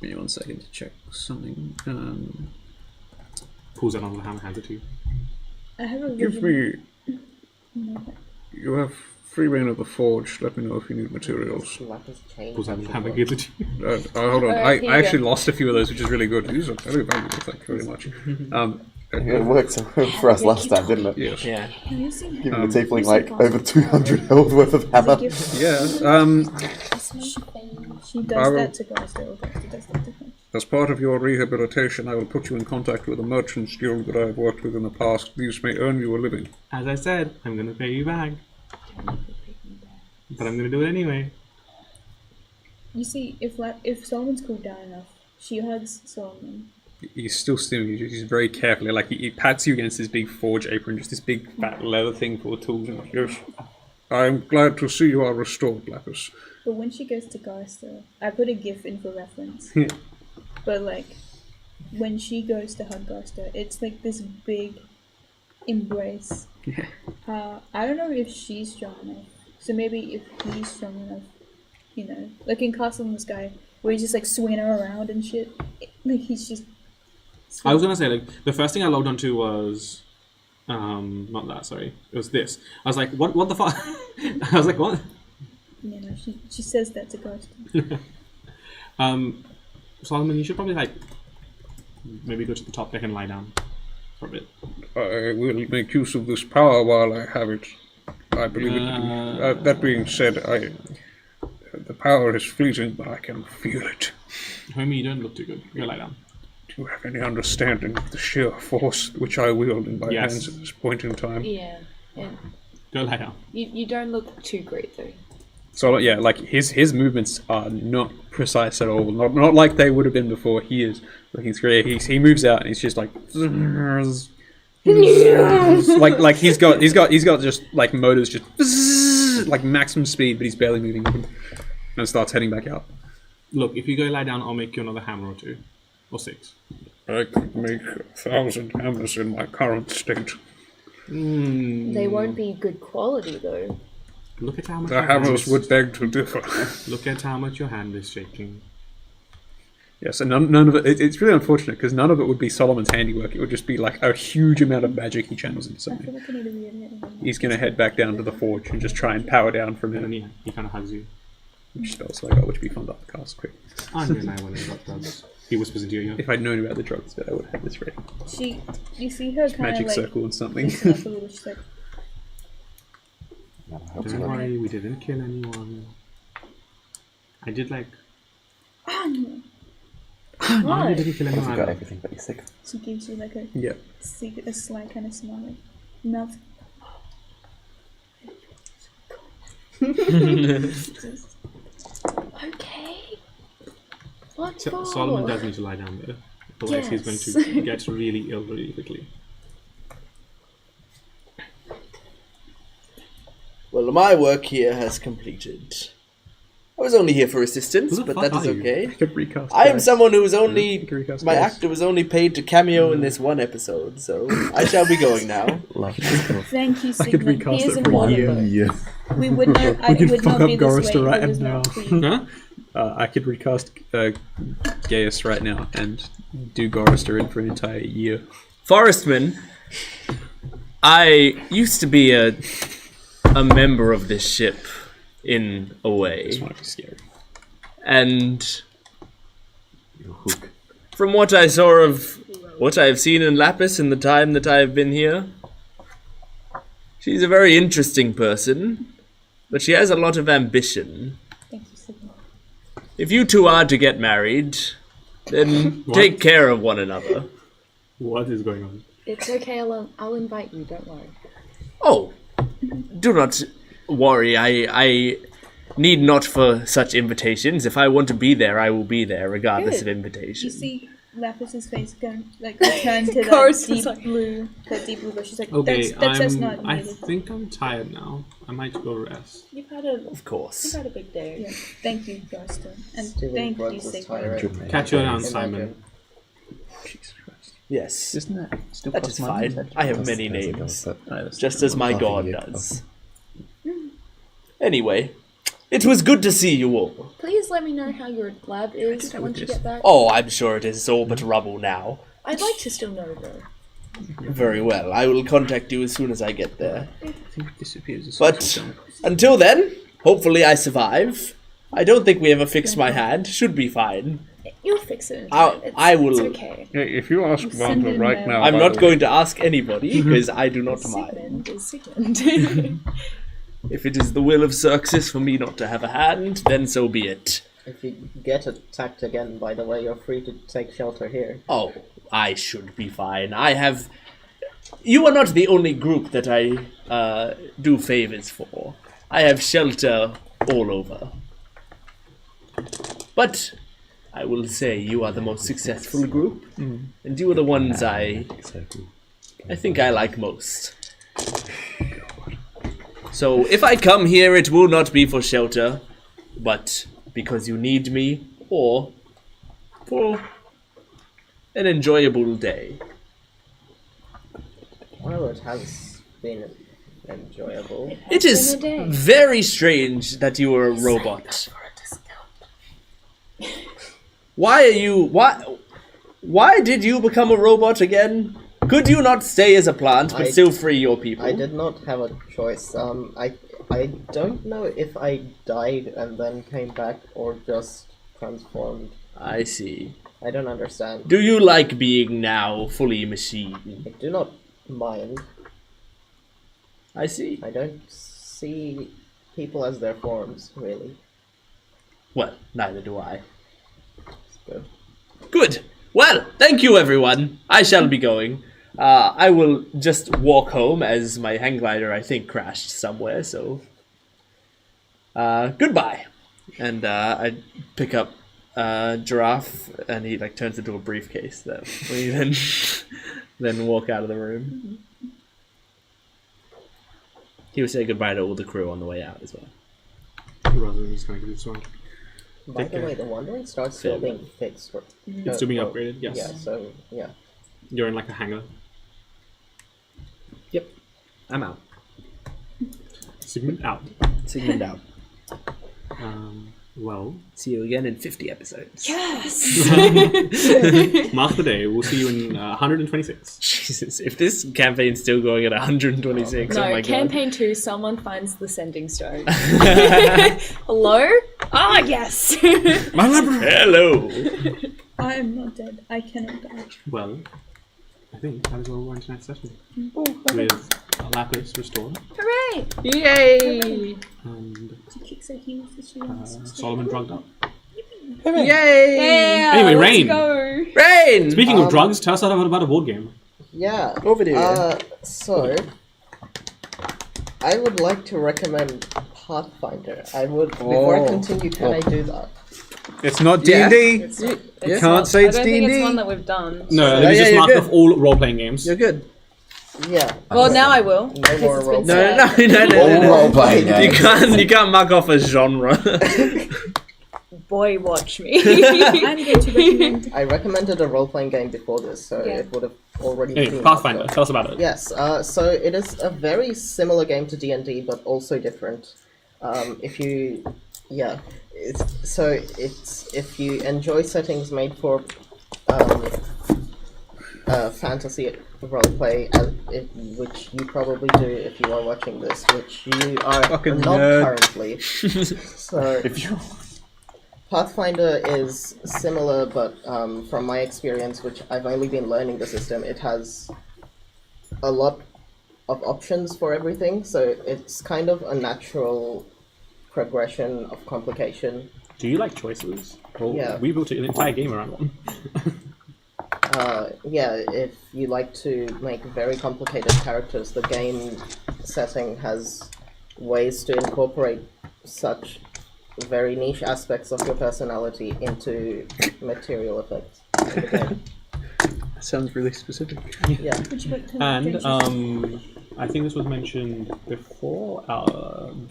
Give me 1 second to check something. Pulls out another hammer, hands it to you. I have a Give vision. me. You have free reign of the forge. Let me know if you need materials. Pulls out another hammer, gives it to you. Hold on. Here I you actually go. lost a few of those, which is really good. These are very valuable. Thank you very much. It worked so well for us last time, didn't it? Yes. Yeah. Have you seen Giving the tiefling like over 200 health worth of hammer. Yeah. She I does will- that to Gorister, or Gorister does that to her. As part of your rehabilitation, I will put you in contact with a merchant's guild that I have worked with in the past. These may earn you a living. As I said, I'm gonna pay you back. But I'm gonna do it anyway. You see, if Solomon's cooled down enough, she hugs Solomon. He's still stealing you. He's very carefully, like he pats you against his big forge apron, just this big fat leather thing full of tools. And yes. I'm glad to see you are restored, Lapis. But when she goes to Garster, I put a GIF in for reference. But like, when she goes to hug Garster, it's like this big embrace. I don't know if she's strong enough. So maybe if he's strong enough, you know, like in Castle in the Sky, where he's just like swinging her around and shit. Like he's just. I was gonna say, like, the first thing I logged onto was, not that, sorry, it was this. I was like, what the fuck? I was like, what? You know, she says that to Garster. Solomon, you should probably, like, maybe go to the top deck and lie down for a bit. I will make use of this power while I have it. I believe it. That being said, the power is fleeting, but I can feel it. Homie, you don't look too good. Go lie down. Do you have any understanding of the sheer force which I wield in my hands at this point in time? Yeah. Go lie down. You don't look too great though. So yeah, like his movements are not precise at all. Not like they would have been before. He is looking great. He moves out and he's just like like he's got just like motors just like maximum speed, but he's barely moving and starts heading back out. Look, if you go lie down, I'll make you another hammer or 2 or 6. I could make 1,000 hammers in my current state. They won't be good quality though. Look at how much the hammers would beg to differ. Look at how much your hand is shaking. Yes, and none of it. It's really unfortunate because none of it would be Solomon's handiwork. It would just be like a huge amount of magic he channels into something. He's going to head back down to the forge and just try and power down from And there. then he kind of hugs you. Which spells I got, which would be fun to cast quick. Andrew and I went and got drugs. He whispers into your ear. If I'd known about the drugs, but I would have had this ready. You see her kind Magic of like circle and something. listen up a little, she's like, Don't worry, we didn't kill anyone. I did like. No, we didn't kill You anyone. got everything but you're sick. she gives you like a Yeah. secret, a sly kind of smile, like mouth. Okay. What So, for? Solomon does need to lie down there. Otherwise, he's going to get really ill really quickly. Well, my work here has completed. I was only here for assistance, Who the but fuck that is are you? okay. I could recast. I am guys. someone who was I only. could recast My guys. actor was only paid to cameo in this one episode, so I shall be going now. Love this. Thank you, I could Sigmund. recast He is it a for a year. wonder. Yeah. We would not. I can would fuck not be up this Gorister way if right it was now. not for you. Huh? I could recast Gaius right now and do Gorister in for an entire year. Forestman, I used to be a member of this ship in a way. This might be scary. And from what I saw of what I have seen in Lapis in the time that I have been here, she's a very interesting person, but she has a lot of ambition. Thank you, Sigmund. If you two are to get married, then take care of one another. What is going on? It's okay. I'll invite you. Don't worry. Oh, do not worry. I need not for such invitations. If I want to be there, I will be there, regardless Good. of invitation. You see Lapis's face go like return to that Chorus deep is like- blue, that deep blue. But she's like, Okay, that's not I needed. think I'm tired now. I might go rest. You've had Of course. a big day. Yeah. Thank you, Garster, and Stealing thank drugs you, was Sigmund. tiring. Catch you around, Imagine. Simon. Jesus Christ. Yes, Isn't that still that cost is money? fine. I have many That's- names, that's- just as my Oh, god yeah. does. Anyway, it was good to see you all. Please let me know how your lab is once you get back. Oh, I'm sure it is all but rubble now. I'd like to still know though. Very well. I will contact you as soon as I get there. I think it disappears as soon as But we're done. until then, hopefully I survive. I don't think we ever fixed my hand. Should be fine. You'll fix it. I will. It's okay. If you ask Send Wanda it right in now, I'm by not the going to ask anybody because I do not mind. Sigmund is Sigmund. If it is the will of Xerxes for me not to have a hand, then so be it. If you get attacked again, by the way, you're free to take shelter here. Oh, I should be fine. I have. You are not the only group that I do favors for. I have shelter all over. But I will say you are the most successful group, and you are the ones I think I like most. So if I come here, it will not be for shelter, but because you need me, or for an enjoyable day. Well, it has been enjoyable. It is very strange that you are a robot. Why did you become a robot again? Could you not stay as a plant but still free your people? I did not have a choice. I don't know if I died and then came back or just transformed. I see. I don't understand. Do you like being now fully machine? I do not mind. I see. I don't see people as their forms, really. Well, neither do I. Good. Good. Well, thank you, everyone. I shall be going. I will just walk home as my hang glider, I think, crashed somewhere. So, goodbye. And I pick up Giraffe, and he like turns into a briefcase. That we then walk out of the room. He would say goodbye to all the crew on the way out as well. Rather than just going to do this one. By the way, the Wandering Star's still being fixed. It's still being upgraded, yes. Yeah, so, yeah. You're in like a hangar. Yep. I'm out. Segment out. Segment out. Well, see you again in 50 episodes. Yes! Mark the day. We'll see you in 126. Jesus, if this campaign's still going at 126, No, oh my god. campaign 2, someone finds the sending stone. Hello? Ah, yes! My library! Hello! I am not dead. I cannot die. Well, I think that is where we'll end tonight's session. With Lapis restored. Hooray! Yay! And She kicks her heels as she wants. Solomon drugged up. Yay! Yeah, Anyway, let's Rain. go. Rain! Speaking of drugs, tell us about a board game. Yeah. Over to you. So, I would like to recommend Pathfinder. I would, before I continue, can I do that? It's not D&D. It's You not- can't say it's I don't think D&D. it's one that we've done. No, Yeah, we just you're marked good. off all role-playing games. You're good. Yeah. Well, now I will. No more role. No. Role-playing You games. can't mark off a genre. Boy, watch me. I'm going to recommend. I recommended a role-playing game before this, so Yeah. it would have already Anyway, been. Pathfinder, tell us about it. Yes, so it is a very similar game to D&D, but also different. If you if you enjoy settings made for fantasy roleplay, which you probably do if you are watching this, which you are Fucking not nerd. currently. So Pathfinder is similar, but from my experience, which I've only been learning the system, it has a lot of options for everything, so it's kind of a natural progression of complication. Do you like choices? Well, Yeah. we built an entire game around one. Yeah, if you like to make very complicated characters, the game setting has ways to incorporate such very niche aspects of your personality into material effects in the game. That sounds really specific. Yeah. And I think this was mentioned before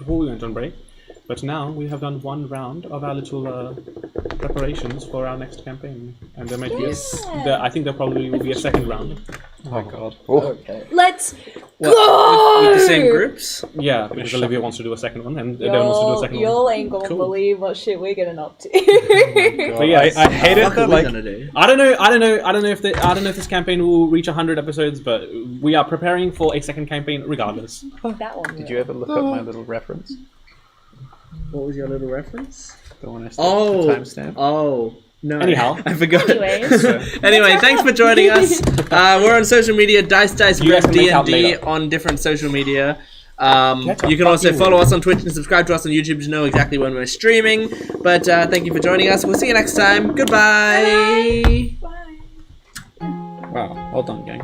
we went on break, but now we have done one round of our little preparations for our next campaign, and there might be I think there probably will be a second round. Oh my god. Okay. Let's With go! the same groups? Yeah, because Olivia wants to do a second one, and Devon wants to do a second one. Y'all ain't gonna Cool. believe what shit we're getting up to. But yeah, I hate it. What are we Like, gonna do? I don't know if this campaign will reach 100 episodes, but we are preparing for a second campaign regardless. That one. Did you ever look up my little reference? What was your little reference? The one I said Oh, the timestamp? oh, no. Anyhow. I forgot. Anyways. Anyway, thanks for joining us. We're on social media, Dice You guys Breath can make out D&D later. on different social media. Get a You can also fucking follow room. us on Twitch and subscribe to us on YouTube to know exactly when we're streaming. But thank you for joining us. We'll see you next time. Goodbye. Bye. Wow, well done, gang.